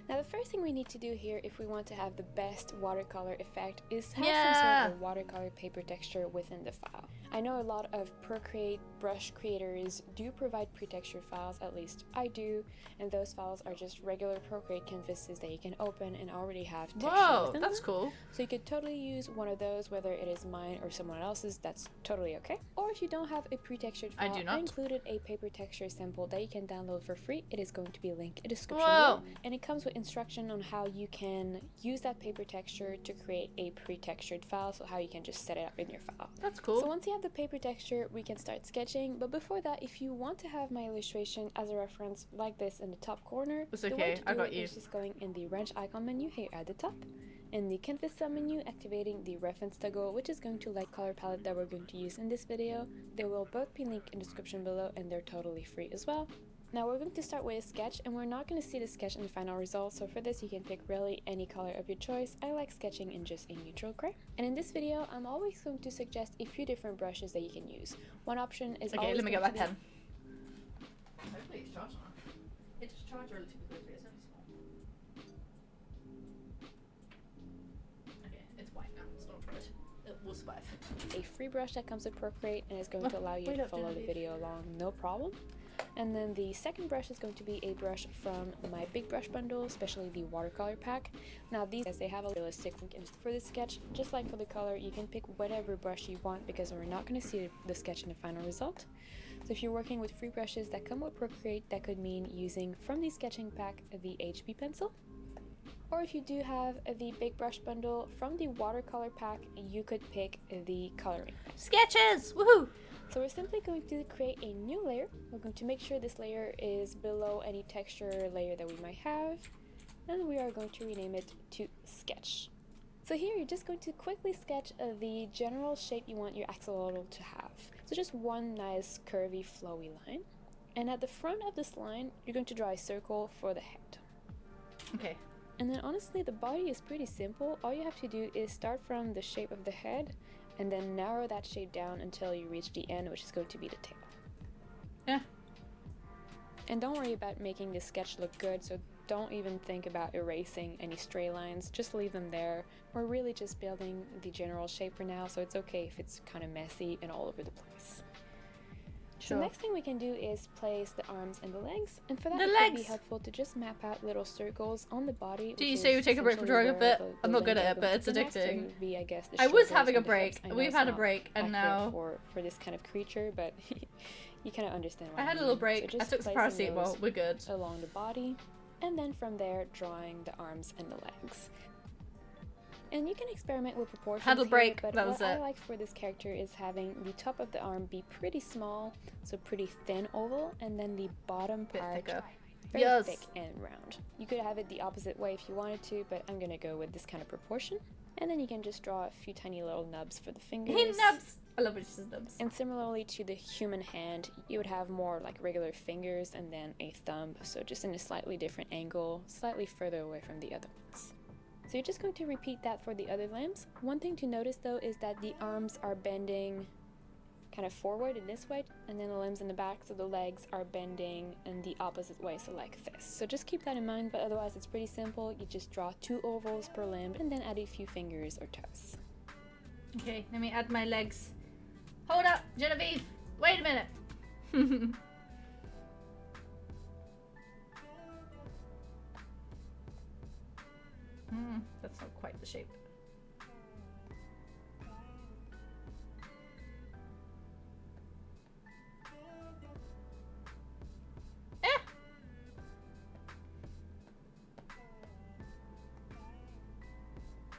Now, the first thing we need to do here, if we want to have the best watercolor effect, is have Yeah. some sort of watercolor paper texture within the file. I know a lot of Procreate brush creators do provide pre-textured files, at least I do, and those files are just regular Procreate canvases that you can open and already have texture Whoa, within that's them. cool. So you could totally use one of those, whether it is mine or someone else's, that's totally okay. Or if you don't have a pre-textured I file, do not. included a paper texture sample that you can download for free. It is going to be linked in the description Whoa. below. And it comes with instruction on how you can use that paper texture to create a pre-textured file, so how you can just set it up in your file. That's cool. So once you have the paper texture, we can start sketching. But before that, if you want to have my illustration as a reference like this in the top corner, It's the way okay, to I do got it you. is just going in the wrench icon menu here at the top. In the canvas submenu, activating the reference toggle, which is going to like color palette that we're going to use in this video. They will both be linked in the description below, and they're totally free as well. Now we're going to start with a sketch, and we're not going to see the sketch in the final result, so for this you can pick really any color of your choice. I like sketching in just a neutral gray. And in this video, I'm always going to suggest a few different brushes that you can use. One option is Okay, always let me get going my to be- pen. Hopefully it's charged enough. It's charged relatively quickly, it's only small. Okay, it's white now, it's not red. It will survive. a free brush that comes with Procreate and is going to allow you wait to up, follow the Genevieve. video along no problem. And then the second brush is going to be a brush from my big brush bundle, especially the watercolor pack. Now these, as they have a realistic look for this sketch, just like for the color, you can pick whatever brush you want because we're not going to see the sketch in the final result. So if you're working with free brushes that come with Procreate, that could mean using from the sketching pack the HB pencil. Or if you do have the big brush bundle from the watercolor pack, you could pick the coloring. Sketches! Woohoo! So we're simply going to create a new layer. We're going to make sure this layer is below any texture layer that we might have. And we are going to rename it to Sketch. So here you're just going to quickly sketch the general shape you want your axolotl to have. So just one nice curvy flowy line. And at the front of this line, you're going to draw a circle for the head. Okay. And then honestly, the body is pretty simple. All you have to do is start from the shape of the head and then narrow that shape down until you reach the end, which is going to be the tail. Yeah. And don't worry about making this sketch look good, so don't even think about erasing any stray lines, just leave them there. We're really just building the general shape for now, so it's okay if it's kind of messy and all over the place. Sure. The next thing we can do is place the arms and the legs, and for that The it legs! could be helpful to just map out little circles on the body. Do you which say you is take a break from essentially drawing a where bit? the I'm not good leg at are it, but going it's to connect, so addicting. would be, I guess, the I was shoulders having a and the hips. break. I know We've it's had a not break, and accurate now for this kind of creature, but you kind of understand what I had a mean. little So break. I just took some placing paracetamol. those We're good. along the body, and then from there drawing the arms and the legs. And you can experiment with proportions Had a here, break, but that was what I it. like for this character is having the top of the arm be pretty small, so pretty thin oval, and then the bottom Bit part thicker. very Yes. thick and round. You could have it the opposite way if you wanted to, but I'm gonna go with this kind of proportion. And then you can just draw a few tiny little nubs for the fingers. Hey, nubs! I love when she says nubs. And similarly to the human hand, you would have more like regular fingers and then a thumb, so just in a slightly different angle, slightly further away from the other ones. So you're just going to repeat that for the other limbs. One thing to notice though is that the arms are bending kind of forward in this way, and then the limbs in the back, so the legs are bending in the opposite way, so like this. So just keep that in mind, but otherwise it's pretty simple. You just draw 2 ovals per limb and then add a few fingers or toes. Okay, let me add my legs. Hold up, Genevieve! Wait a minute! That's not quite the shape.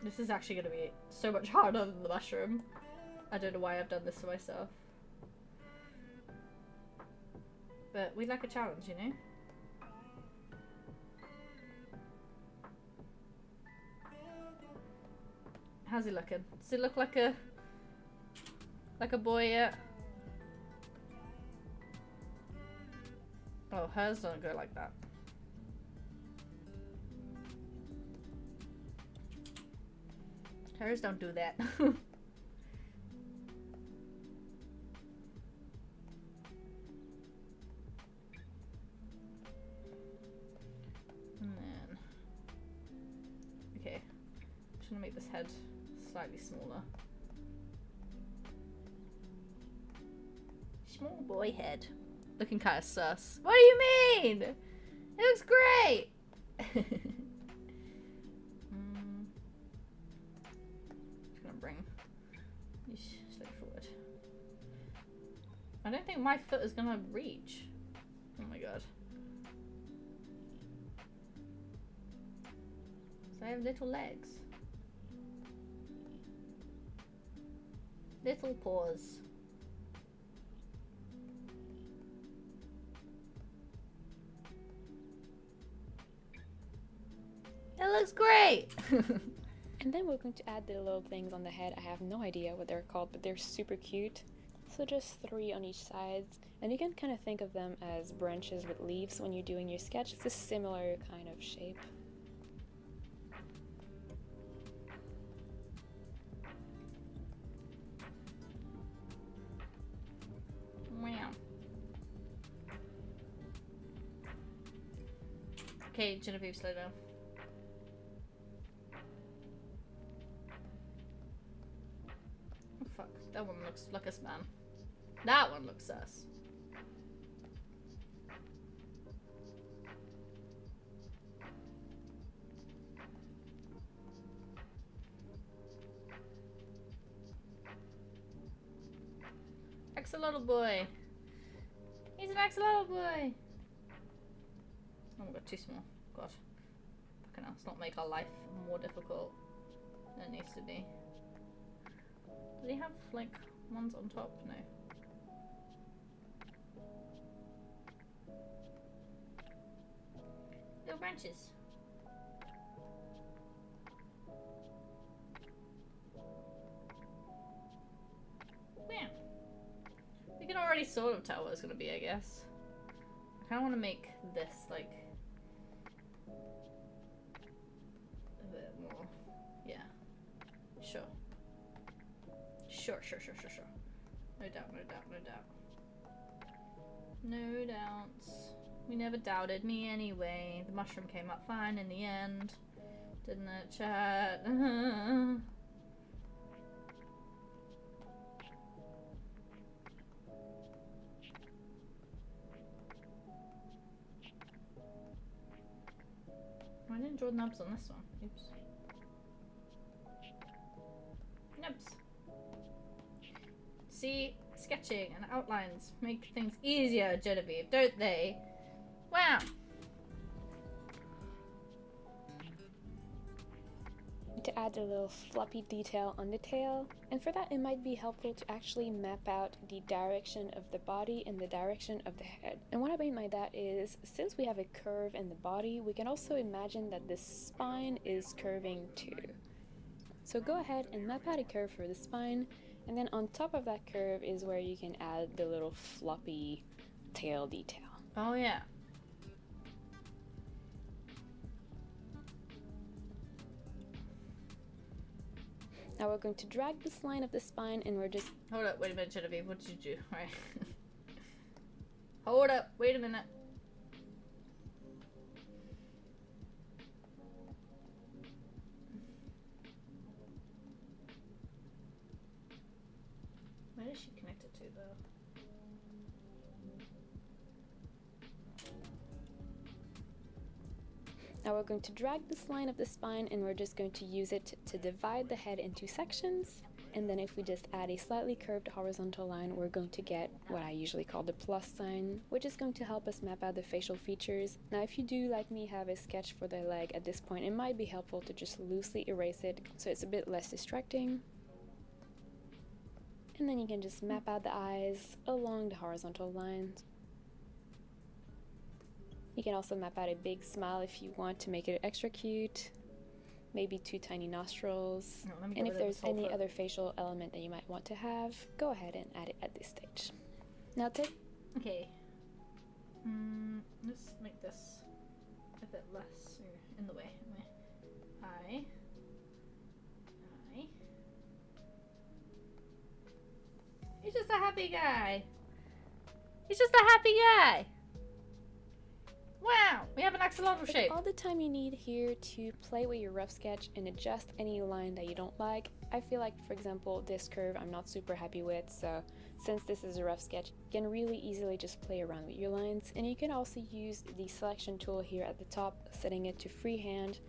This is actually going to be so much harder than the mushroom. I don't know why I've done this to myself. But we like a challenge, you know? How's he looking? Does he look like a boy yet? Oh, hers don't go like that. Hers don't do that. And then, okay, I'm just gonna make this head slightly smaller. Small boy head. Looking kind of sus. What do you mean? It looks great! Just gonna bring this slightly forward. I don't think my foot is gonna reach. Oh my god. So I have little legs. Little paws. It looks great! And then we're going to add the little things on the head. I have no idea what they're called, but they're super cute. So just 3 on each side. And you can kind of think of them as branches with leaves when you're doing your sketch. It's a similar kind of shape. Wow. Okay, Genevieve, slow down. Oh fuck, that one looks like a man. That one looks sus. axolotl boy. He's an axolotl boy. Oh my god, too small. God. Fucking hell, let's not make our life more difficult than it needs to be. Does he have, like, ones on top? No. Little branches. Yeah. We can already sort of tell what it's gonna be, I guess. I kinda wanna make this, like, a bit more. Yeah. Sure. Sure. No doubt. No doubts. We never doubted me anyway. The mushroom came up fine in the end. Didn't it, chat? I didn't draw nubs on this one. Oops. Nubs. See, sketching and outlines make things easier, Genevieve, don't they? Wow. To add a little floppy detail on the tail, and for that it might be helpful to actually map out the direction of the body and the direction of the head. And what I mean by that is, since we have a curve in the body, we can also imagine that the spine is curving too. So go ahead and map out a curve for the spine, and then on top of that curve is where you can add the little floppy tail detail. Oh yeah. Now we're going to drag this line of the spine, and we're just... Hold up, wait a minute, Genevieve, what did you do? Right. Hold up, wait a minute. Where is she connected to, though? Now we're going to drag this line of the spine, and we're just going to use it to divide the head into sections. And then if we just add a slightly curved horizontal line, we're going to get what I usually call the plus sign, which is going to help us map out the facial features. Now if you do, like me, have a sketch for the leg at this point, it might be helpful to just loosely erase it so it's a bit less distracting. And then you can just map out the eyes along the horizontal lines. You can also map out a big smile if you want to make it extra cute. Maybe 2 tiny nostrils. No, let me And get if rid of there's this whole any foot. other facial element that you might want to have, go ahead and add it at this stage. Now take... Okay. Let's make this a bit less in the way. Eye. He's just a happy guy. He's just a happy guy. Wow, we have an axolotl Take shape. all the time you need here to play with your rough sketch and adjust any line that you don't like. I feel like, for example, this curve I'm not super happy with, so since this is a rough sketch, you can really easily just play around with your lines. And you can also use the selection tool here at the top, setting it to freehand,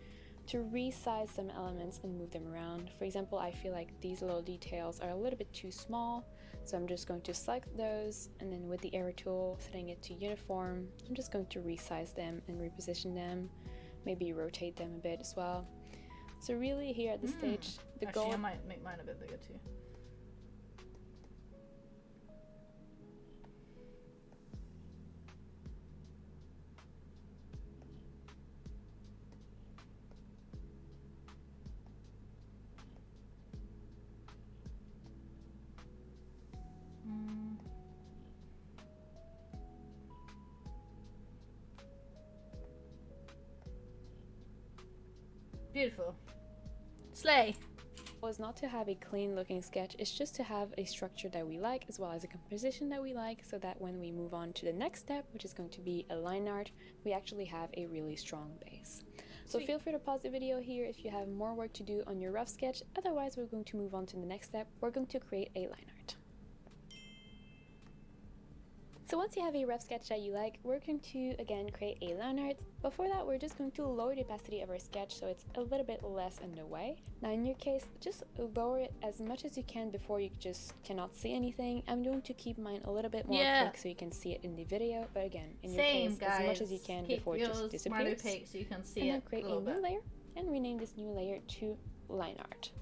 to resize some elements and move them around. For example, I feel like these little details are a little bit too small, so I'm just going to select those, and then with the arrow tool, setting it to uniform, I'm just going to resize them and reposition them, maybe rotate them a bit as well. So really here at this stage, the Actually, goal... I might make mine a bit bigger too. Beautiful. Slay. was not to have a clean looking sketch, it's just to have a structure that we like as well as a composition that we like, so that when we move on to the next step, which is going to be a line art, we actually have a really strong base. So feel free to pause the video here if you have more work to do on your rough sketch. Otherwise, we're going to move on to the next step. We're going to create a line art. So once you have a rough sketch that you like, we're going to again create a line art. Before that, we're just going to lower the opacity of our sketch so it's a little bit less in the way. Now in your case, just lower it as much as you can before you just cannot see anything. I'm going to keep mine a little bit more opaque so you can see it in the video, but again, in your case, guys. as much as you can Keep before it just disappears. Opaque so you can see and it then create a new layer and rename this new layer to line art.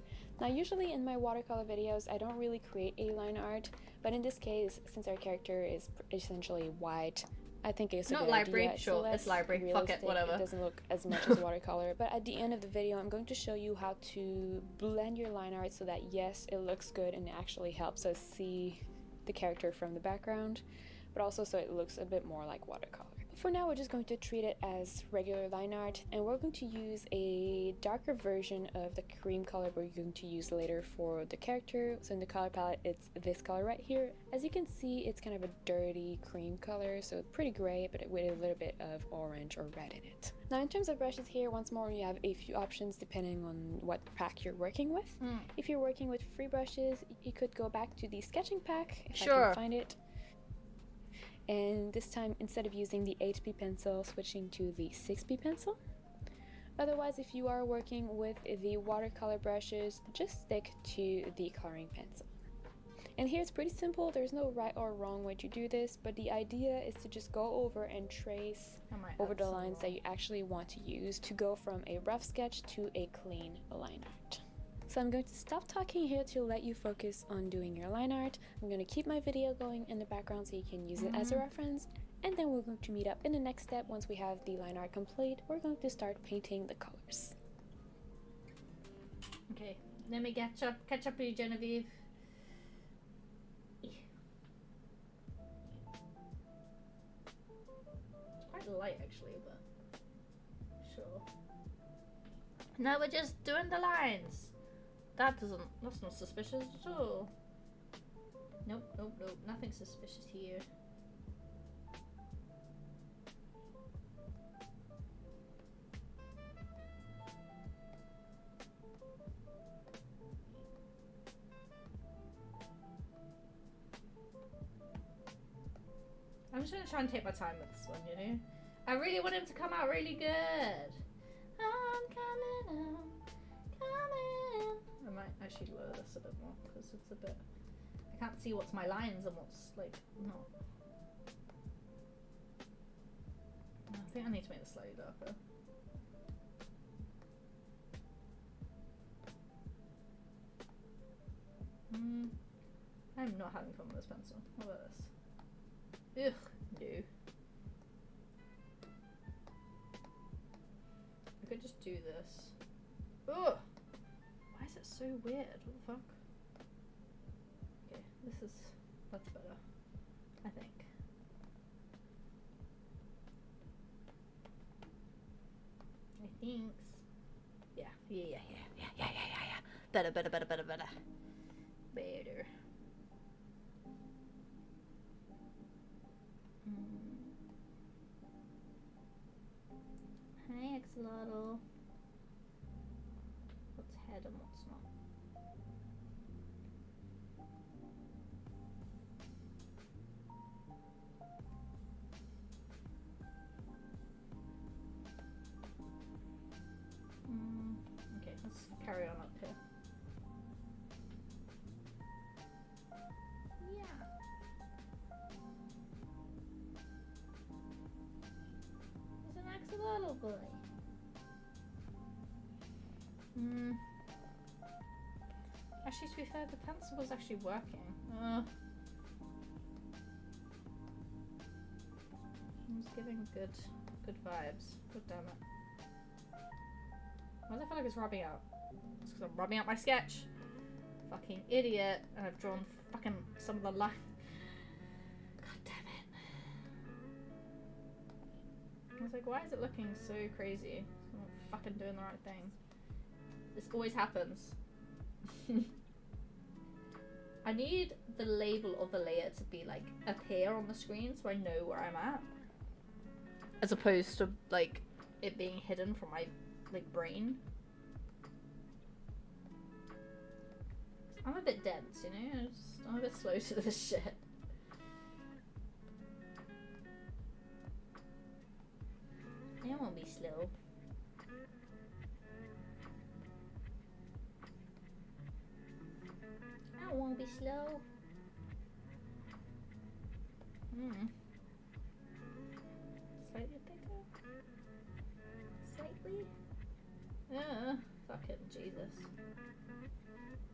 Now usually in my watercolor videos I don't really create a line art, but in this case, since our character is essentially white, I think it's not a good library. idea. Sure, it's library. Fuck it, whatever. It doesn't look as much as watercolor. But at the end of the video, I'm going to show you how to blend your line art so that yes, it looks good and it actually helps us see the character from the background, but also so it looks a bit more like watercolor. For now, we're just going to treat it as regular line art, and we're going to use a darker version of the cream color we're going to use later for the character. So in the color palette, it's this color right here. As you can see, it's kind of a dirty cream color, so pretty gray, but with a little bit of orange or red in it. Now in terms of brushes here, once more, you have a few options depending on what pack you're working with. If you're working with free brushes, you could go back to the sketching pack, if I can find it. And this time, instead of using the 8B pencil, switching to the 6B pencil. Otherwise, if you are working with the watercolor brushes, just stick to the coloring pencil. And here it's pretty simple, there's no right or wrong way to do this, but the idea is to just go over and trace over the lines that you actually want to use to go from a rough sketch to a clean line art. So I'm going to stop talking here to let you focus on doing your line art. I'm going to keep my video going in the background so you can use it as a reference. And then we're going to meet up in the next step. Once we have the line art complete, we're going to start painting the colors. Okay, let me catch up with you, Genevieve. It's quite light actually, but sure. Now we're just doing the lines. That's not suspicious at all. Nope, nothing suspicious here. I'm just gonna try and take my time with this one, you know? I really want him to come out really good. I'm coming out, coming. I might actually lower this a bit more because it's a bit. I can't see what's my lines and what's like not. I think I need to make this slightly darker. I'm not having fun with this pencil. What about this? Ugh, no. I could just do this. Ugh! Why is it so weird? What the fuck? Okay, that's better. I think. Yeah. Better. Better. Hi, Axolotl. What's head and what's not? Okay, let's carry on up here. Yeah. He's an axolotl boy. Actually, to be fair, the pencil was actually working. It was giving good vibes. God damn it. Why does it feel like it's rubbing out? It's because I'm rubbing out my sketch. Fucking idiot. And I've drawn fucking some of the lines. God damn it. I was like, why is it looking so crazy? I'm not fucking doing the right thing. This always happens. I need the label of the layer to be like appear on the screen so I know where I'm at. As opposed to like it being hidden from my like brain. I'm a bit dense, you know? I'm a bit slow to this shit. be slow. I don't want to be slow. Slightly thicker. Slightly. Fucking Jesus.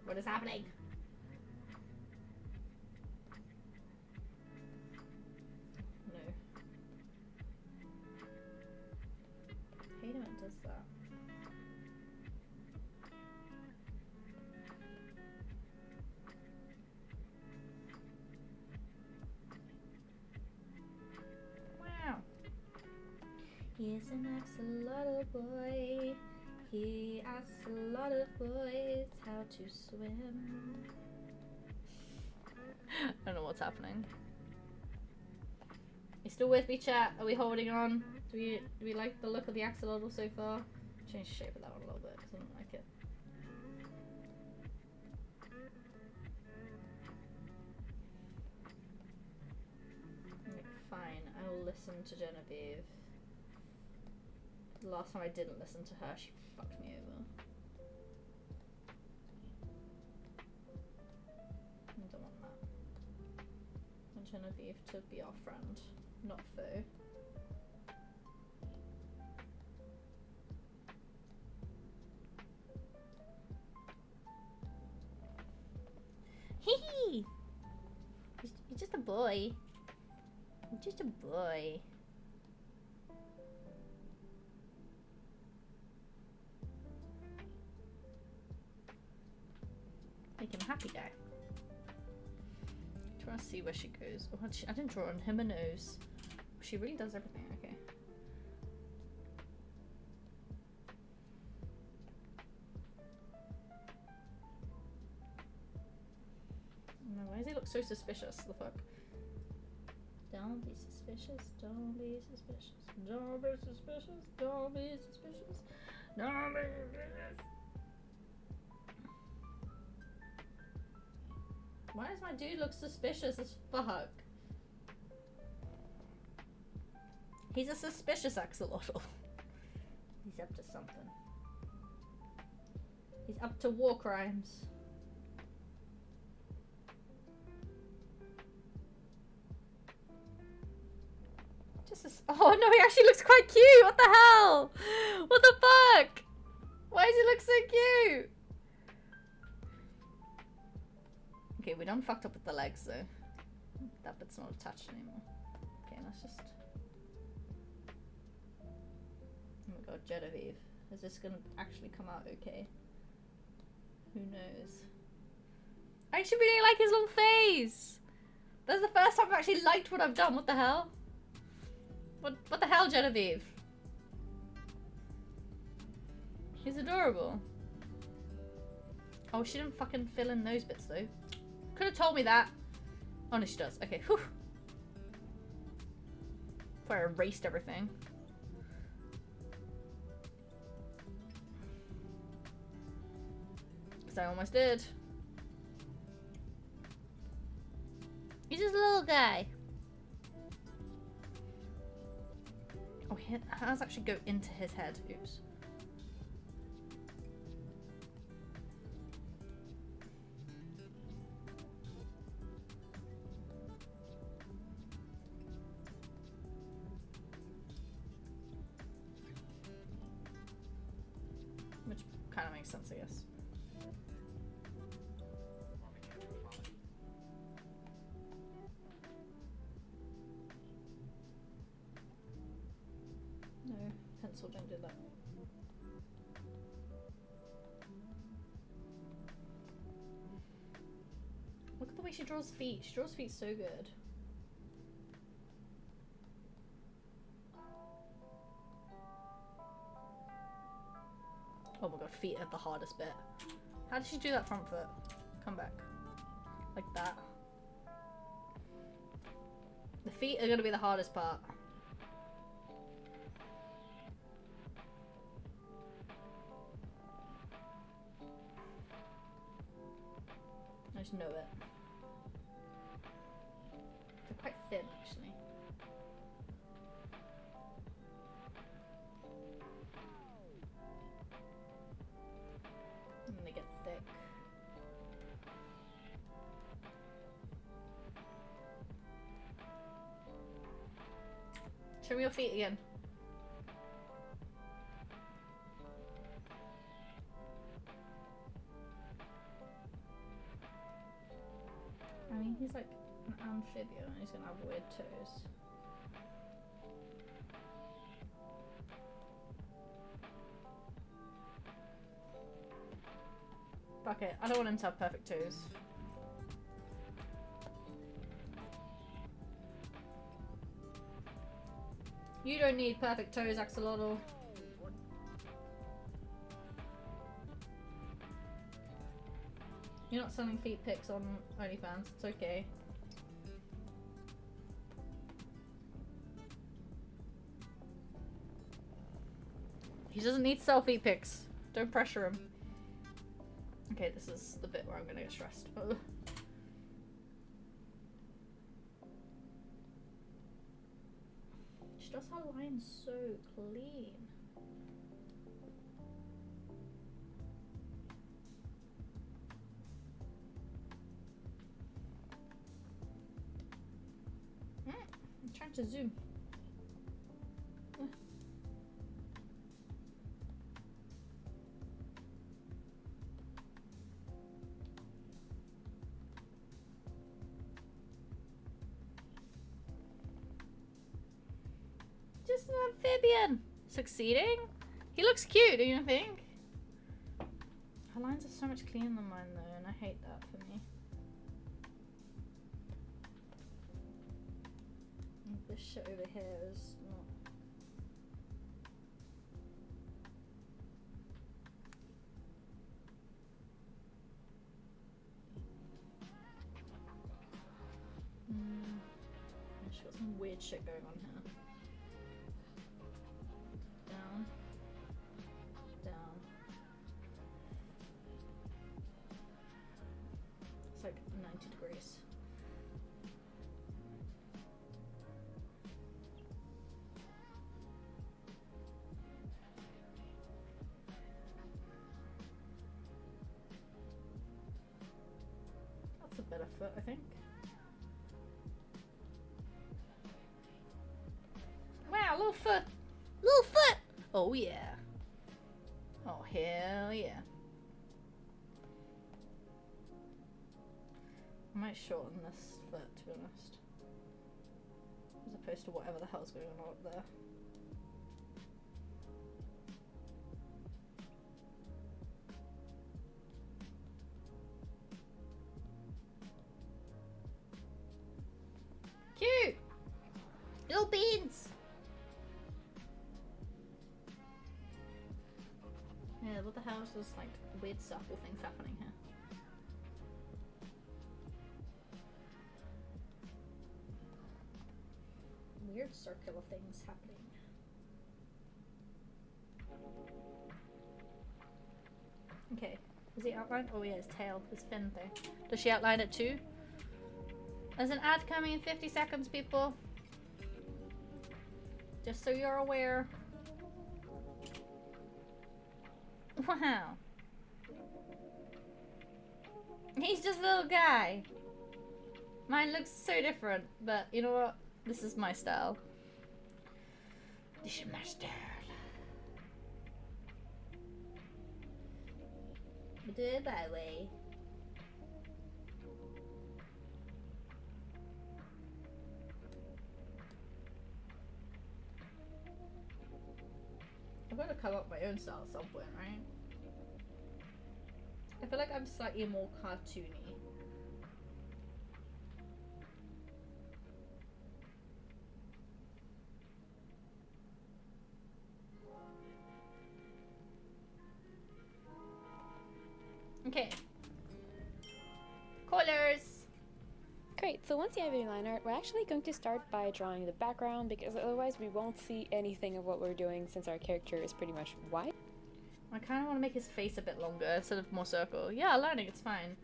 What is happening? No. I hate when it does that. Wow. He's an axolotl boy. He asks a lot of boys how to swim. I don't know what's happening. You still with me, chat? Are we holding on? Do we like the look of the axolotl so far? Change the shape of that one a little bit because I don't like it. Like, fine, I will listen to Genevieve. The last time I didn't listen to her, she fucked me over. I don't want that. I want Genevieve to be our friend, not foe. Hee! You're just a boy. You're just a boy. Make him a happy guy. Trying to see where she goes. Oh, I didn't draw on him a nose. She really does everything. Okay. No, why does he look so suspicious? The fuck? Don't be suspicious. Don't be suspicious. Don't be suspicious. Don't be suspicious. Don't be suspicious. Why does my dude look suspicious as fuck? He's a suspicious axolotl. He's up to something. He's up to war crimes. Oh no, he actually looks quite cute! What the hell? What the fuck? Why does he look so cute? Okay, we done fucked up with the legs though. That bit's not attached anymore. Okay, let's just... Oh my god, Genevieve. Is this gonna actually come out okay? Who knows? I actually really like his little face! That's the first time I've actually liked what I've done. What the hell? What the hell, Genevieve? He's adorable. Oh, she didn't fucking fill in those bits though. Could have told me that. Oh no, she does. Okay, whew. Before I erased everything. Because I almost did. He's just a little guy. Oh, how does actually go into his head? Oops. Which kind of makes sense, I guess. No, pencil didn't do that. Look at the way she draws feet. She draws feet so good. Oh my god, feet are the hardest bit. How did she do that front foot? Come back. Like that. The feet are gonna be the hardest part. I just know it. They're quite thin, actually. Show me your feet again. I mean, he's like an amphibian. He's gonna have weird toes. Fuck it. I don't want him to have perfect toes. You don't need perfect toes, Axolotl. You're not selling feet pics on OnlyFans. It's okay. He doesn't need to sell feet pics. Don't pressure him. Okay, this is the bit where I'm gonna get stressed. Ugh. She does her lines so clean. I'm trying to zoom. Just an amphibian. Succeeding? He looks cute, do you think? Her lines are so much cleaner than mine though, and I hate that for me. This shit over here is not... She's got some weird shit going on here. Down. Down. It's like 90 degrees. That's a better foot, I think. Wow, little foot! Little foot! Oh yeah. Oh hell yeah. I might shorten this foot, to be honest. As opposed to whatever the hell's going on up there. Cute! Little beans! Yeah, what the hell is this like weird circle things happening here? Weird circular things happening. Okay, is he outlined? Oh yeah, his tail, his fin thing. Does she outline it too? There's an ad coming in 50 seconds, people. Just so you're aware. Wow. He's just a little guy. Mine looks so different, but you know what? This is my style. This is my style. We do it that way. I've got to come up with my own style at some point, right? I feel like I'm slightly more cartoony. Okay. Colors! Great, so once you have your line art, we're actually going to start by drawing the background because otherwise we won't see anything of what we're doing since our character is pretty much white. I kind of want to make his face a bit longer instead of more circle. Yeah, learning, it's fine.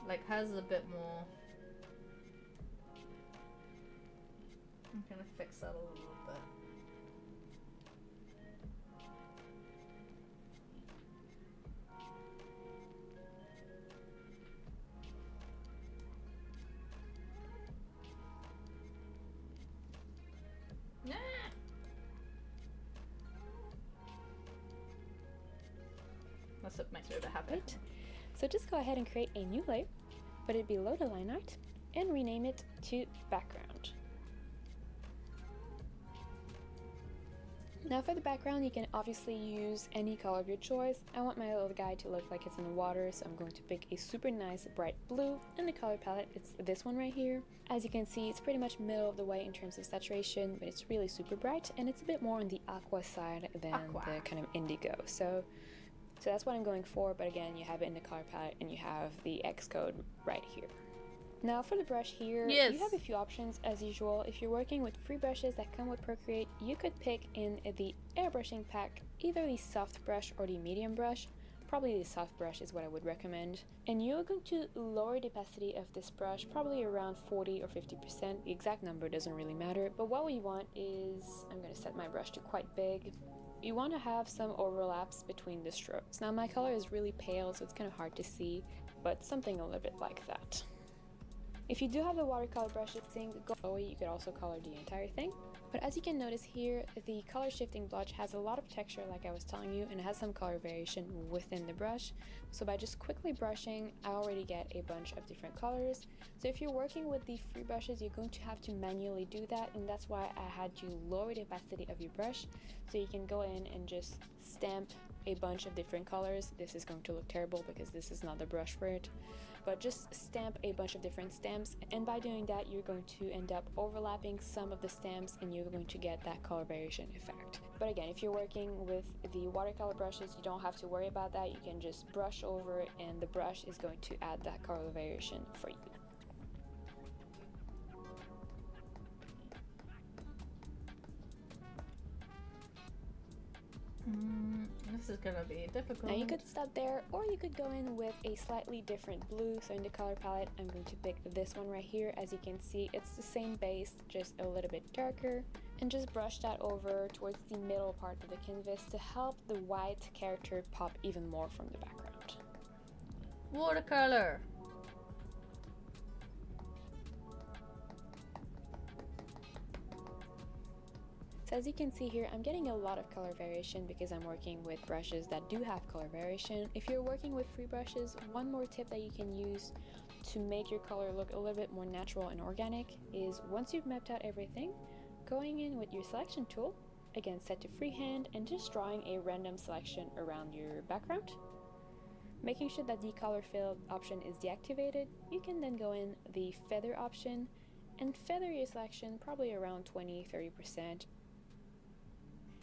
Like, hers is a bit more... I'm gonna fix that a little bit. Nah! That's what makes me a bit happy. Right. So just go ahead and create a new layer, put it below the line art, and rename it to background. Now for the background, you can obviously use any color of your choice. I want my little guy to look like it's in the water, so I'm going to pick a super nice bright blue, and the color palette, it's this one right here. As you can see, it's pretty much middle of the way in terms of saturation, but it's really super bright, and it's a bit more on the aqua side than the kind of indigo. So that's what I'm going for, but again, you have it in the color palette, and you have the Xcode right here. Now for the brush here, you have a few options as usual. If you're working with free brushes that come with Procreate, you could pick in the airbrushing pack either the soft brush or the medium brush. Probably the soft brush is what I would recommend. And you're going to lower the opacity of this brush probably around 40 or 50%. The exact number doesn't really matter, but what we want is, I'm going to set my brush to quite big. You want to have some overlaps between the strokes. Now my color is really pale, so it's kind of hard to see, but something a little bit like that. If you do have the watercolor brushes thing going, you could also color the entire thing. But as you can notice here, the color shifting blotch has a lot of texture like I was telling you, and it has some color variation within the brush. So by just quickly brushing, I already get a bunch of different colors. So if you're working with the free brushes, you're going to have to manually do that, and that's why I had you lower the opacity of your brush, so you can go in and just stamp a bunch of different colors. This is going to look terrible because this is not the brush for it. But just stamp a bunch of different stamps, and by doing that you're going to end up overlapping some of the stamps and you're going to get that color variation effect. But again, if you're working with the watercolor brushes, you don't have to worry about that. You can just brush over it and the brush is going to add that color variation for you. This is gonna be difficult. Now you could stop there, or you could go in with a slightly different blue. So in the color palette, I'm going to pick this one right here. As you can see, it's the same base, just a little bit darker. And just brush that over towards the middle part of the canvas to help the white character pop even more from the background. Watercolor. So as you can see here, I'm getting a lot of color variation because I'm working with brushes that do have color variation. If you're working with free brushes, one more tip that you can use to make your color look a little bit more natural and organic is once you've mapped out everything, going in with your selection tool, again set to freehand, and just drawing a random selection around your background. Making sure that the color fill option is deactivated, you can then go in the feather option and feather your selection probably around 20-30%.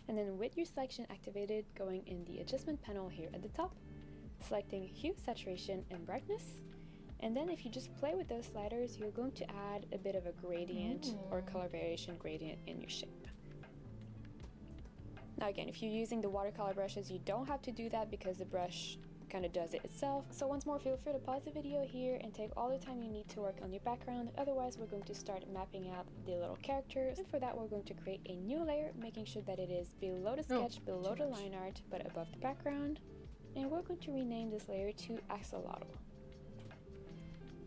And then with your selection activated, going in the adjustment panel here at the top, selecting hue, saturation, and brightness. And then if you just play with those sliders, you're going to add a bit of a gradient or color variation gradient in your shape. Now again, if you're using the watercolor brushes, you don't have to do that because the brush kind of does it itself. So once more, feel free to pause the video here and take all the time you need to work on your background. Otherwise, we're going to start mapping out the little characters, and for that we're going to create a new layer, making sure that it is below the sketch, below the line art, but above the background. And we're going to rename this layer to Axolotl.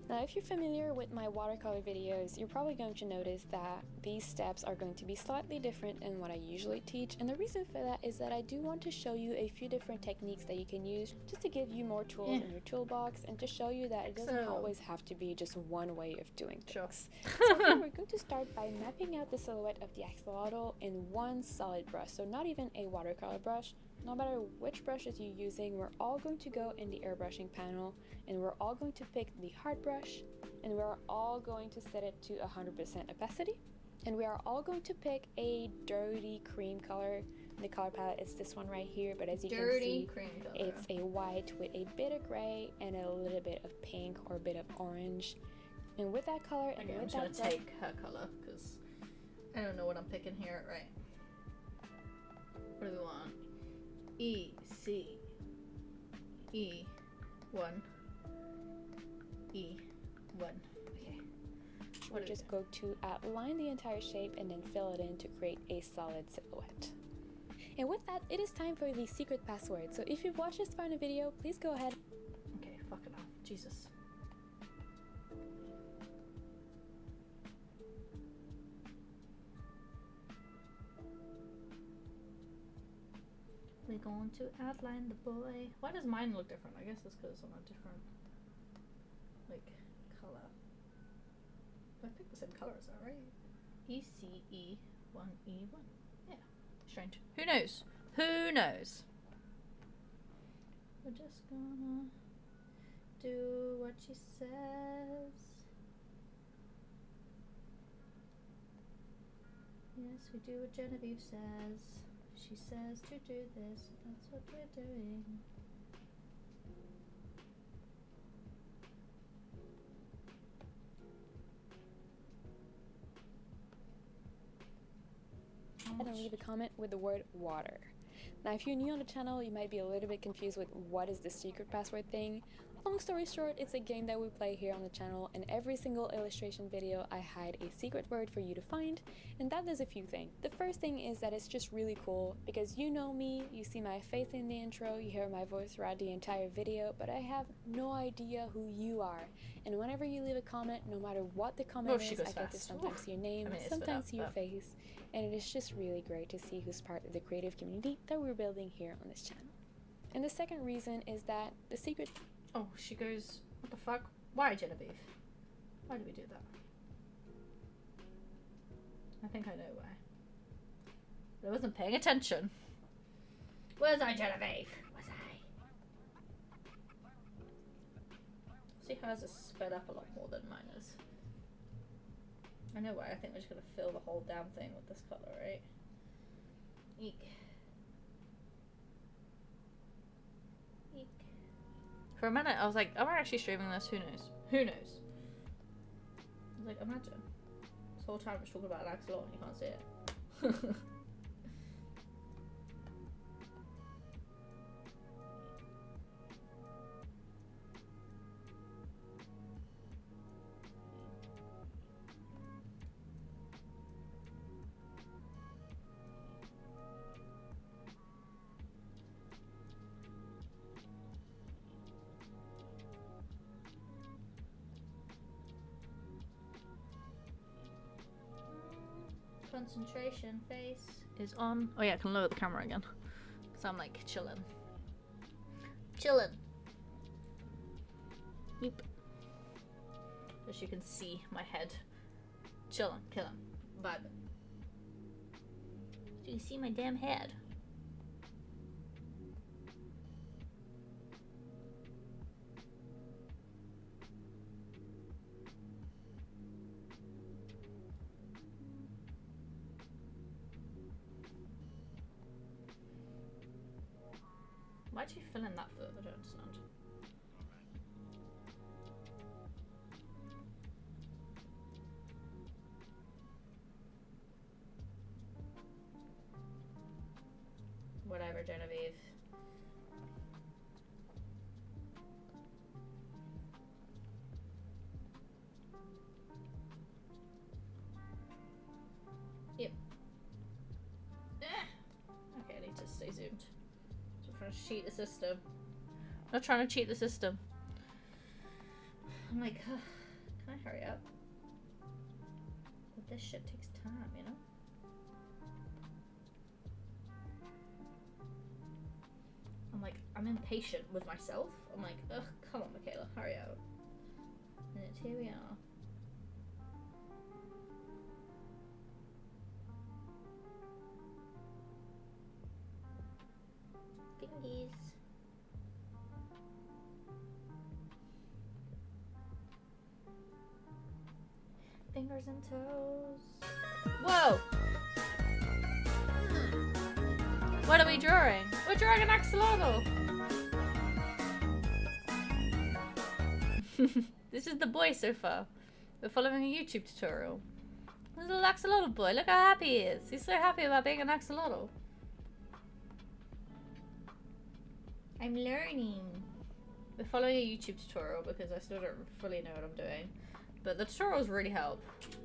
Now if you're familiar with my watercolor videos, you're probably going to notice that these steps are going to be slightly different than what I usually teach, and the reason for that is that I do want to show you a few different techniques that you can use just to give you more tools in your toolbox and to show you that it doesn't always have to be just one way of doing things. So here we're going to start by mapping out the silhouette of the axolotl in one solid brush, so not even a watercolor brush. No matter which brushes you're using, we're all going to go in the airbrushing panel, and we're all going to pick the hard brush, and we're all going to set it to 100% opacity, and we are all going to pick a dirty cream color. In the color palette, it's this one right here, but as you can see, it's a white with a bit of gray and a little bit of pink or a bit of orange. And with that color and with that I'm just gonna take her color because I don't know what I'm picking here. Right. What do we want? E, C, E, 1, E, 1. Okay. We're just going to outline the entire shape and then fill it in to create a solid silhouette. And with that, it is time for the secret password. So if you've watched this far in the video, please go ahead. Okay, fuck it off. Jesus. We're going to outline the boy. Why does mine look different? I guess it's because it's on a different, like, color. I picked the same color, is that right? ECE1E1. Yeah. Strange. Who knows? Who knows? We're just gonna do what she says. Yes, we do what Genevieve says. She says to do this, that's what we're doing. And leave a comment with the word water. Now, if you're new on the channel, you might be a little bit confused with what is the secret password thing. Long story short, it's a game that we play here on the channel, and every single illustration video I hide a secret word for you to find, and that does a few things. The first thing is that it's just really cool, because you know me, you see my face in the intro, you hear my voice throughout the entire video, but I have no idea who you are. And whenever you leave a comment, no matter what the comment is, I get to sometimes see your name, sometimes see your face, and it is just really great to see who's part of the creative community that we're building here on this channel. And the second reason is that the secret... Oh, she goes, what the fuck? Why, Genevieve? Why did we do that? I think I know why. But I wasn't paying attention. Where's I, Genevieve? Where's I? See how hers is sped up a lot more than mine is. I know why. I think we're just gonna fill the whole damn thing with this color, right? Eek. Eek. For a minute, I was like, am I actually streaming this? Who knows? Who knows? I was like, imagine. This whole time we're talking about an axolotl and you can't see it. Concentration face is on. Oh yeah, I can lower the camera again. So I'm like chilling. Chilling. Yep. As you can see my head. Chilling, killing, vibing. So you can see my damn head. Why'd you fill in that foot? I don't understand. Whatever, Genevieve. Yep. Okay, I need to stay zoomed. I'm trying to cheat the system. I'm not trying to cheat the system. I'm like, can I hurry up? But this shit takes time, you know? I'm like, I'm impatient with myself. I'm like, ugh, come on, Michaela, hurry up. And it's here we are. Fingies. Fingers and toes. Whoa! What are we drawing? We're drawing an axolotl! This is the boy so far. We're following a YouTube tutorial. This little axolotl boy, look how happy he is. He's so happy about being an axolotl. I'm learning. We're following a YouTube tutorial because I still don't fully know what I'm doing. But the tutorials really help.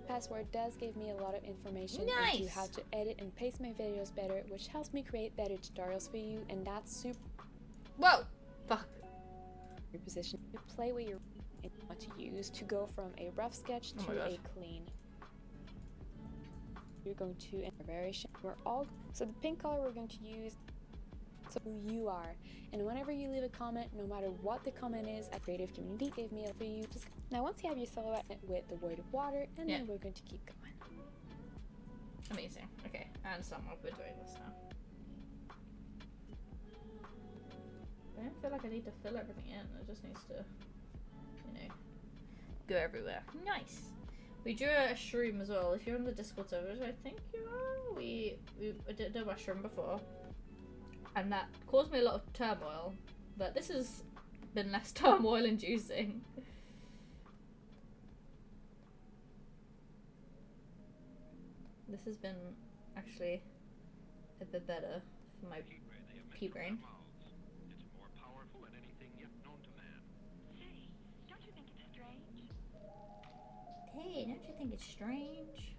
Password does give me a lot of information Nice. into how to edit and paste my videos better, which helps me create better tutorials for you, and that's super Whoa! Fuck. your position. You play with your and what to use to go from a rough sketch Oh to my gosh. a clean. You're going to variation. We're all so the pink color we're going to use So who you are. And whenever you leave a comment, no matter what the comment is, a creative community gave me a for you. Now once you have your silhouette with the word water, and then we're going to keep going. Amazing. Okay, I understand why we're doing this now. I don't feel like I need to fill everything in. It just needs to, you know, go everywhere. Nice. We drew a shroom as well. If you're on the Discord server, which I think you are, we did a mushroom before. And that caused me a lot of turmoil. But this has been less turmoil inducing. This has been actually a bit better for my pea brain. It's more powerful than anything yet known to man. Say, don't you think it's strange? Hey, don't you think it's strange?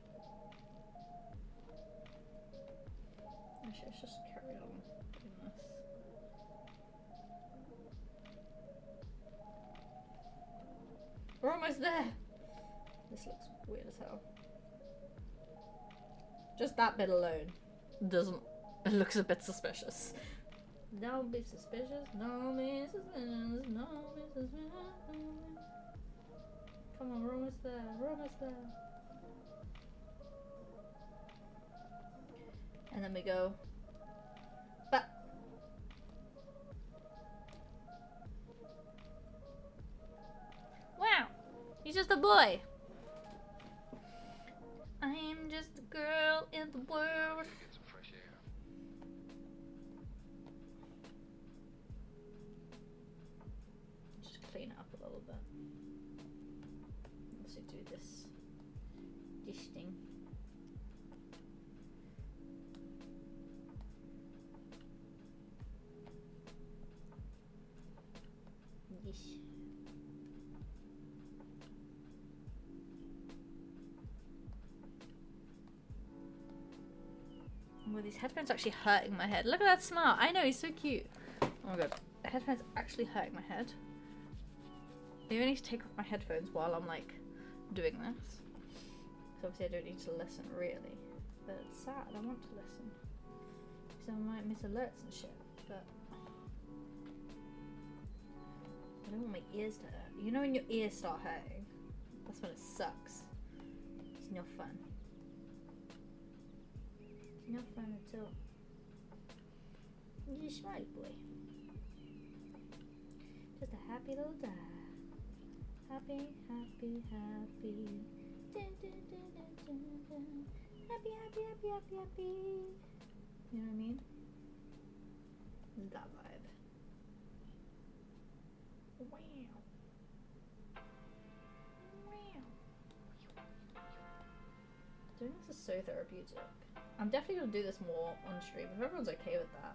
Actually, let's just carry on doing this. We're almost there! This looks weird as hell. Just that bit alone doesn't. It looks a bit suspicious. Don't be suspicious. Don't be suspicious. Don't be suspicious. Come on, we're almost there. We're almost there. And then we go. But. Wow, he's just a boy. I'm just a girl in the world. Get some fresh air. Just clean it up a little bit. Also do this thing. Yes. Well, these headphones are actually hurting my head. Look at that smile. I know, he's so cute. Oh my god. The headphones are actually hurting my head. Maybe I need to take off my headphones while I'm like doing this. So obviously I don't need to listen really. But it's sad, I want to listen. Because I might miss alerts and shit. But I don't want my ears to hurt. You know when your ears start hurting? That's when it sucks. It's no fun. No fun at all. You're a smiley boy. Just a happy little guy. Happy, happy, happy. Dun, dun, dun, dun, dun, dun. Happy, happy, happy, happy, happy. You know what I mean? That vibe. Wow. Wow. Doing this is so therapeutic. I'm definitely gonna do this more on stream if everyone's okay with that.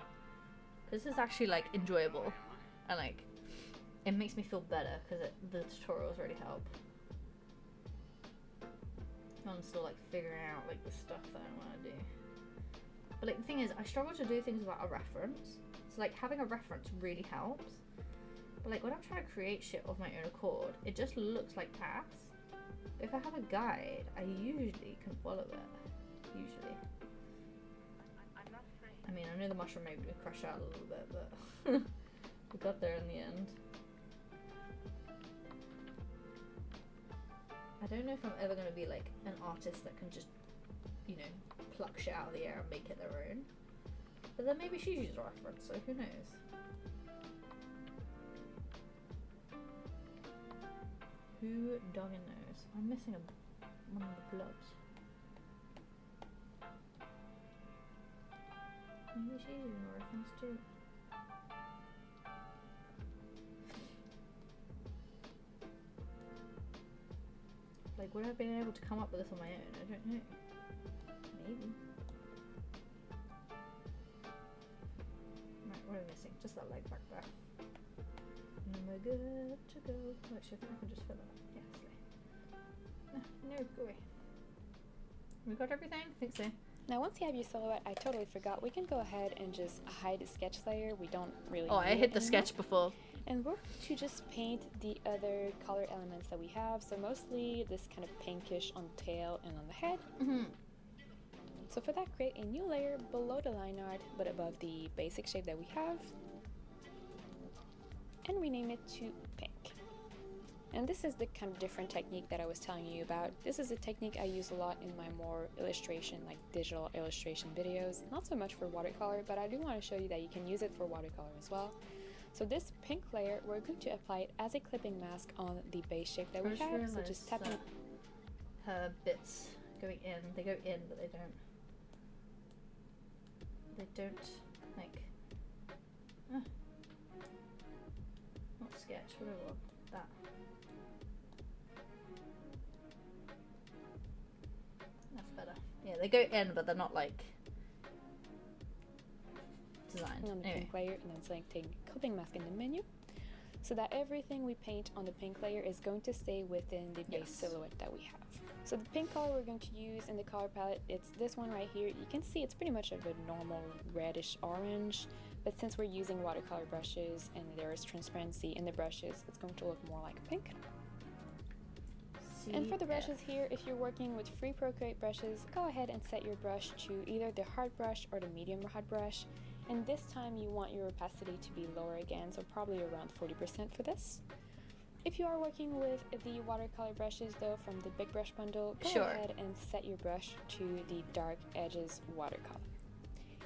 Because this is actually like enjoyable and like it makes me feel better because the tutorials really help. I'm still like figuring out like the stuff that I want to do. But like the thing is, I struggle to do things without a reference. So like having a reference really helps. But like when I'm trying to create shit of my own accord, it just looks like paths. But if I have a guide, I usually can follow it. Usually. I mean, I know the mushroom made me crush out a little bit, but we got there in the end. I don't know if I'm ever going to be like an artist that can just, you know, pluck shit out of the air and make it their own. But then maybe she uses a reference, so who knows? Who dogging knows? I'm missing one of the blobs. Maybe she's using a reference too. Like, would I have been able to come up with this on my own? I don't know. Maybe. Right, what are we missing? Just that leg back there. And we're good to go. Oh, actually, I think I can just fill it up. Yeah, no, go away. We got everything? I think so. Now once you have your silhouette, I totally forgot, we can go ahead and just hide the sketch layer. We don't really Oh, I need hit it the anymore. sketch before. And we're going to just paint the other color elements that we have. So mostly this kind of pinkish on the tail and on the head. Mm-hmm. So for that, create a new layer below the line art but above the basic shape that we have, and rename it to pink. And this is the kind of different technique that I was telling you about. This is a technique I use a lot in my more illustration, like digital illustration videos. Not so much for watercolor, but I do want to show you that you can use it for watercolor as well. So this pink layer, we're going to apply it as a clipping mask on the base shape that we have. So just tap in. Her bits going in, they go in, but they don't like, not sketch, whatever, that. That's better. Yeah, they go in, but they're not like designed. On the pink layer, and then selecting clipping mask in the menu, so that everything we paint on the pink layer is going to stay within the base silhouette that we have. So the pink color we're going to use in the color palette, it's this one right here. You can see it's pretty much of a normal reddish orange, but since we're using watercolor brushes and there is transparency in the brushes, it's going to look more like pink. And for the brushes here, if you're working with free Procreate brushes, go ahead and set your brush to either the hard brush or the medium hard brush. And this time you want your opacity to be lower again, so probably around 40% for this. If you are working with the watercolor brushes though from the big brush bundle, go ahead and set your brush to the dark edges watercolor.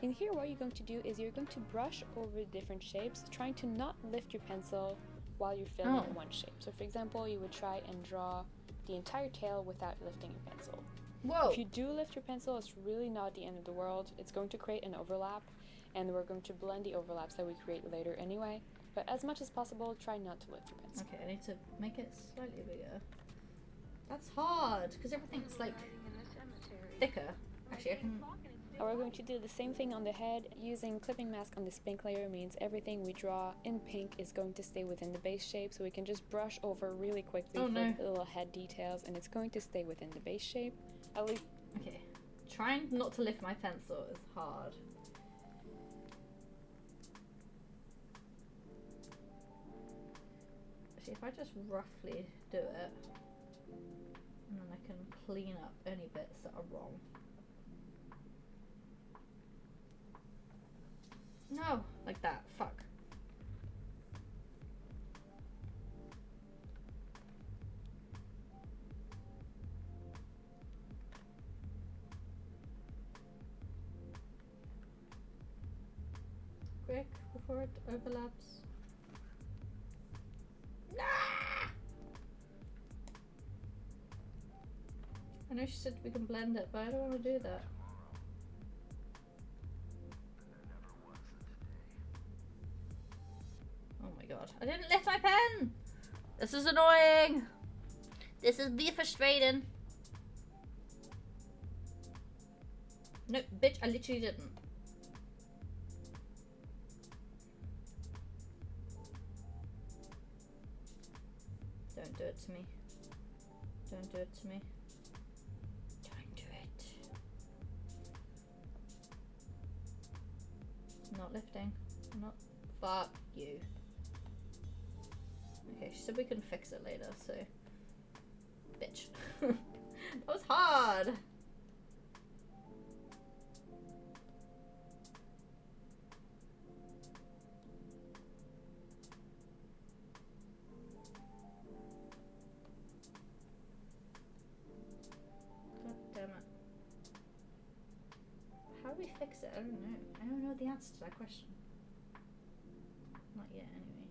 In here, what you're going to do is you're going to brush over different shapes, trying to not lift your pencil while you're filling one shape. So for example, you would try and draw the entire tail without lifting your pencil. Whoa! If you do lift your pencil, it's really not the end of the world. It's going to create an overlap, and we're going to blend the overlaps that we create later anyway. But as much as possible, try not to lift your pencil. Okay, I need to make it slightly bigger. That's hard, because everything's like thicker. Actually, I can... And we're going to do the same thing on the head. Using clipping mask on this pink layer means everything we draw in pink is going to stay within the base shape, so we can just brush over really quickly for the little head details, and it's going to stay within the base shape. At least. Okay, trying not to lift my pencil is hard. Actually, if I just roughly do it, and then I can clean up any bits that are wrong. No, like that. Fuck. Quick before it overlaps. Nah! I know she said we can blend it, but I don't want to do that. Oh my god. I didn't lift my pen! This is annoying! This is be frustrating. No, bitch, I literally didn't. Don't do it to me. Don't do it to me. Don't do it. Not lifting. Not. Fuck you. Okay, she said we can fix it later, so. Bitch. That was hard! God damn it. How do we fix it? I don't know. I don't know the answer to that question. Not yet, anyway.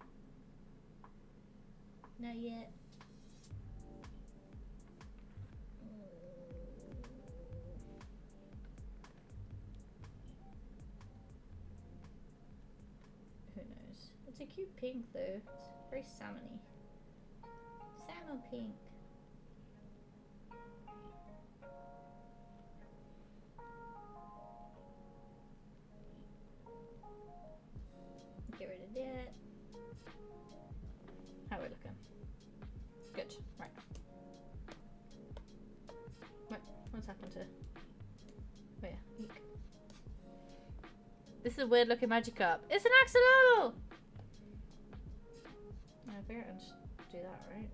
Not yet. Who knows? It's a cute pink though. It's very salmon-y. Salmon pink. Get rid of that. How are we looking? Good. Right. What's happened to? Oh yeah. Eek. This is a weird looking magic cup. It's an axolotl! I figured I'd just do that, right?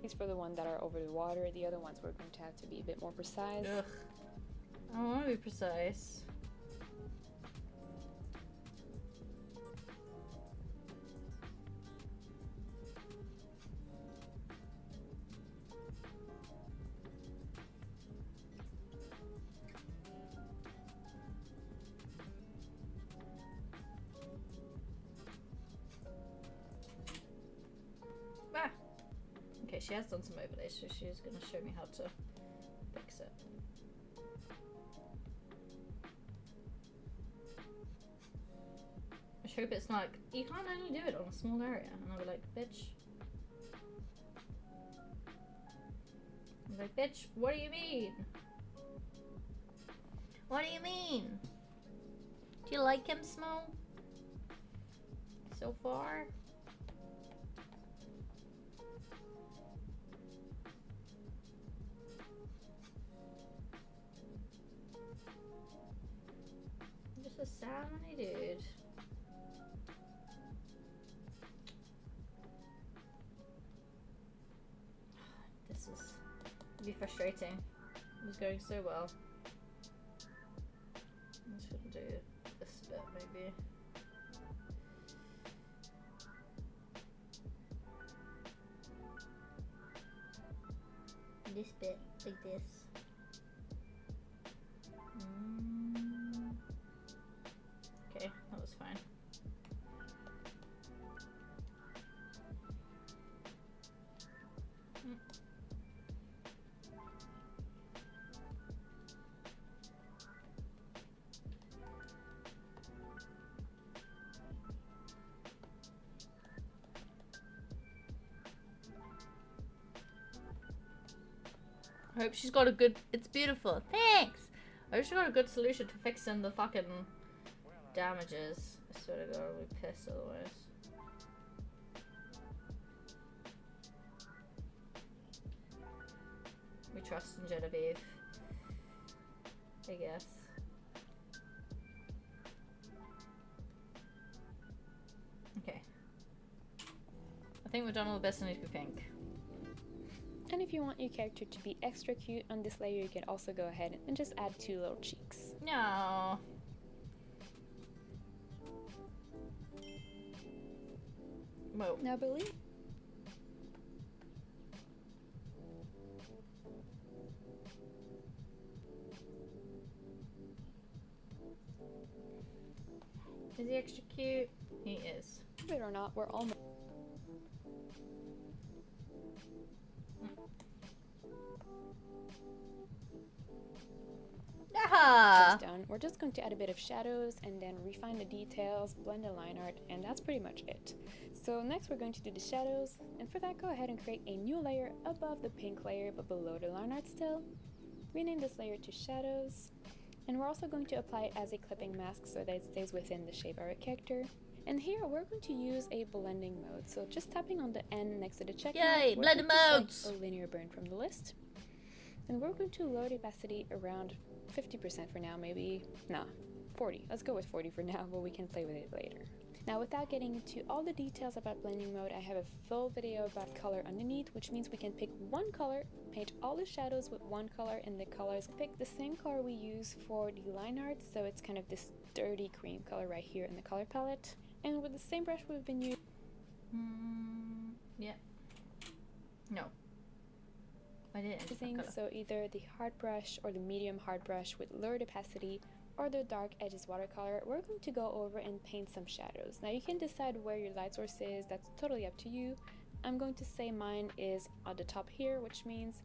These for the ones that are over the water. The other ones we're going to have to be a bit more precise. Ugh. I don't want to be precise. Ah. Okay, she has done some overlays, so she's going to show me how to fix it. I hope it's not like, you can't only do it on a small area. And I'll be like, bitch. I'm like, bitch, what do you mean? What do you mean? Do you like him small? So far? Just a salmony dude. This is be frustrating. It was going so well. I'm just gonna do this bit maybe. This bit, like this. Okay, that was fine. I hope she's got a good. It's beautiful. Thanks. I hope she got a good solution to fixing the fucking damages. I swear to God, I'll be pissed otherwise. We trust in Genevieve, I guess. Okay. I think we've done all the best that needs to be pink. And if you want your character to be extra cute on this layer, you can also go ahead and just add 2 little cheeks. No. Whoa. Now believe. Is he extra cute? He is. Believe it or not, we're almost Ah! done. We're just going to add a bit of shadows and then refine the details, blend the line art, and that's pretty much it. So next we're going to do the shadows, and for that go ahead and create a new layer above the pink layer but below the line art still. Rename this layer to shadows, and we're also going to apply it as a clipping mask so that it stays within the shape of our character. And here we're going to use a blending mode, so just tapping on the N next to the check mark, Yay, we're blending going to modes! select a linear burn from the list. And we're going to lower the opacity around 50% for now, maybe, nah, 40. Let's go with 40 for now, but we can play with it later. Now, without getting into all the details about blending mode, I have a full video about color underneath, which means we can pick one color, paint all the shadows with one color, and the colors pick the same color we use for the line art, so it's kind of this dirty cream color right here in the color palette. And with the same brush we've been using. Yeah. No. I didn't. So either the hard brush or the medium hard brush with lowered opacity or the dark edges watercolor, we're going to go over and paint some shadows. Now you can decide where your light source is, that's totally up to you. I'm going to say mine is at the top here, which means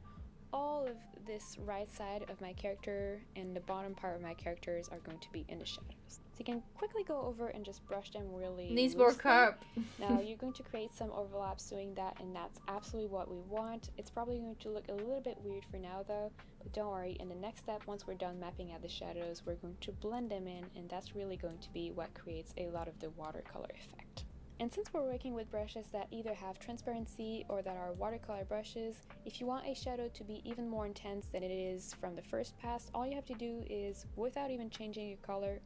all of this right side of my character and the bottom part of my characters are going to be in the shadows. So you can quickly go over and just brush them really Needs more loosely. carp. Now you're going to create some overlaps doing that, and that's absolutely what we want. It's probably going to look a little bit weird for now though, but don't worry, in the next step, once we're done mapping out the shadows, we're going to blend them in, and that's really going to be what creates a lot of the watercolor effect. And since we're working with brushes that either have transparency or that are watercolor brushes, if you want a shadow to be even more intense than it is from the first pass, all you have to do is, without even changing your color,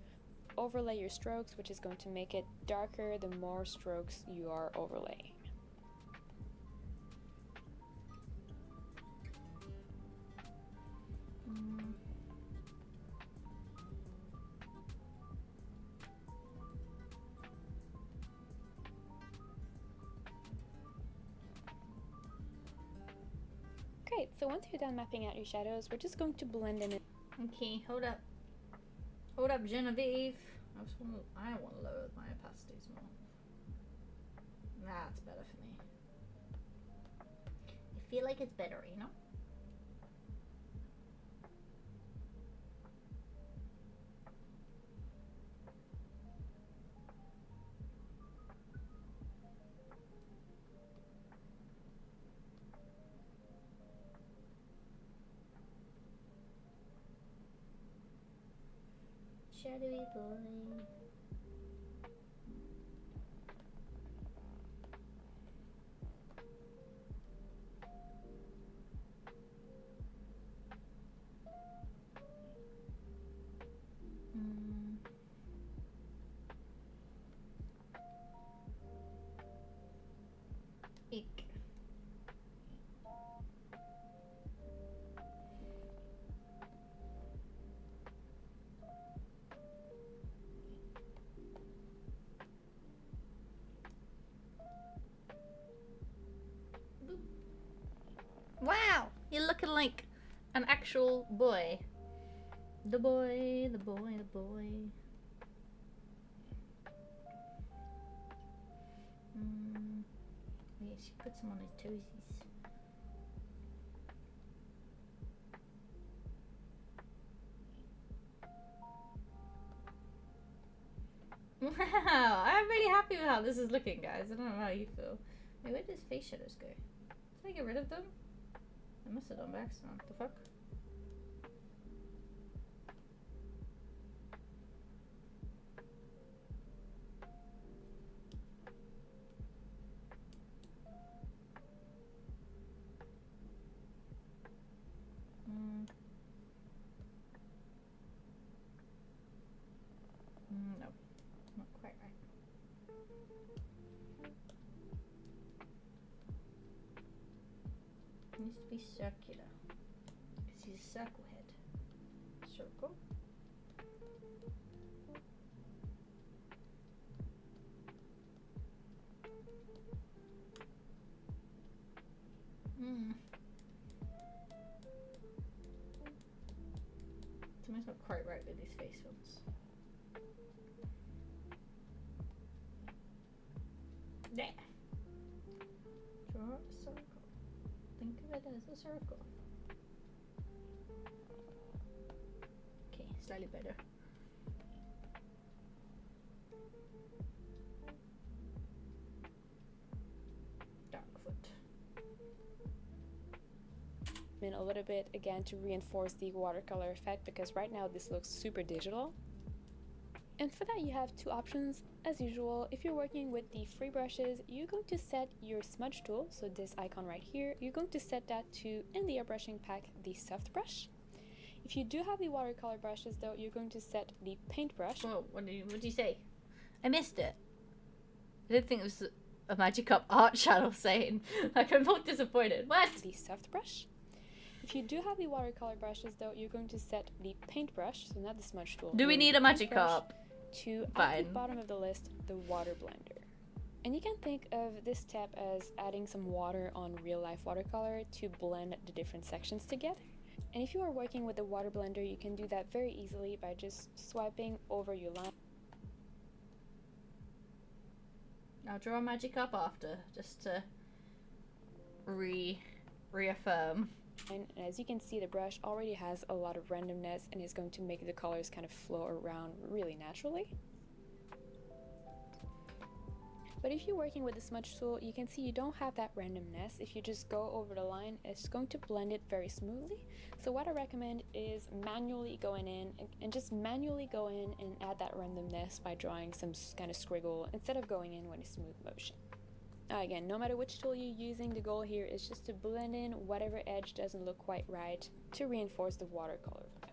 overlay your strokes, which is going to make it darker the more strokes you are overlaying. Mm. Great, so once you're done mapping out your shadows, we're just going to blend them in. Okay, hold up. Hold up, Genevieve. I want to lower my opacities more. That's better for me. I feel like it's better, you know? Shadowy boy. Mm. Eek. Boop. Wow, you're looking like an actual boy. The boy, the boy, the boy. Yeah, she puts him on his toesies. Wow, I'm really happy with how this is looking, guys. I don't know how you feel. Wait, where did his face shadows go? Did I get rid of them? I must have done by accident. The fuck? No, not quite right. It needs to be circular. Because he's a circle head. Circle. Something's not quite right with these face ones. There. Draw a circle. Think of it as a circle. Okay, slightly better. Dark foot. In a little bit again to reinforce the watercolor effect, because right now this looks super digital. And for that you have two options. As usual, if you're working with the free brushes, you're going to set your smudge tool, so this icon right here, you're going to set that to, in the airbrushing pack, the soft brush. If you do have the watercolor brushes though, you're going to set the paintbrush. Whoa, what did you say? I missed it. I didn't think it was a Magic Up art channel saying. Like, I'm not disappointed. What? The soft brush. If you do have the watercolor brushes though, you're going to set the paintbrush, so not the smudge tool. Do we need a Magic Up? To at the bottom of the list, the water blender. And you can think of this step as adding some water on real life watercolor to blend the different sections together. And if you are working with the water blender, you can do that very easily by just swiping over your line. I'll draw a Magic Up after, just to reaffirm. And as you can see, the brush already has a lot of randomness and is going to make the colors kind of flow around really naturally. But if you're working with the smudge tool, you can see you don't have that randomness. If you just go over the line, it's going to blend it very smoothly. So what I recommend is manually going in and just manually go in and add that randomness by drawing some kind of squiggle instead of going in with a smooth motion. Again, no matter which tool you're using, the goal here is just to blend in whatever edge doesn't look quite right to reinforce the watercolor vibe.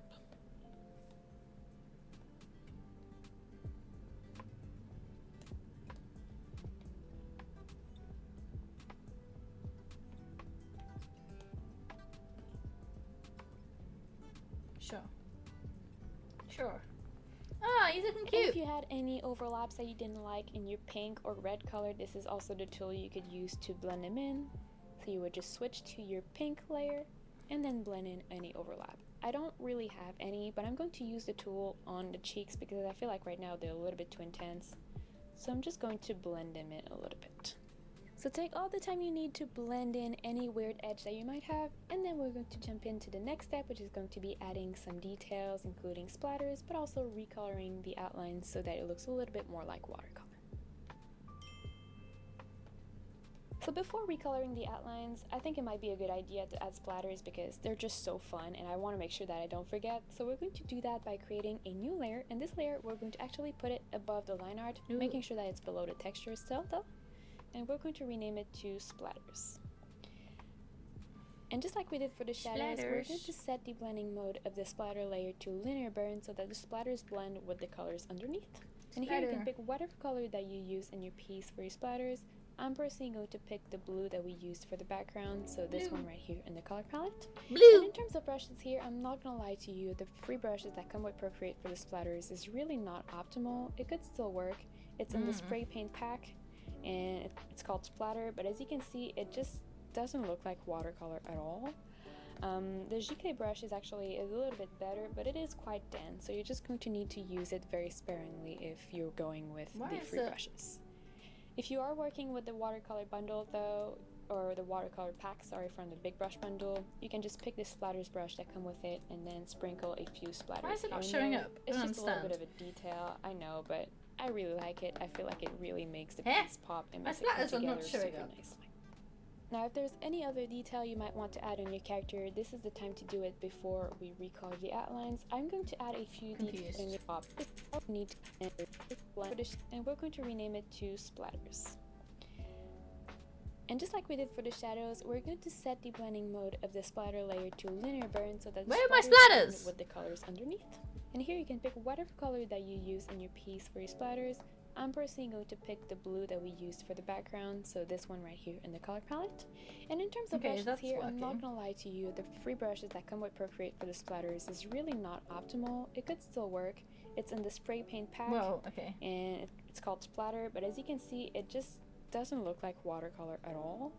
Sure. Ah, he's looking And cute. if you had any overlaps that you didn't like in your pink or red color, this is also the tool you could use to blend them in. So you would just switch to your pink layer and then blend in any overlap. I don't really have any, but I'm going to use the tool on the cheeks because I feel like right now they're a little bit too intense. So I'm just going to blend them in a little bit. So take all the time you need to blend in any weird edge that you might have, and then we're going to jump into the next step, which is going to be adding some details, including splatters, but also recoloring the outlines so that it looks a little bit more like watercolor. So before recoloring the outlines, I think it might be a good idea to add splatters because they're just so fun and I want to make sure that I don't forget. So we're going to do that by creating a new layer, and this layer we're going to actually put it above the line art, making sure that it's below the texture still though. And we're going to rename it to splatters. And just like we did for the shadows, we're going to set the blending mode of the splatter layer to linear burn so that the splatters blend with the colors underneath. And here you can pick whatever color that you use in your piece for your splatters. I'm personally going to pick the blue that we used for the background, so this one right here in the color palette. Blue. And in terms of brushes here, I'm not gonna lie to you, the free brushes that come with Procreate for the splatters is really not optimal. It could still work. It's in the spray paint pack, and it's called Splatter, but as you can see, it just doesn't look like watercolor at all. The GK brush is actually a little bit better, but it is quite dense, so you're just going to need to use it very sparingly if you're going with the free brushes. If you are working with the watercolor bundle though, or the watercolor pack, sorry, from the big brush bundle, you can just pick the splatters brush that come with it and then sprinkle a few splatters. Why is it not here showing and there. up? It's I don't just a little understand. bit of a detail, I know, but I really like it. I feel like it really makes the Eh? piece pop and My makes it come splatters are not together showing super up. nicely. Now, if there's any other detail you might want to add on your character, this is the time to do it before we recolor the outlines. I'm going to add a few details on your pop. Need to and we're going to rename it to splatters. And just like we did for the shadows, we're going to set the blending mode of the splatter layer to linear burn so that the Where are my blend splatters? with the colors underneath. And here you can pick whatever color that you use in your piece for your splatters. I'm personally going to pick the blue that we used for the background, so this one right here in the color palette. And in terms of Okay, brushes that's here, I'm not working. gonna lie to you, the free brushes that come with Procreate for the splatters is really not optimal. It could still work. It's in the spray paint pack, Well, okay. and it's called Splatter, but as you can see, it just doesn't look like watercolor at all.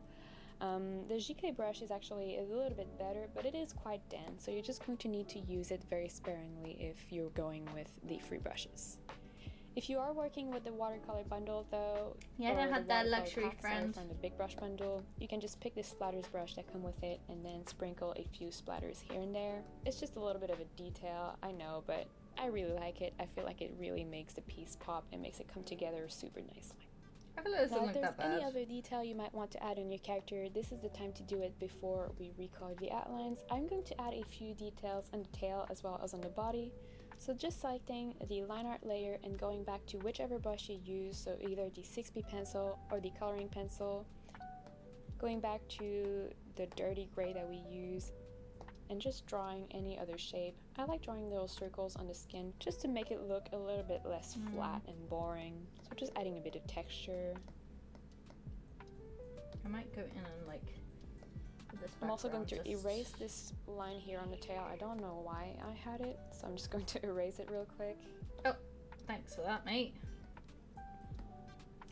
The GK brush is actually a little bit better, but it is quite dense, so you're just going to need to use it very sparingly if you're going with the free brushes. If you are working with the watercolor bundle though, Yeah, I or don't the have that watercolor luxury, pack, sorry, friend. from the big brush bundle, you can just pick the splatters brush that come with it and then sprinkle a few splatters here and there. It's just a little bit of a detail, I know, but I really like it. I feel like it really makes the piece pop and makes it come together super nicely. I feel like this Now, doesn't if look there's that bad. any other detail you might want to add on your character, this is the time to do it before we recolor the outlines. I'm going to add a few details on the tail as well as on the body. So just selecting the line art layer and going back to whichever brush you use, so either the 6B pencil or the coloring pencil, going back to the dirty gray that we use, and just drawing any other shape. I like drawing little circles on the skin just to make it look a little bit less flat and boring. So just adding a bit of texture. I might go in and like put this I'm also going to background just- erase this line here on the tail. I don't know why I had it, so I'm just going to erase it real quick. Oh, thanks for that, mate.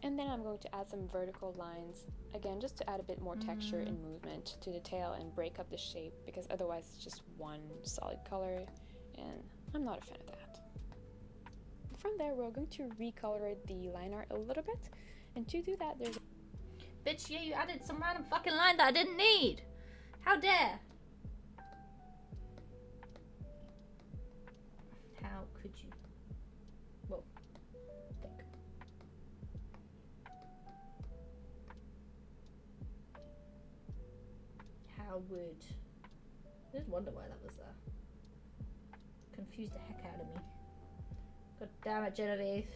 And then I'm going to add some vertical lines, again, just to add a bit more texture and movement to the tail and break up the shape, because otherwise it's just one solid color, and I'm not a fan of that. From there, we're going to recolor the line art a little bit, and to do that, there's Bitch, yeah, you added some random fucking line that I didn't need. How dare? How could you? Whoa. Think. How would? I just wonder why that was there. Confused the heck out of me. God damn it, Genevieve.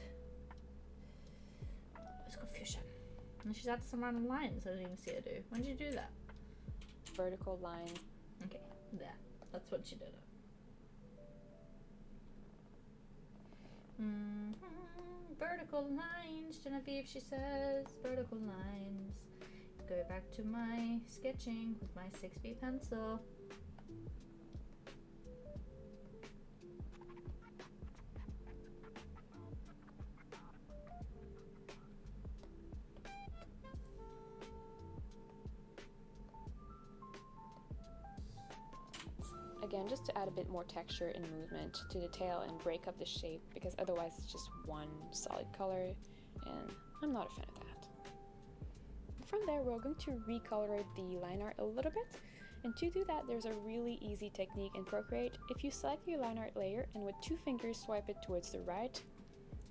It's confusion. And she's added some random lines I didn't even see her do. When did you do that? vertical lines. Okay, there. That's what she did. Vertical lines, Genevieve, she says. Vertical lines. Go back to my sketching with my 6B pencil. just to add a bit more texture and movement to the tail and break up the shape, because otherwise it's just one solid color and I'm not a fan of that. From there, we're going to recolor the line art a little bit, and to do that there's a really easy technique in Procreate. If you select your line art layer and with 2 fingers swipe it towards the right,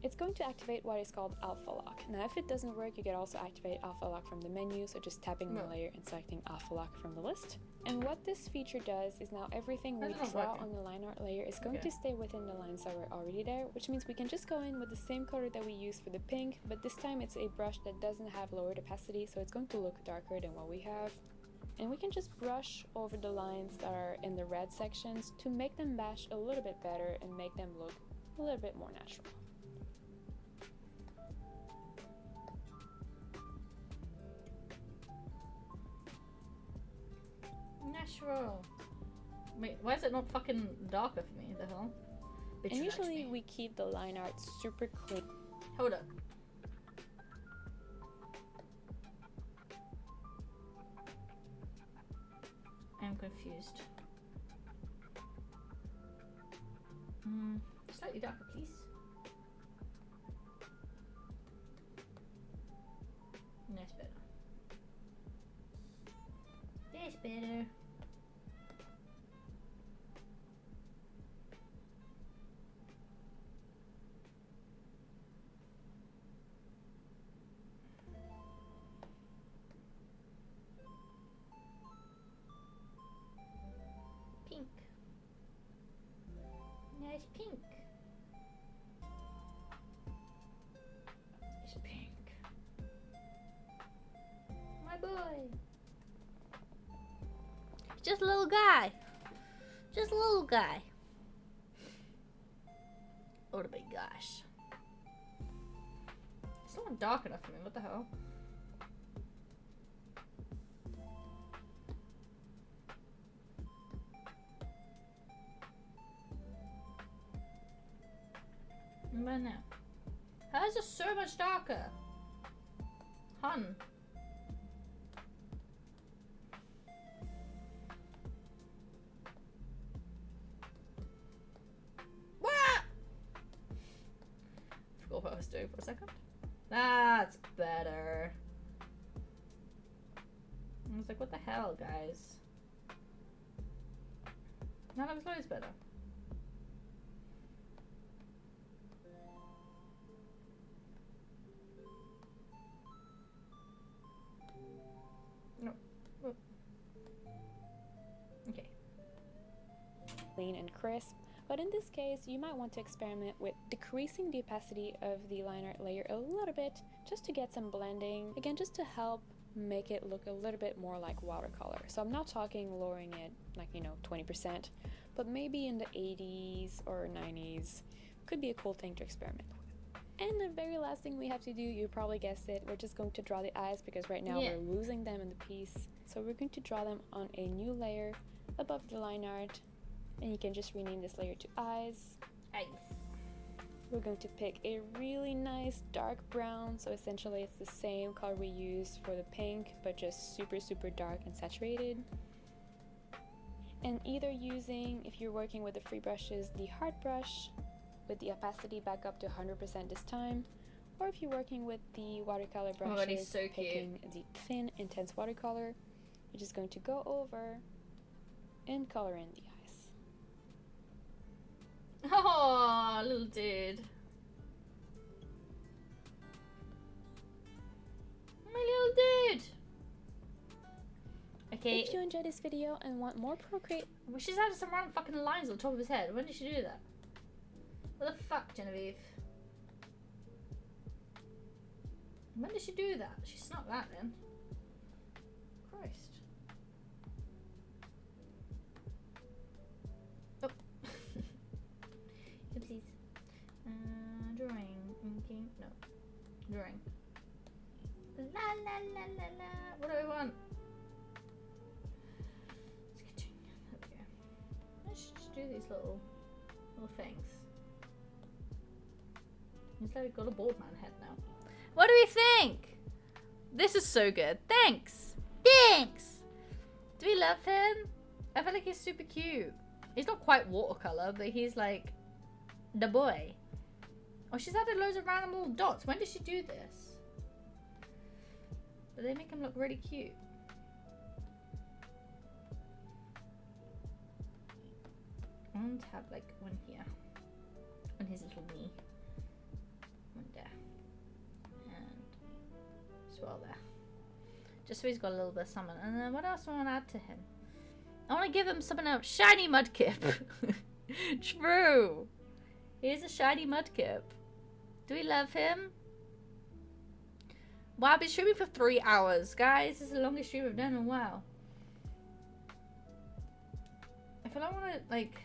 it's going to activate what is called alpha lock. Now if it doesn't work, you can also activate alpha lock from the menu, so just tapping on the layer and selecting alpha lock from the list. And what this feature does is now everything we draw on the line art layer is going to stay within the lines that were already there, which means we can just go in with the same color that we used for the pink, but this time it's a brush that doesn't have lowered opacity, so it's going to look darker than what we have. And we can just brush over the lines that are in the red sections to make them match a little bit better and make them look a little bit more natural. Natural. Wait, why is it not fucking darker for me? The hell? Bitch, And relax usually me. we keep the line art super clean. Hold up. I'm confused. Slightly darker, please. That's better. That's better. Pink. Nice pink. It's pink. My boy. Just a little guy. Just a little guy. Oh, the big gosh. It's not dark enough for me. What the hell? What about now? How is it so much darker? Hun. What? Forgot what I was doing for a second. That's better. I was like, what the hell, guys? Now that was loads better. No. Oh. Okay. Clean and crisp, but in this case you might want to experiment with decreasing the opacity of the line art layer a little bit just to get some blending, again just to help make it look a little bit more like watercolor. So I'm not talking lowering it like 20%, but maybe in the 80s or 90s could be a cool thing to experiment with. And the very last thing we have to do, you probably guessed it, we're just going to draw the eyes because right now we're losing them in the piece. So we're going to draw them on a new layer above the line art, and you can just rename this layer to eyes. Eyes. We're going to pick a really nice dark brown, so essentially it's the same color we used for the pink, but just super dark and saturated. And either using, if you're working with the free brushes, the hard brush with the opacity back up to 100% this time, or if you're working with the watercolor brushes, he's so cute. picking the thin, intense watercolor, you're just going to go over and color in the eyes. Oh, little dude. My little dude. Okay. If you enjoyed this video and want more Procreate, Well, she's added some random fucking lines on top of his head. When did she do that? What the fuck, Genevieve? When did she do that? She snuck that in. Christ. Oh. Oopsies. Drawing. Inking. No. Drawing. La la la la la. What do I want? Sketching. There we go. I should just do these little things. He's like got a bald man head now. What do we think? This is so good. Thanks. Thanks. Do we love him? I feel like he's super cute. He's not quite watercolor, but he's like the boy. Oh, she's added loads of random little dots. When did she do this? But they make him look really cute. I want to have like one here. On his little knee. One there. And as well there. Just so he's got a little bit of something. And then what else do I want to add to him? I want to give him something else. Shiny Mudkip. True. Here's a shiny Mudkip. Do we love him? Wow, I've been streaming for 3 hours. Guys, this is the longest stream I've done in a while. I feel like I want to, like,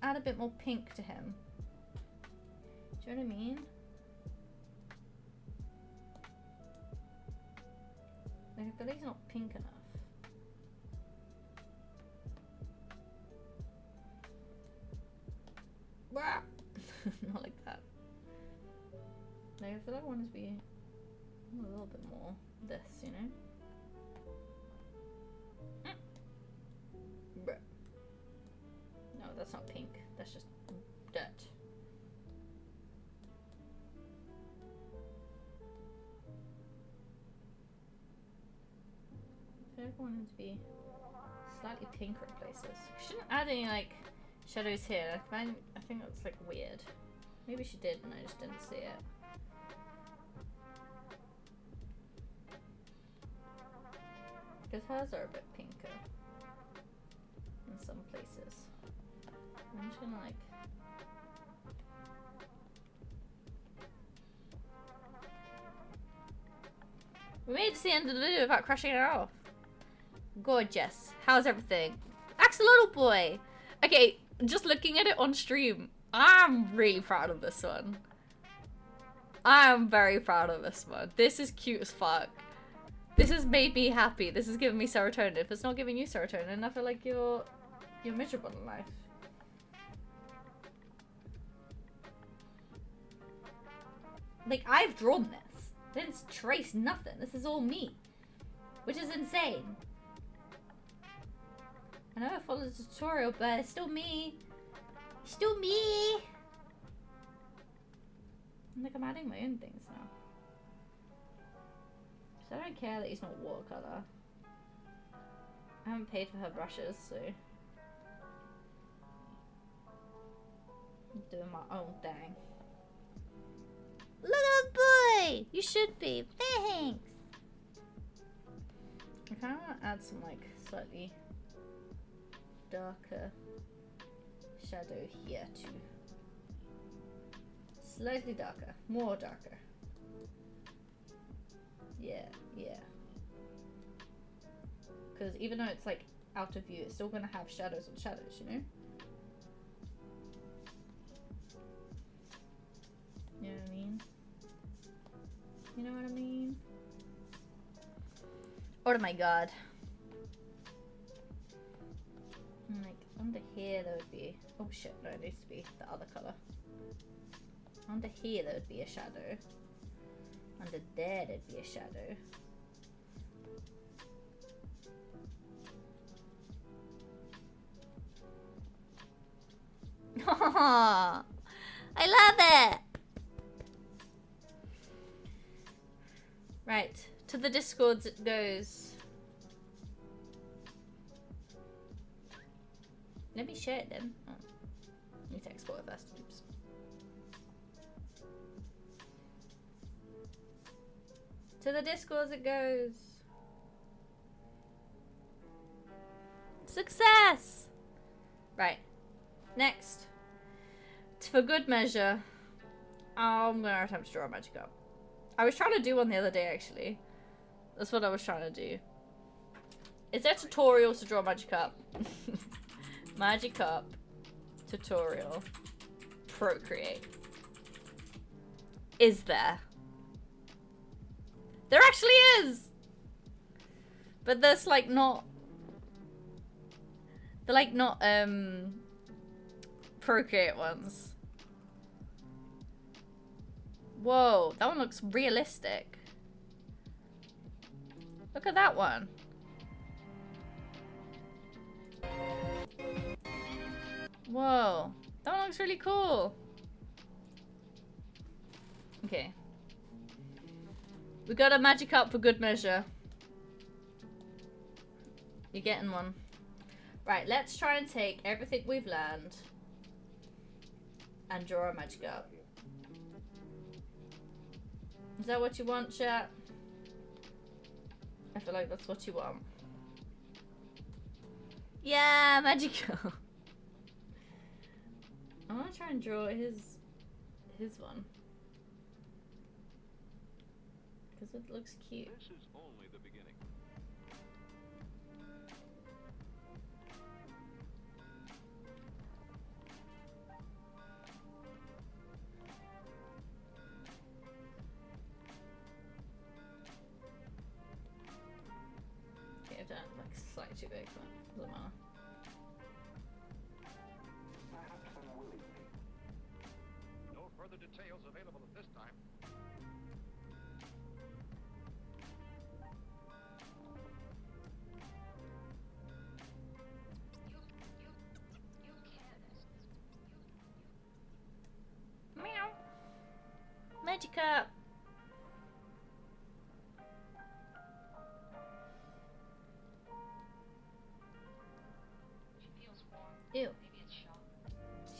add a bit more pink to him. Do you know what I mean? Like, I feel like he's not pink enough. Not like that. Like, I feel like I want it to be a little bit more this, you know? No, that's not pink. That's just dirt. I feel like I want it to be slightly pinker in places. I shouldn't add any, like, shadows here. I think that's like weird. Maybe she did and I just didn't see it. Because hers are a bit pinker in some places. I'm just gonna like we made it to the end of the video without crashing it off. Gorgeous. How's everything? Axolotl boy! Okay, just looking at it on stream, I'm really proud of this one. I'm very proud of this one. This is cute as fuck. This has made me happy. This has given me serotonin. If it's not giving you serotonin, I feel like you're miserable in life. Like, I've drawn this. I didn't trace nothing. This is all me. Which is insane. I know I followed the tutorial, but it's still me. Still me. Like, I'm adding my own things now. So I don't care that he's not watercolor. I haven't paid for her brushes, so I'm doing my own thing. Little boy! You should be. Thanks! I kind of want to add some, like, slightly darker shadow here, too. Slightly darker. More darker. Yeah, yeah. Because even though it's, like, out of view, it's still going to have shadows on shadows, you know? You know what I mean? You know what I mean? Oh my god. And, like, under here there would be... Oh shit, no, it needs to be the other colour. Under here there would be a shadow. Under there there'd be a shadow. I love it! Right, to the Discords it goes. Let me share it then. Oh. I need to export it first. Oops. To the Discords it goes. Success! Right. Next. For good measure, I'm gonna attempt to draw a magic up. I was trying to do one the other day, actually. That's what I was trying to do. Is there tutorials to draw magic up? Magic up. Tutorial. Procreate. Is there? There actually is! But there's like not... They're like not, Procreate ones. Whoa, that one looks realistic. Look at that one. Whoa. That one looks really cool. Okay. We got a magic up for good measure. You're getting one. Right, let's try and take everything we've learned and draw a magic up. Is that what you want, chat? I feel like that's what you want. Yeah, magic up. I want to try and draw his one. Because it looks cute. This is only the beginning. Okay, I've done it like slightly too big, but doesn't matter. No further details available at this time. Meow. Magic up. Ew.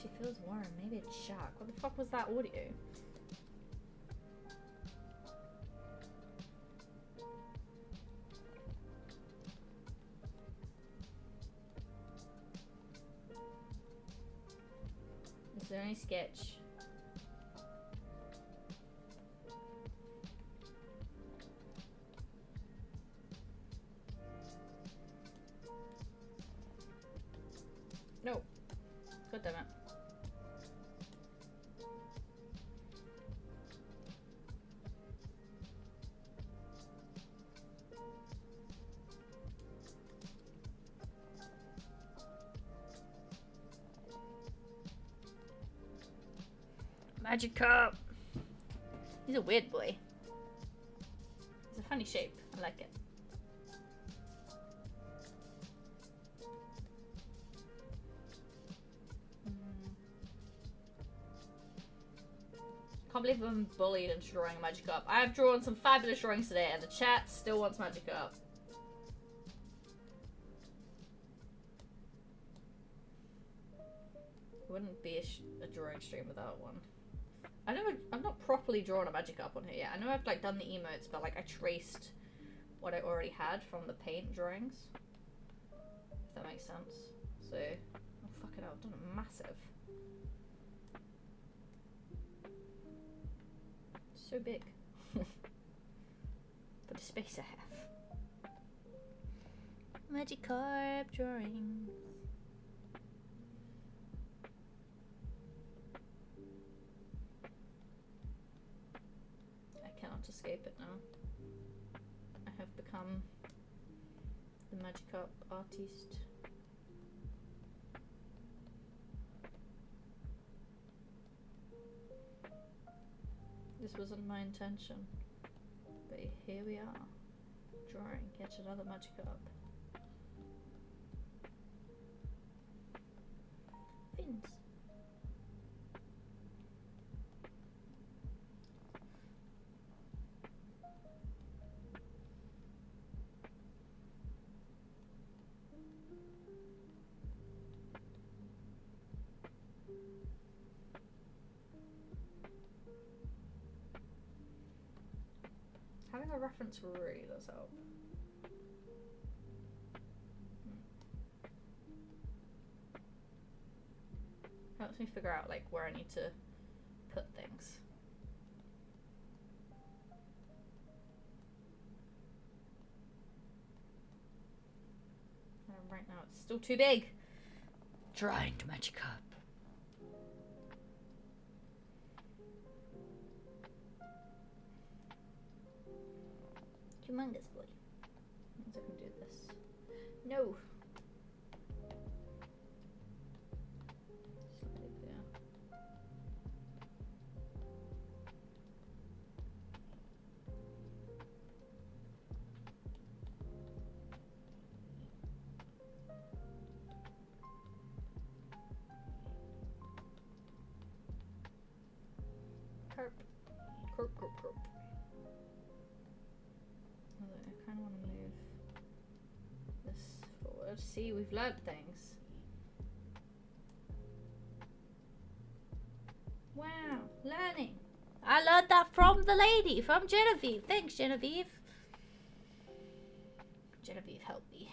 She feels warm. Maybe it's shock. What the fuck was that audio? Is there any sketch? No. God damn it. Magic cup. He's a weird boy. He's a funny shape. I like it. Can't believe I'm bullied into drawing a magic up. I have drawn some fabulous drawings today and the chat still wants magic up. It wouldn't be a drawing stream without one. I've not properly drawn a magic up on here yet. I know I've like done the emotes, but like I traced what I already had from the paint drawings. If that makes sense. So, oh fuck it, I've done a massive. So big. For the space I have. Magikarp drawings. I cannot escape it now. I have become the Magikarp artiste. This wasn't my intention, but here we are, drawing yet another Magikarp. Fins. Having a reference really does help. Helps me figure out like where I need to put things. Right now it's still too big. Trying to Magikarp. Humongous boy. Means I can do this. No. Slightly there. carp. Carp, carp, carp. Although I kind of want to move this forward. See, we've learnt things. Wow, learning. I learned that from the lady, from Genevieve. Thanks, Genevieve. Genevieve, help me.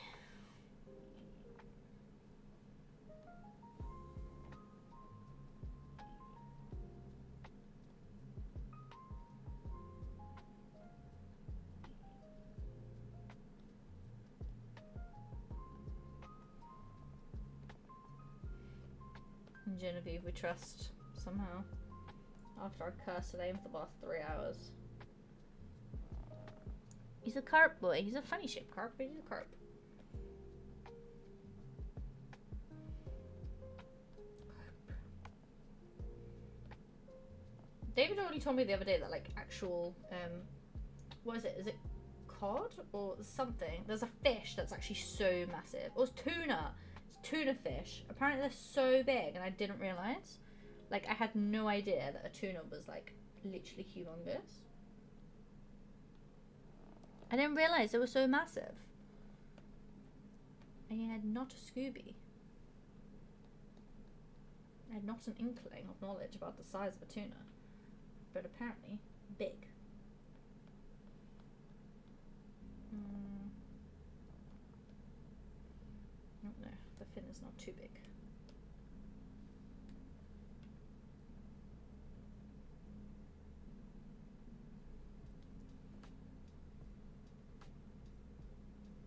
And Genevieve, we trust somehow. After our curse today for the last 3 hours. He's a carp boy. He's a funny shaped carp, but he's a carp. David already told me the other day that like actual what is it? Is it cod or something? There's a fish that's actually so massive. Or it's tuna. It's tuna fish. Apparently they're so big and I didn't realise. Like I had no idea that a tuna was like literally humongous. I didn't realise it was so massive. I had not a Scooby. I had not an inkling of knowledge about the size of a tuna. But apparently, big. Oh no, the fin is not too big.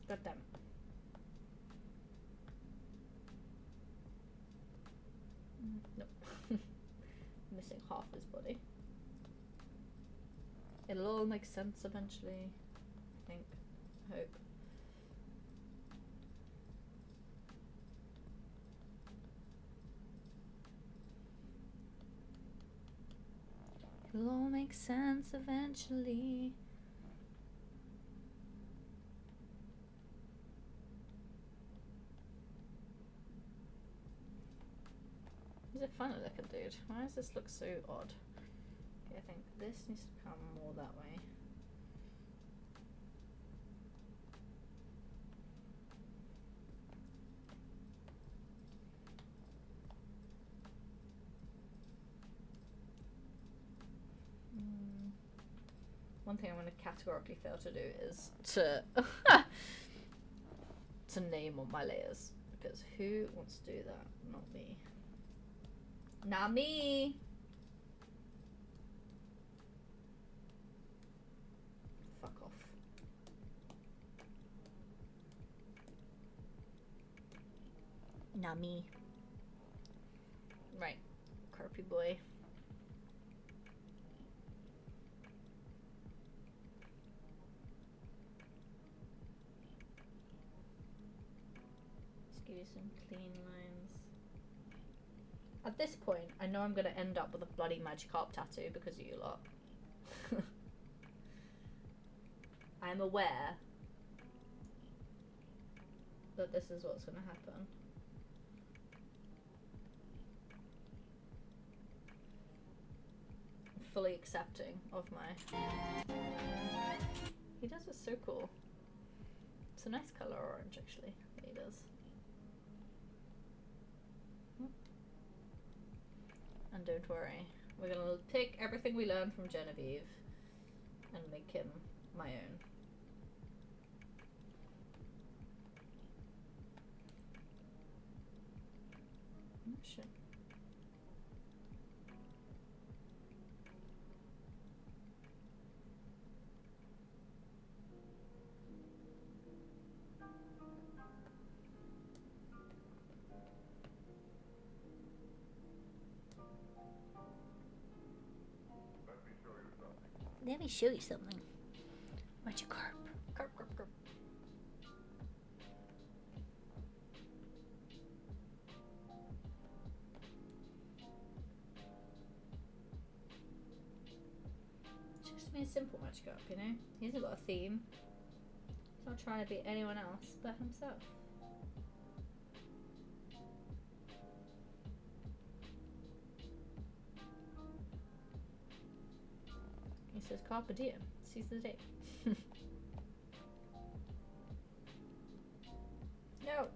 God damn it. Nope. Missing half his body. It'll all make sense eventually. I think. Hope. It'll all make sense eventually. He's a funny looking dude. Why does this look so odd? Okay, I think this needs to come more that way. One thing I'm going to categorically fail to do is to to name all my layers, because who wants to do that? Not me. Not me. Fuck off. Not me. Right, carpy boy. Let's give you some clean lines. At this point, I know I'm going to end up with a bloody Magikarp tattoo because of you lot. I'm aware that this is what's going to happen. I'm fully accepting of my... He does it so cool. It's a nice colour orange, actually, that he does. And don't worry, we're gonna take everything we learned from Genevieve and make him my own. Oh shit. Let me show you something. Magikarp. Carp, carp, carp. It's just be a simple Magikarp, you know? He hasn't got a theme. He's not trying to be anyone else but himself. says carpe diem. Seize the day. No.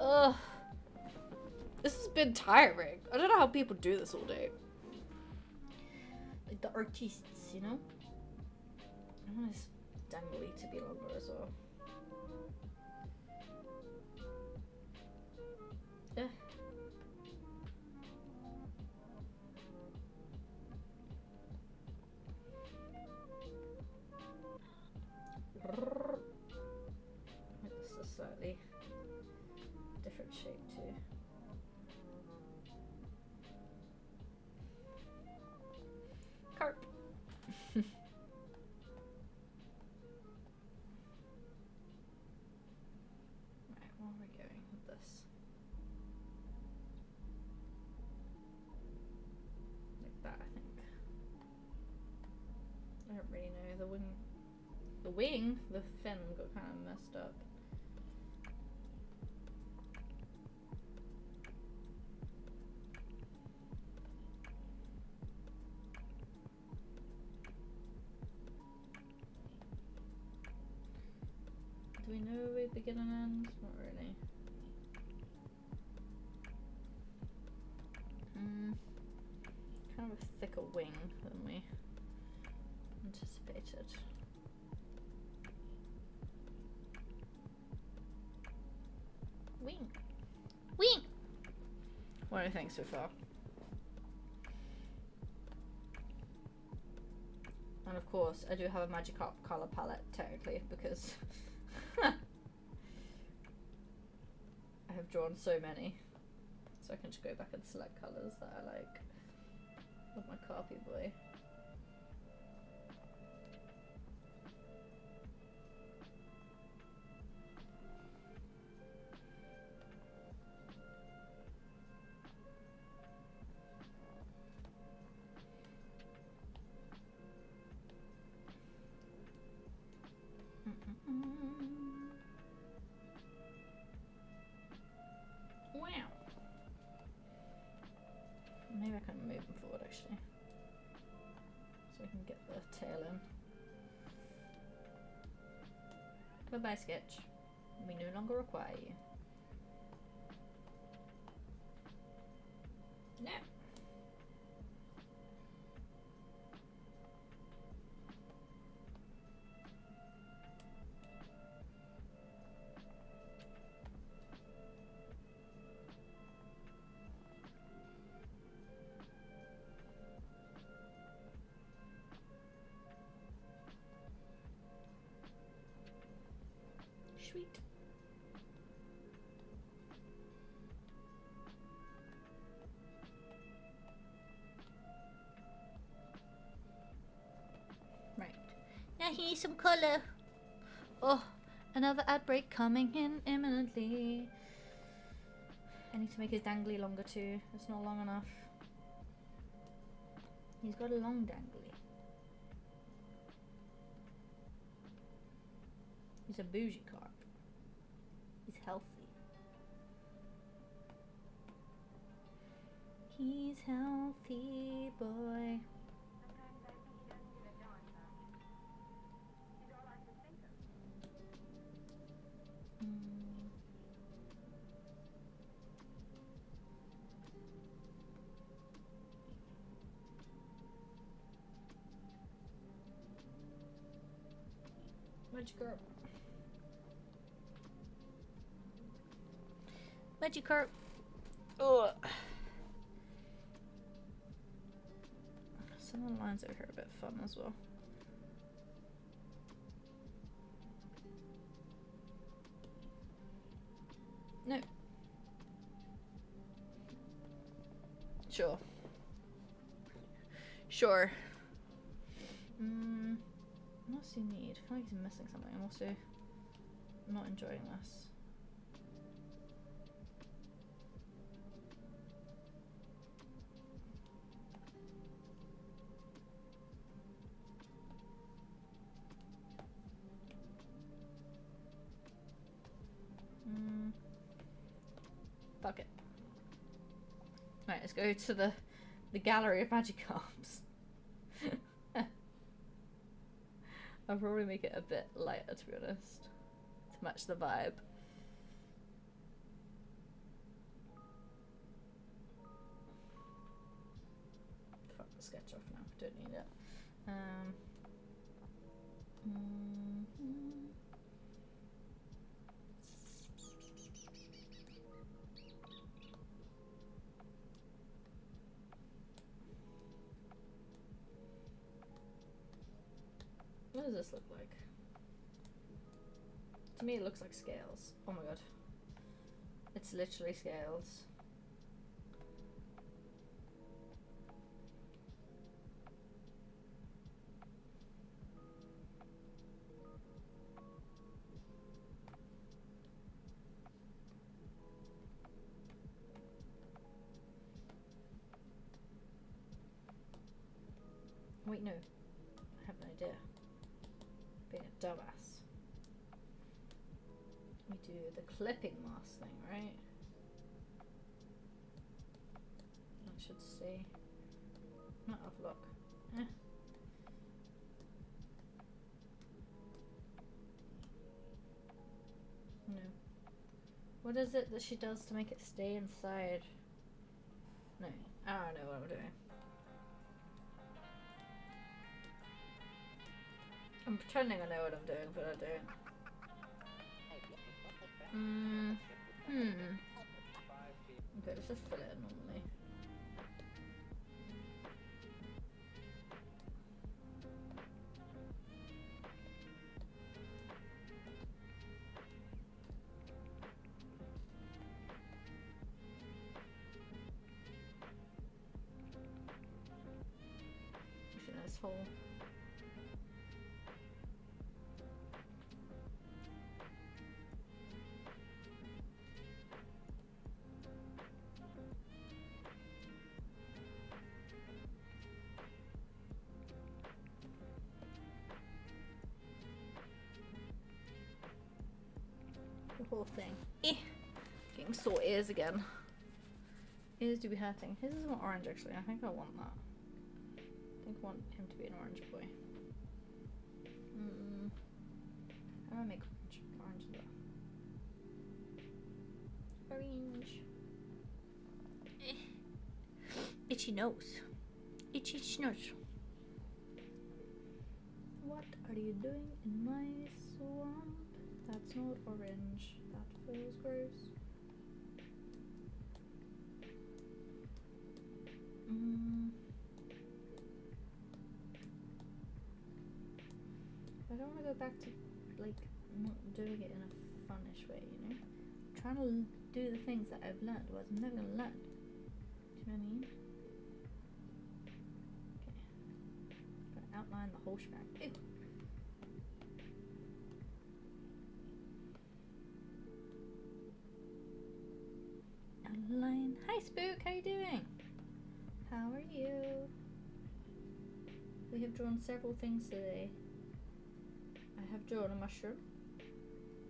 Ugh. This has been tiring. I don't know how people do this all day. Like the artists, you know? I want this dangly to be longer as well. Ugh. This is slightly different shape too. Carp. Right, where are we going with this? Like that, I think. I don't really know. The fin got kind of messed up. Do we know where we begin and end? Not really. Kind of a thicker wing than we anticipated. Wing! Wing! What do you think so far? And of course, I do have a Magikarp color palette, technically, because I have drawn so many. So I can just go back and select colors that I like. Love my Carpy boy. Wow. Maybe I can move them forward actually. So we can get the tail in. Bye-bye, Sketch. We no longer require you. No. Sweet. Right. Now here's some colour. Oh, another ad break coming in imminently. I need to make his dangly longer too. It's not long enough. He's got a long dangly. He's a bougie carp. He's healthy. He's healthy, boy. Magikarp. Magikarp. Ugh. Some of the lines over here are a bit fun as well. No. Sure. Sure. What else do you need? I feel like he's missing something. I'm also not enjoying this. Fuck it. Right, let's go to the gallery of Magikarps. I'll probably make it a bit lighter, to be honest, to match the vibe. Fuck the sketch off now. Don't need it. What does this look like? To me it looks like scales. Oh my god. It's literally scales. Wait, no. I have an idea. Being a dumbass. We do the clipping mask thing, right? That should stay. Not off lock. Eh. No. What is it that she does to make it stay inside? No, I don't know what I'm doing. I'm pretending I know what I'm doing, but I don't. Okay, let's just fill it in normally. Actually, nice hole. The whole thing. Getting sore ears again. Ears do be hurting. His is more orange actually. I think I want that. I think I want him to be an orange boy. How do I make orange though? Orange. Itchy nose. Itchy nose. What are you doing in my swamp? That's not orange. That feels gross. I don't want to go back to like not doing it in a funnish way, you know? I'm trying to do the things that I've learned, or I'm never gonna learn. Do you know what I mean? Okay. Gotta outline the whole shebang. Ew. Outline. Hi Spook, how you doing? How are you? We have drawn several things today. I have drawn a mushroom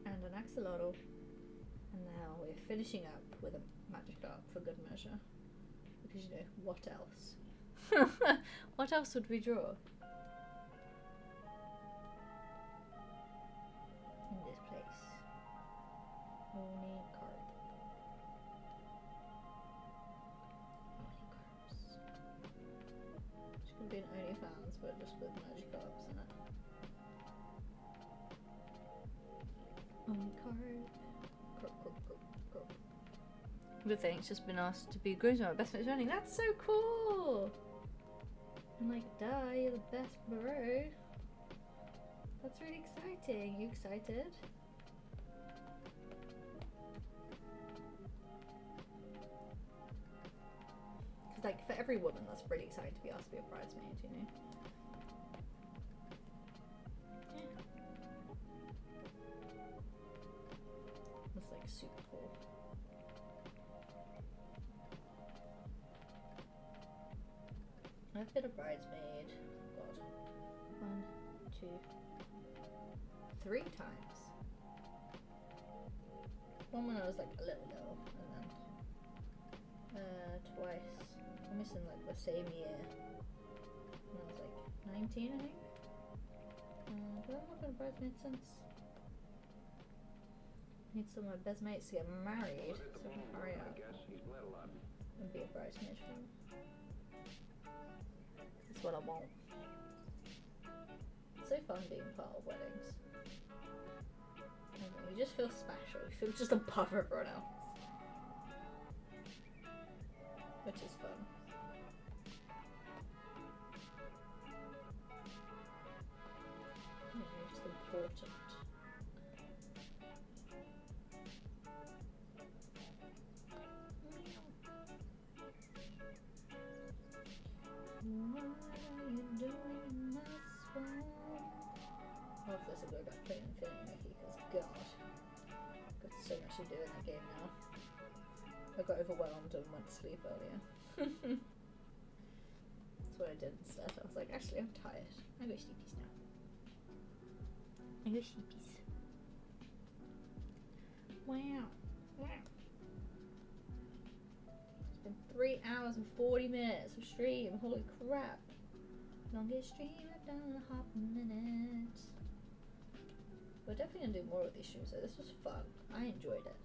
and an axolotl, and now we're finishing up with a Magikarp for good measure. Because you know, what else? What else would we draw? In this place. Only card. It's gonna be an OnlyFans, but just with Magikarps in it. Only card. Good thing it's just been asked to be groomsman at Best Mates Running. That's so cool! I'm like, duh, you're the best bro. That's really exciting. You excited? Because like for every woman that's really excited to be asked to be a bridesmaid, you know? Yeah. That's like super cool. I've been a bridesmaid, God, 1, 2, 3 times. One when I was like a little girl, and then twice. Almost in like the same year. When I was like 19, I think. But I'm not gonna bridesmaid since. Need some of my best mates to get married, so I can hurry up and be a bridesmaid for them. That's what I want. It's so fun being part of weddings. I don't know, you just feel special. You feel just above everyone else. Which is fun. You're just important. What are you doing in my swamp? Oh, this will go back to Infinity Mickey, because God, I've got so much to do in that game now. I got overwhelmed and went to sleep earlier. That's what I did instead. I was like, actually, I'm tired. I go sleepies now. I go sleepies. Wow. Wow. It's been 3 hours and 40 minutes of stream. Holy crap. Longest stream I've done in a half a minute. We're definitely gonna do more of these streams, so this was fun. I enjoyed it.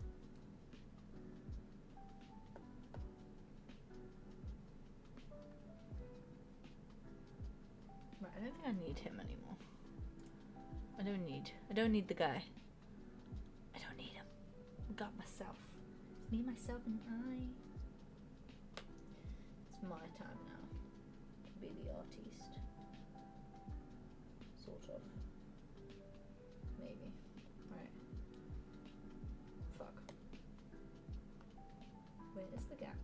Right, I don't think I need him anymore. I don't need the guy. I don't need him. I got myself. It's me, myself, and I. It's my time now to be the artiste. Sort of. Maybe. Right. Fuck. Where is the gap?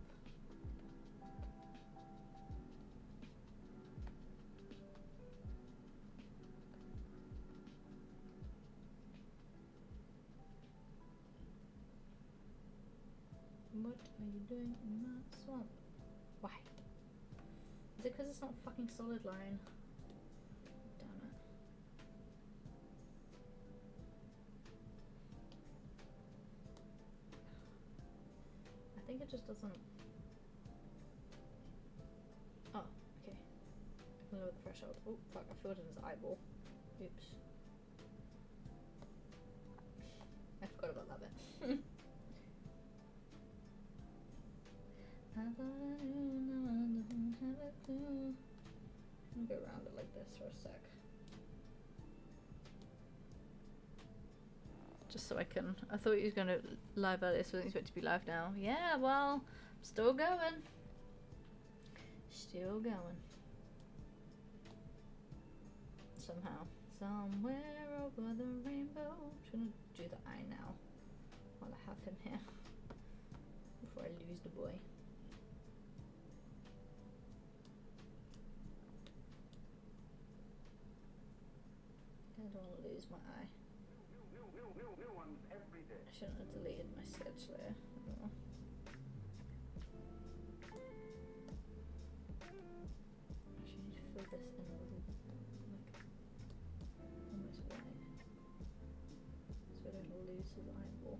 What are you doing in my swamp? Why? Is it because it's not a fucking solid line? Damn it. I think it just doesn't... Oh, okay. I can lower the threshold. Oh, fuck, I filled in his eyeball. Oops. I forgot about that bit. I thought I knew, no, I don't have a clue. I'm gonna go around it like this for a sec. Just so I can. I thought he was gonna live earlier, so he's meant to be live now. Yeah, well, still going. Still going. Somehow. Somewhere over the rainbow. I'm just gonna do the eye now while I have him here. Before I lose the boy. I don't want to lose my eye. New ones every day. I shouldn't have deleted my sketch layer. I don't know. Actually, I need to fill this in a little, like, almost white. So I don't lose his eyeball.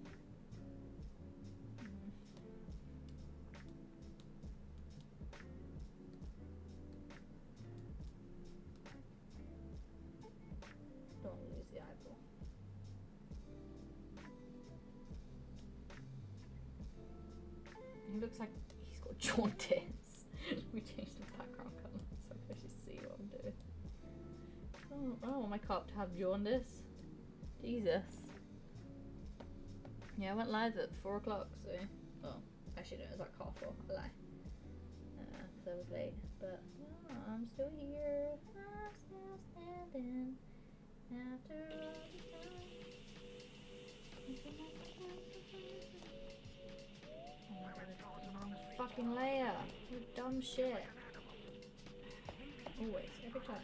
Don't lose the eyeball. He looks like he's got jaundice. We changed the background colour so I can actually see what I'm doing. Oh, I want my cop to have jaundice. Jesus. Yeah, I went live at 4 o'clock, so... Oh, actually no, it was like half 4, I lie. Because I was late, but... Oh, I'm still here. I'm still standing. After all the time. Oh my god, fucking Leia! What dumb shit. Always, every time. Every time.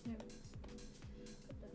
No. Put that.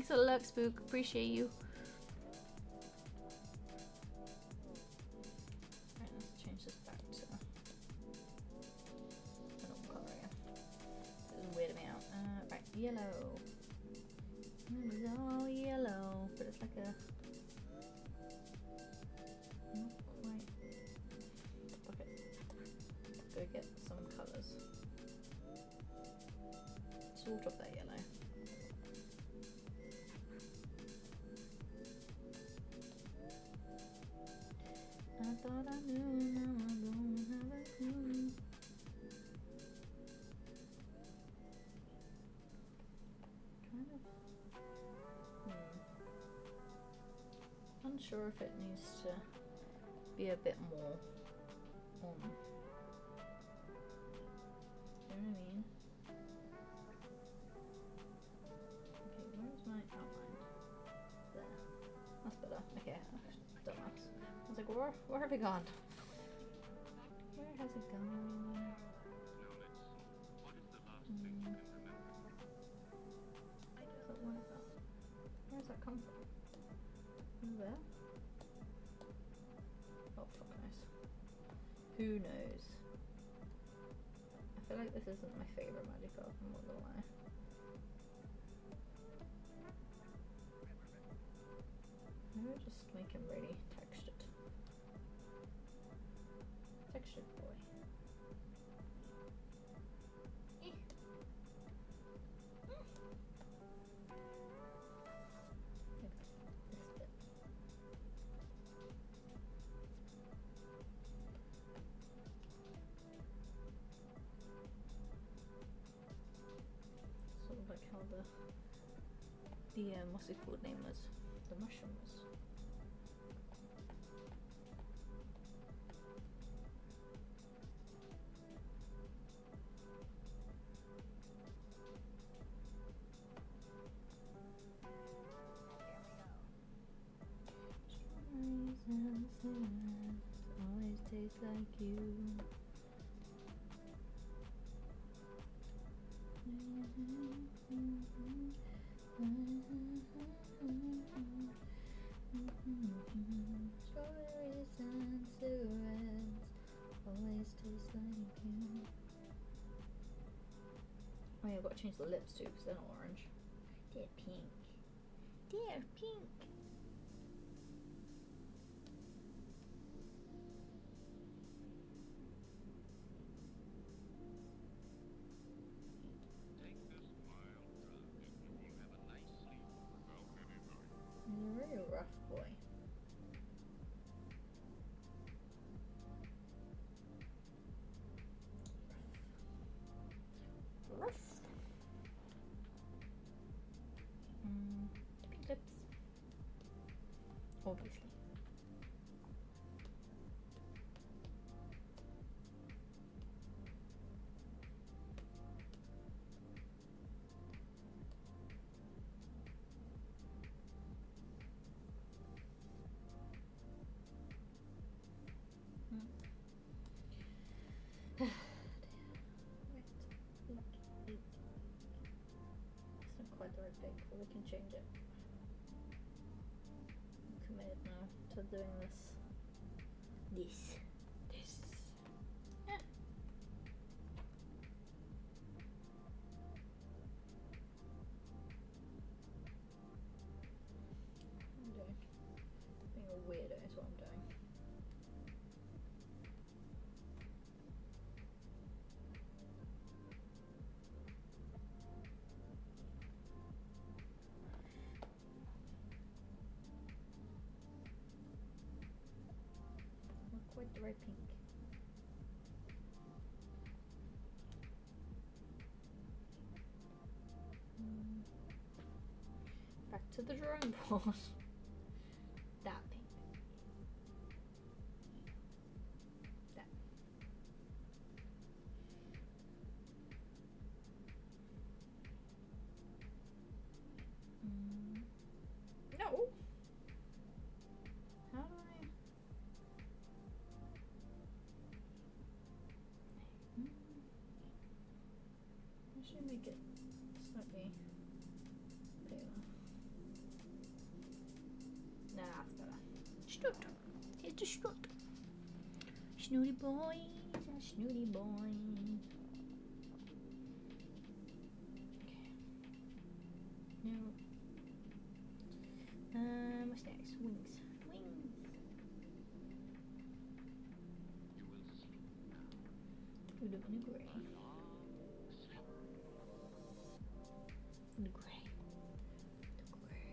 Thanks for the lurk, Spook. Appreciate you. Right, let's change this back to a normal colour again. This is weirding me out. Right, yellow. It is all yellow, but it's like a not quite. Okay, go get some colours. Sort of that yellow. I thought I knew, now I don't have a clue. Kind of. Unsure if it needs to be a bit more on. You know what I mean? Okay, where's my outline? There. That's better. Okay, dumbass. I was like, where have it gone? Where has it gone? But what is that? Where does that come from? There? Oh, fuck knows. Who knows? I feel like this isn't my favourite magic art, I'm not gonna lie. Maybe I'll just make him really textured. Textured boy. Eh. Like this bit. Sort of like how the what's it called name was? The mushroom was. Always taste like you. Strawberries and cigarettes always taste like you. Oh yeah, I've got to change the lips too because they're not orange. They're pink. They're pink. He's a really rough boy. Rough. Pink lips. Obviously. It's not quite the right thing, but we can change it. I'm committed now to doing this. Yeah. I'm doing. Being a weirdo is what I'm doing. Not quite the right pink. Back to the drawing board. That pink. That. No. How do I? I should make it slightly paler. That's better. Strut. Here's the strut. Snooty boy. Snooty boy. Okay. Now. What's next? Wings. Wings. You live in a grey. The grey. The grey.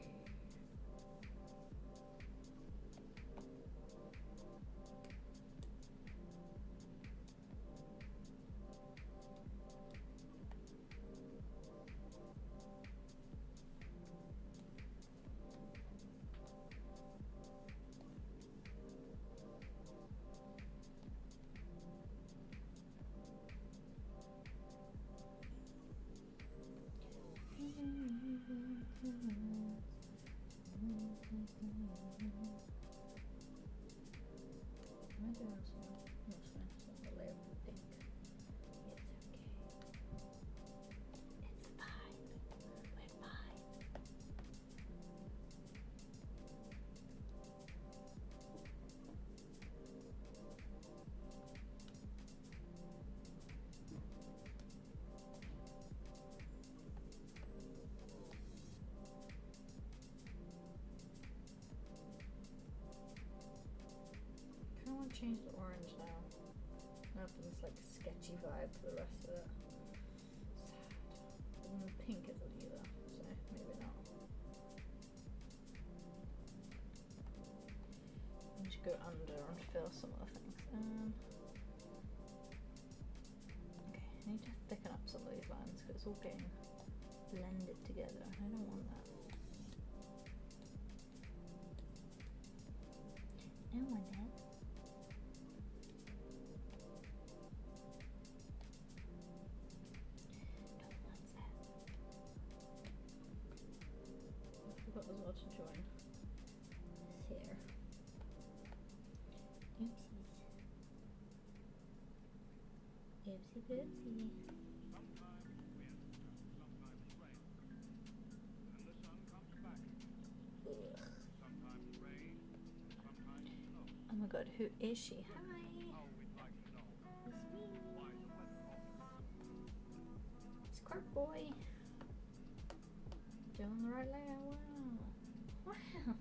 I want to change the orange now. I have this like sketchy vibe for the rest of it. Sad. And the pink isn't either, so maybe not. I need to go under and fill some of the things. Okay, I need to thicken up some of these lines because it's all getting blended together. I don't want that. I don't want that. As well to join this here. Oopsies. Oopsie boopsie. Oh my god, who is she? Hi. It's me. It's Clark Boy. Doing the right layout. Wow. Wow.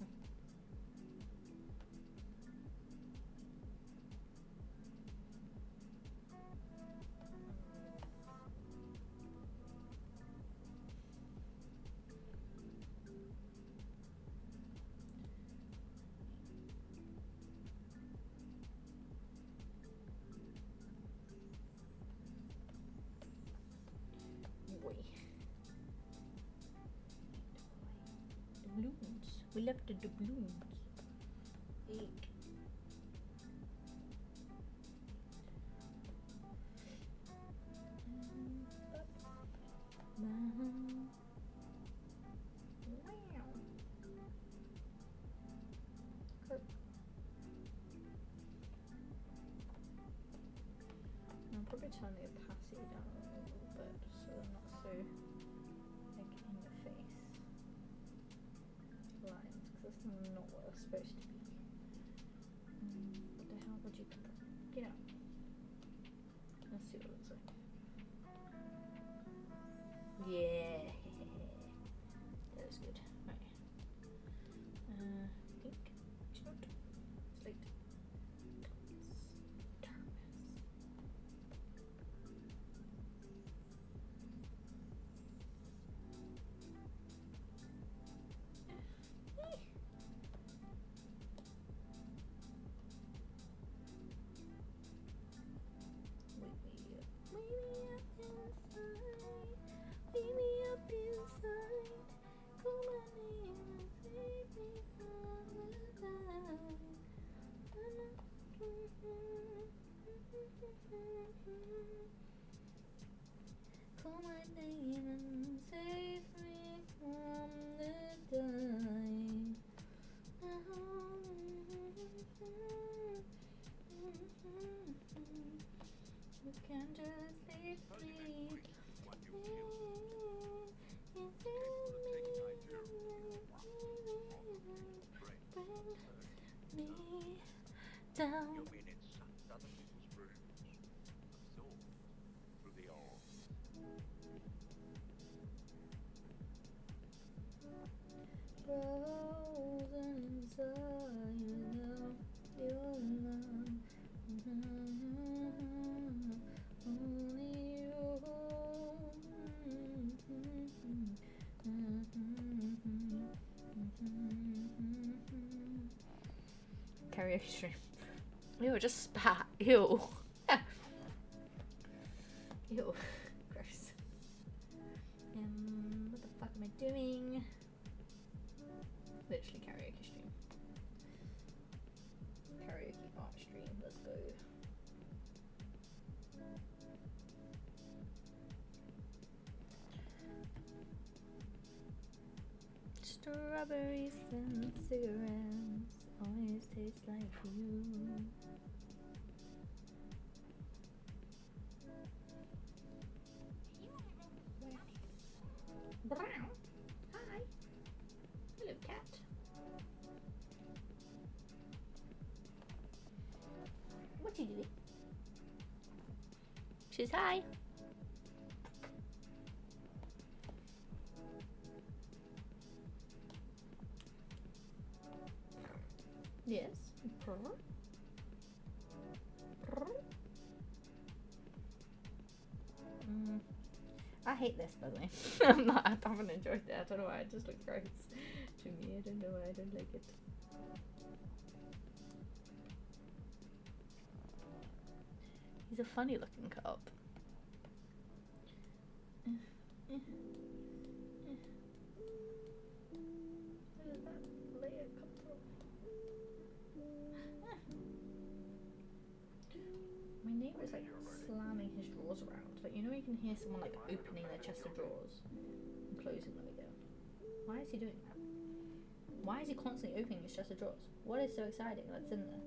Boy. Doubloons. We left the doubloons. Eek. Wow. Kirk. I'll probably turn the opacity down a little bit so they're not so like in your face lines, because that's not what they're supposed to be. What the hell would you put? Get out. Let's see what it looks like. Yeah. That was good. Right. Pink. Slate. Darkness. Wake me up inside. Call my name and save me from the dark. Call my name and save me from the dark. You can just leave me. Bring when it sucked other people's rooms, absorbed through the arms. Frozen inside without your love. Only you. Karaoke stream. Ew, just spat. Ew. Ew. Gross. What the fuck am I doing? Literally karaoke stream. Karaoke art stream. Let's go. Strawberries and cigarettes always taste like you. Brown. Hi. Hello, cat. What you doing? She's hi. Yes. Purr. Purr. I hate this, by the way. I haven't enjoyed it. I don't know why. It just looks gross to me. I don't know why I don't like it. He's a funny looking cop. Where did that layer come from? My neighbour's like slamming his drawers around. Like, you know, you can hear someone like opening their chest of drawers and closing them again. Why is he doing that? Why is he constantly opening his chest of drawers? What is so exciting that's in there?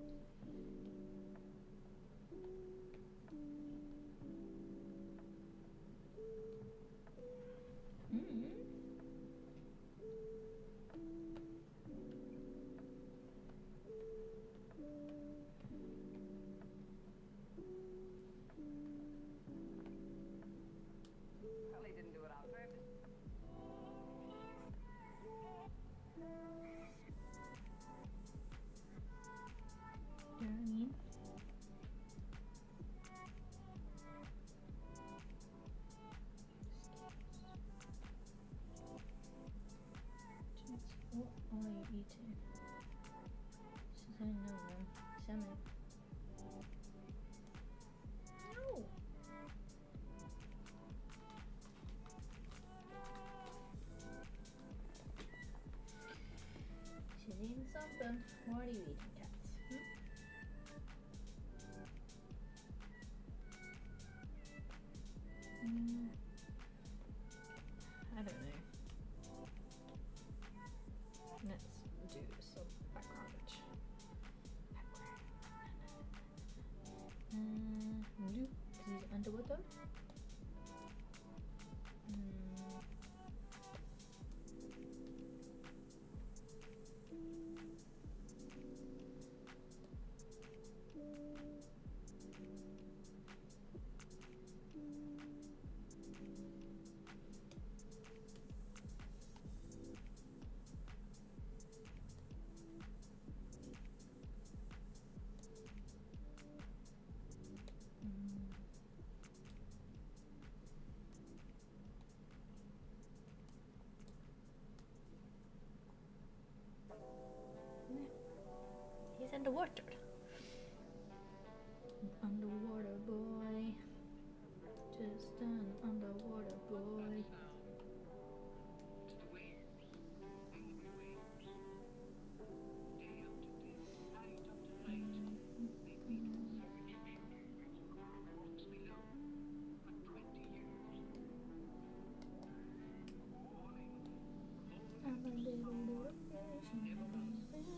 Probably didn't do it on purpose. You know what I mean? What are you eating? She says, I know, man. Salmon. No! She's eating something. What are you eating, cats? I don't know. Let's do some background. Blue, because he's underwater. He's underwater. Underwater boy. Just an underwater boy. I'm a little fish.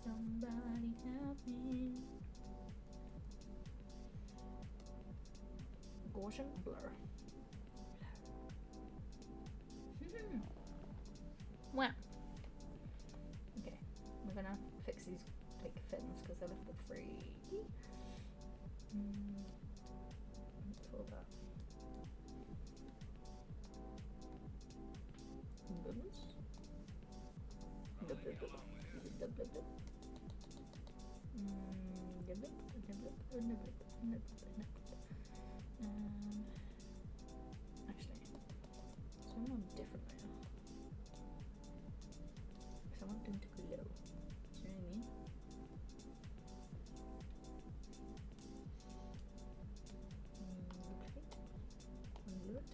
Somebody help me. Gaussian blur. Wow. Okay, we're gonna fix these like fins because because I left it free. For that. Bubbles. Blub, blub, blub. Blub, blub, blub. Blub, blub, blub, blub, blub, blub, blub, blub. Actually, so I'm on different layer. Because I want them to glow. Do you know what I mean? Undo it.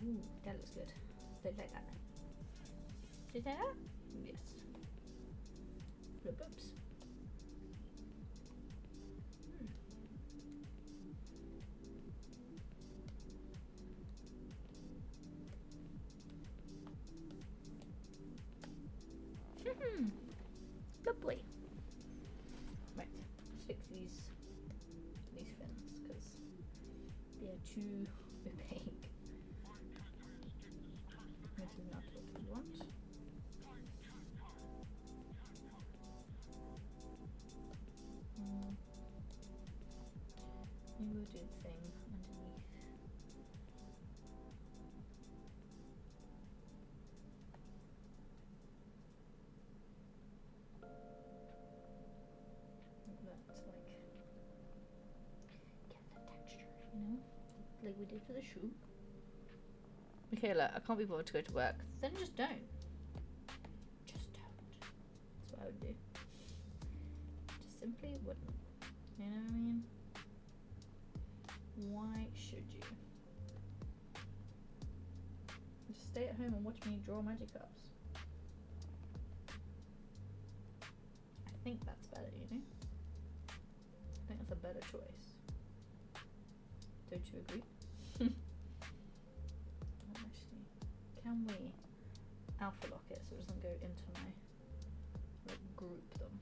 Ooh, that looks good. Look like that. Is that that? Yes. Blub blubs. Lovely. Right, let's fix these fins because they are too opaque. This is not what we want. Maybe we'll do the thing underneath. That's like get the texture, you know, like we did for the shoe. Michaela, I can't be bothered to go to work. Then just don't. Just don't. That's what I would do. Just simply wouldn't. You know what I mean? Why should you? Just stay at home and watch me draw magic cups. I think that's better, you know? I think that's a better choice. Don't you agree? Actually, can we alpha lock it so it doesn't go into my, like, group them?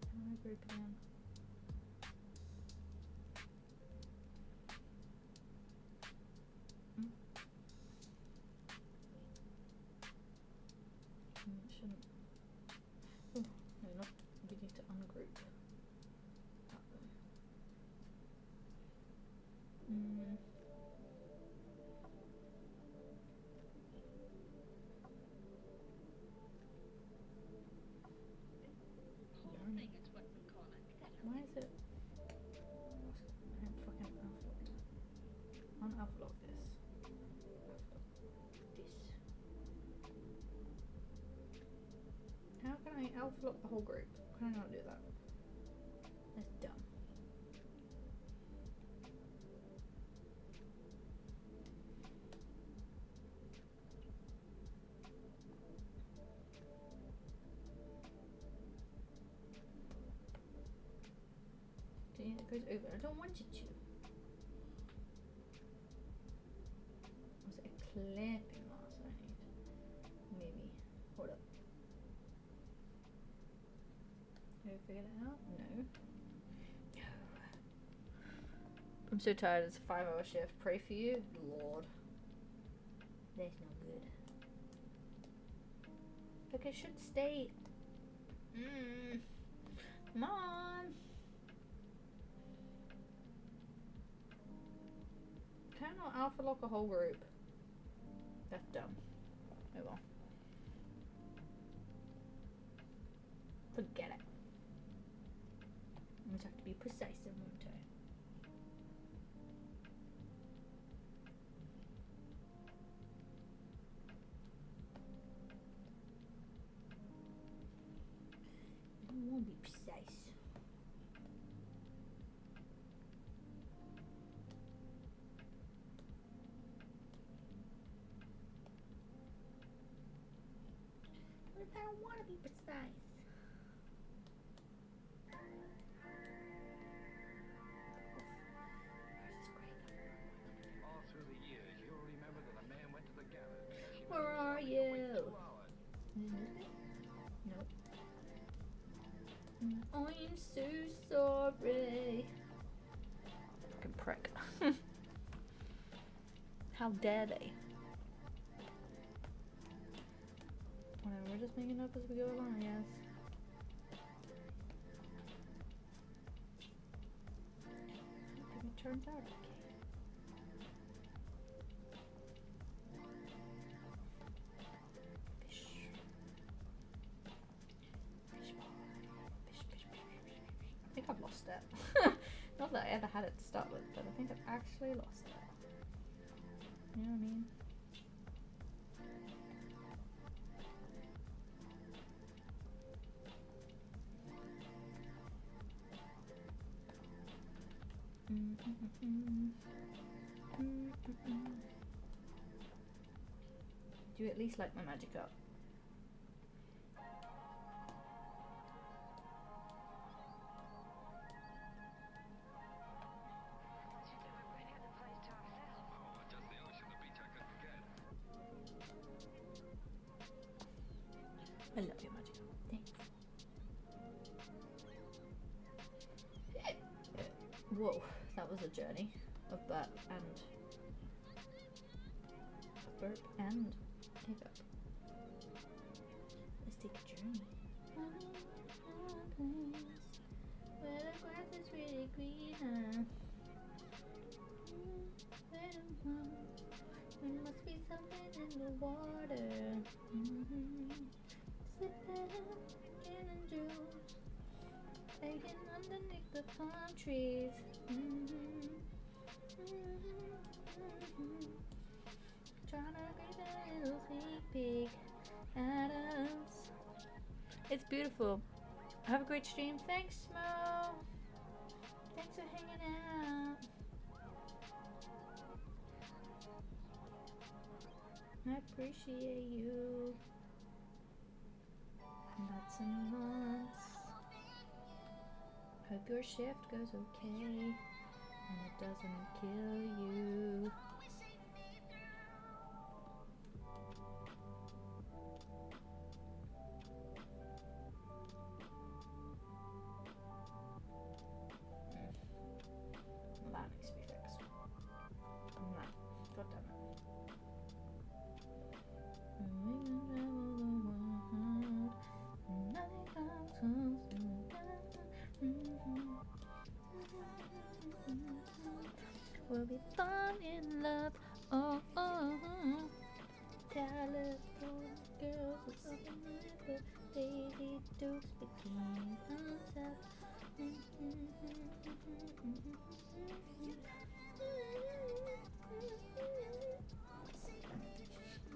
Can I group again? It shouldn't. Oh, no, not. We need to ungroup them. Why is it? I don't fucking alpha lock that. Unalpha lock this. How can I alpha lock the whole group? Can I not do that? That's dumb. See, it goes over. I don't want it to. Was it a clipping mask I need? Maybe. Hold up. Have we figured it out? No. No. I'm so tired. It's a 5-hour shift. Pray for you. Lord. That's not good. Like I should stay. Come on. Can I not alpha lock a whole group? That's dumb. Oh well. Forget it. I just have to be precise in one time. I don't want to be precise. What if I don't want to be precise? All through the years, you'll remember that a man went to the gallows. Where are you? Nope. I'm so sorry. Fucking prick. How dare they? We're just making up as we go along, I guess. I think it turns out okay. Fish. Fish ball. Fish, fish, fish, fish, fish. I think I've lost it. Not that I ever had it to start with, but I think I've actually lost it. You know what I mean? Do you at least like my magic up? I love your magic up. Thanks. Whoa, that was a journey of burp and hiccup. Let's take a journey. Where the grass is really greener. There must be something in the water. Sit there in the juice, hanging underneath the palm trees. Trying to get a little sneak peek at us. It's beautiful. Have a great stream. Thanks, Smo. Thanks for hanging out. I appreciate you. Lots and lots. Hope your shift goes okay and it doesn't kill you. Well, that needs to be fixed. No, god damn it. We'll be fall in love. Oh, oh, oh. California girls with open lips, Daisy Dukes, bikini on top.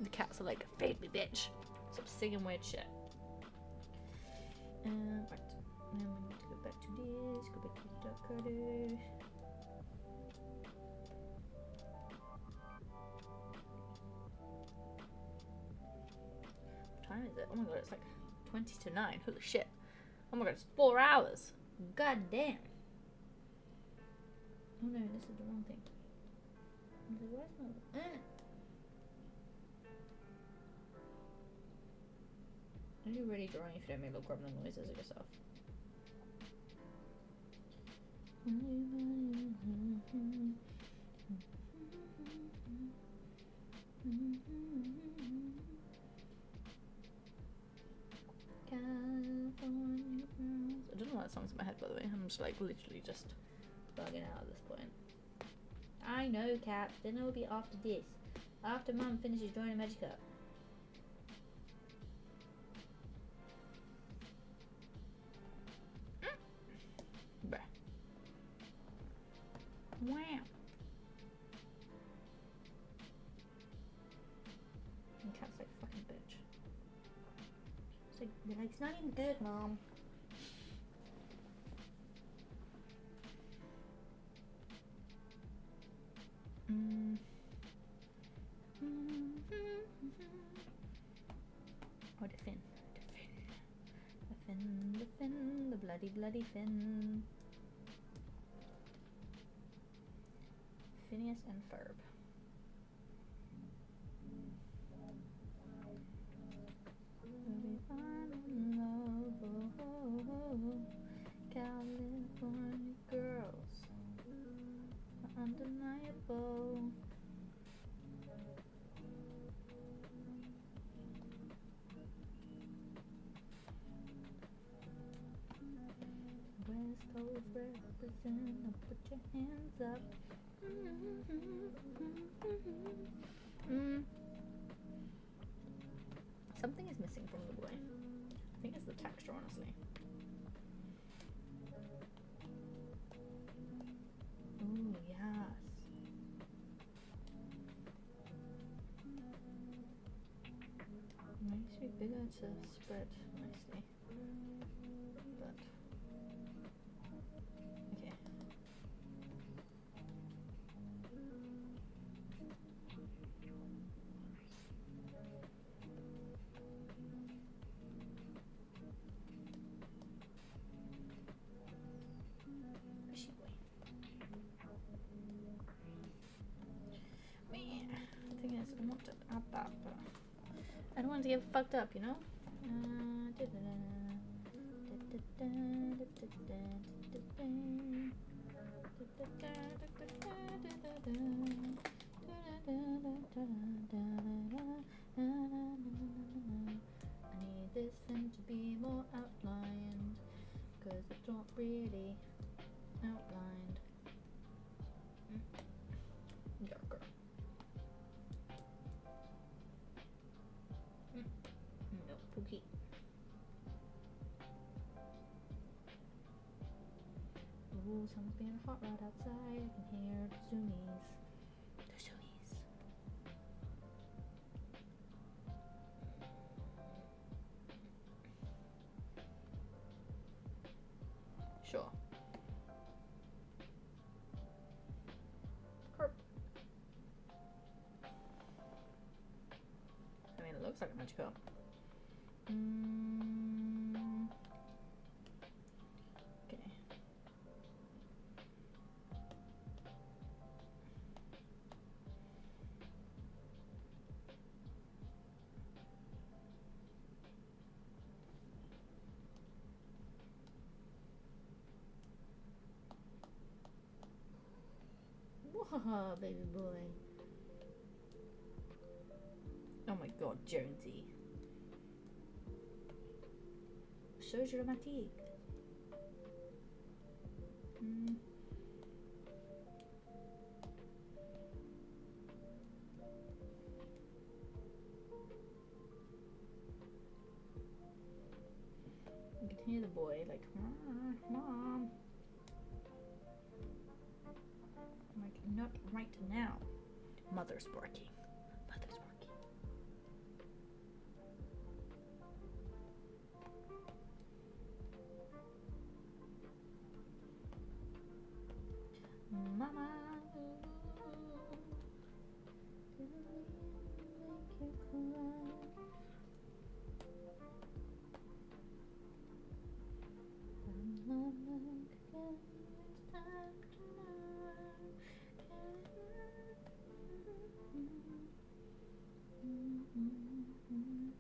The cats are like, fade me, bitch. Stop singing weird shit. Right. Now we need to go back to this. Go back to the duck cutter. What time is it? Oh my god, it's like 20 to 9. Holy shit. Oh my god, it's 4 hours. God damn. Oh no, this is the wrong thing. Where's my... Are you really drawing if you don't make little grumbling noises at yourself? California girls. I don't know why that song's in my head, by the way. I'm just like literally just bugging out at this point. I know, cats. Then it'll be after this. After Mum finishes drawing a magic up. Wow. And cat's like, fucking bitch. It's like, they're like, it's not even good, Mom. Oh, the fin. The fin. The fin. The bloody, bloody fin. Phineas and Ferb. California girls are undeniable. represent, now put your hands up. Something is missing from the boy. I think it's the texture, honestly. Ooh, yes. Needs to be bigger to spread nicely. But okay. Fishy boy. Man, the thing is, I want to add that, but I don't want to get fucked up, you know? I need this thing to be more outlined, cause it's not really outlined. Darker. No, Pookie. Ooh, someone's being hot right outside. I can hear the zoomies. The zoomies. Sure. Herp. I mean, it looks like a magic herb. Okay. Whoa, baby boy. Oh my god, Jonesy. So dramatic. You can hear the boy like, Mom. I'm like, not right now. Mother's barking. Mother's barking. Mama, didn't make you cry. Mama, again, it's time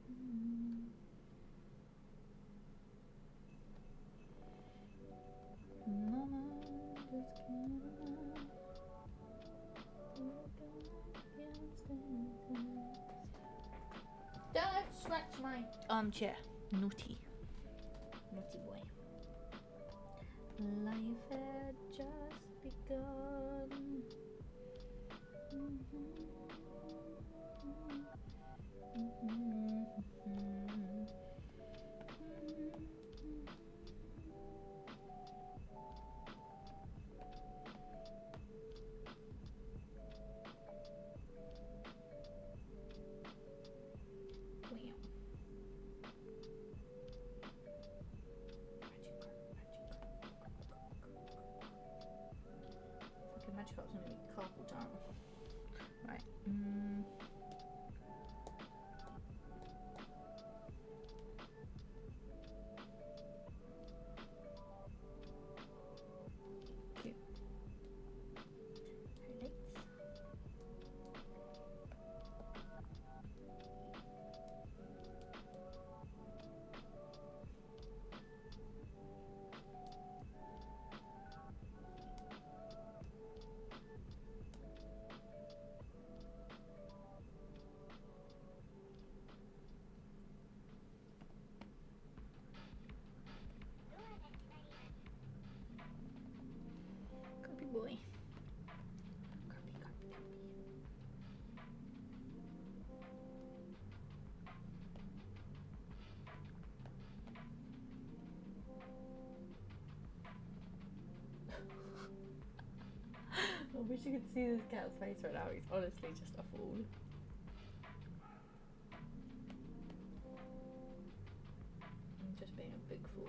to learn. Mama, just can't lie. Don't scratch my armchair. Naughty. Naughty boy. Life had just begun. wish you could see this cat's face right now. He's honestly just a fool. I'm just being a big fool.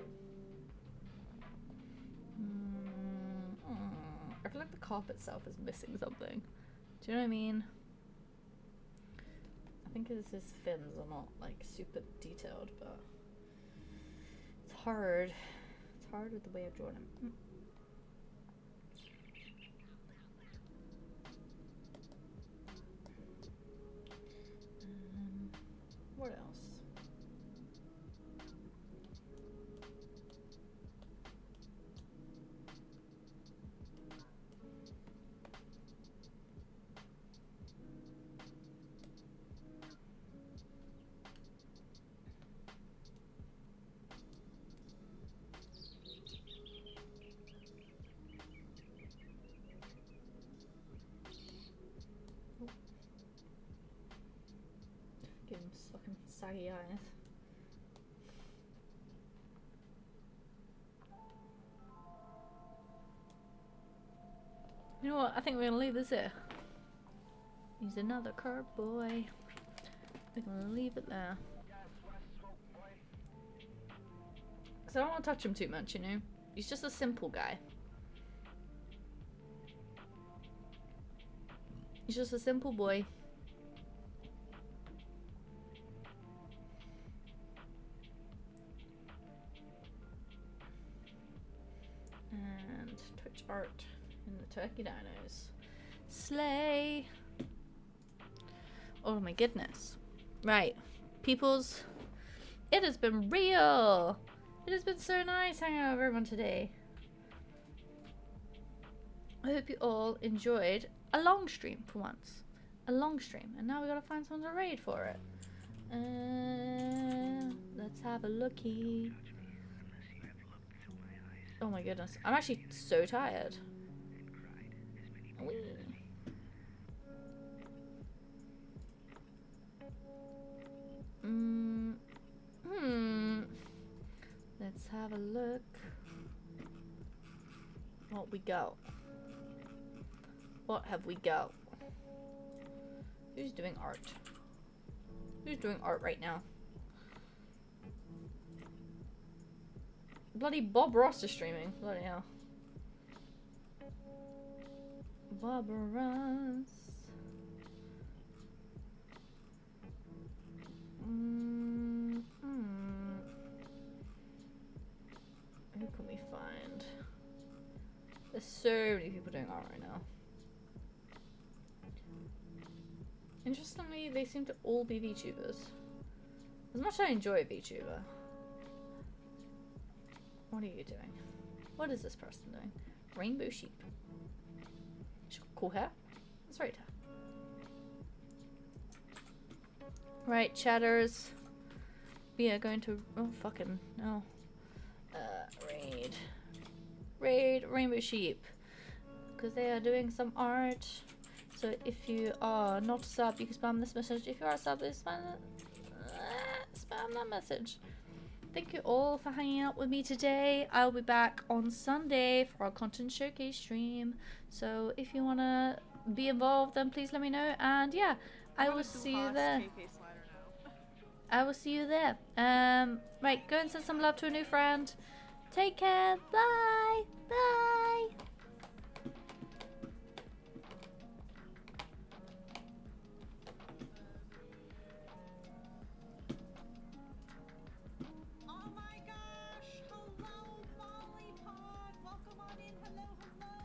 I feel like the carpet itself is missing something. Do you know what I mean? I think it's his fins are not like super detailed, but it's hard. It's hard with the way I've drawn him. What else? Give him fucking saggy eyes. You know what? I think we're gonna leave this here. He's another curb boy. We're gonna leave it there. Because I don't want to touch him too much, you know? He's just a simple guy. He's just a simple boy. And Twitch art in the turkey dinos. Slay! Oh my goodness. Right. Peoples, it has been real! It has been so nice hanging out with everyone today. I hope you all enjoyed a long stream for once. A long stream. And now we gotta find someone to raid for it. Let's have a looky. Oh my goodness. I'm actually so tired. Whee. Let's have a look. What we got? What have we got? Who's doing art? Who's doing art right now? Bloody Bob Ross is streaming. Bloody hell. Bob Ross. Who can we find? There's so many people doing art right now. Interestingly, they seem to all be VTubers. As much as I enjoy a VTuber. What are you doing? What is this person doing? Rainbow sheep. She's got cool hair. That's right hair. Right, chatters. We are going to... Oh, fucking... No. Raid Rainbow Sheep. Because they are doing some art. So if you are not a sub, you can spam this message. If you are a sub, spam that message. Thank you all for hanging out with me today. I'll be back on Sunday for our content showcase stream. So if you want to be involved, then please let me know. And yeah, I will see you there. I will see you there. Right, go and send some love to a new friend. Take care. Bye. Bye.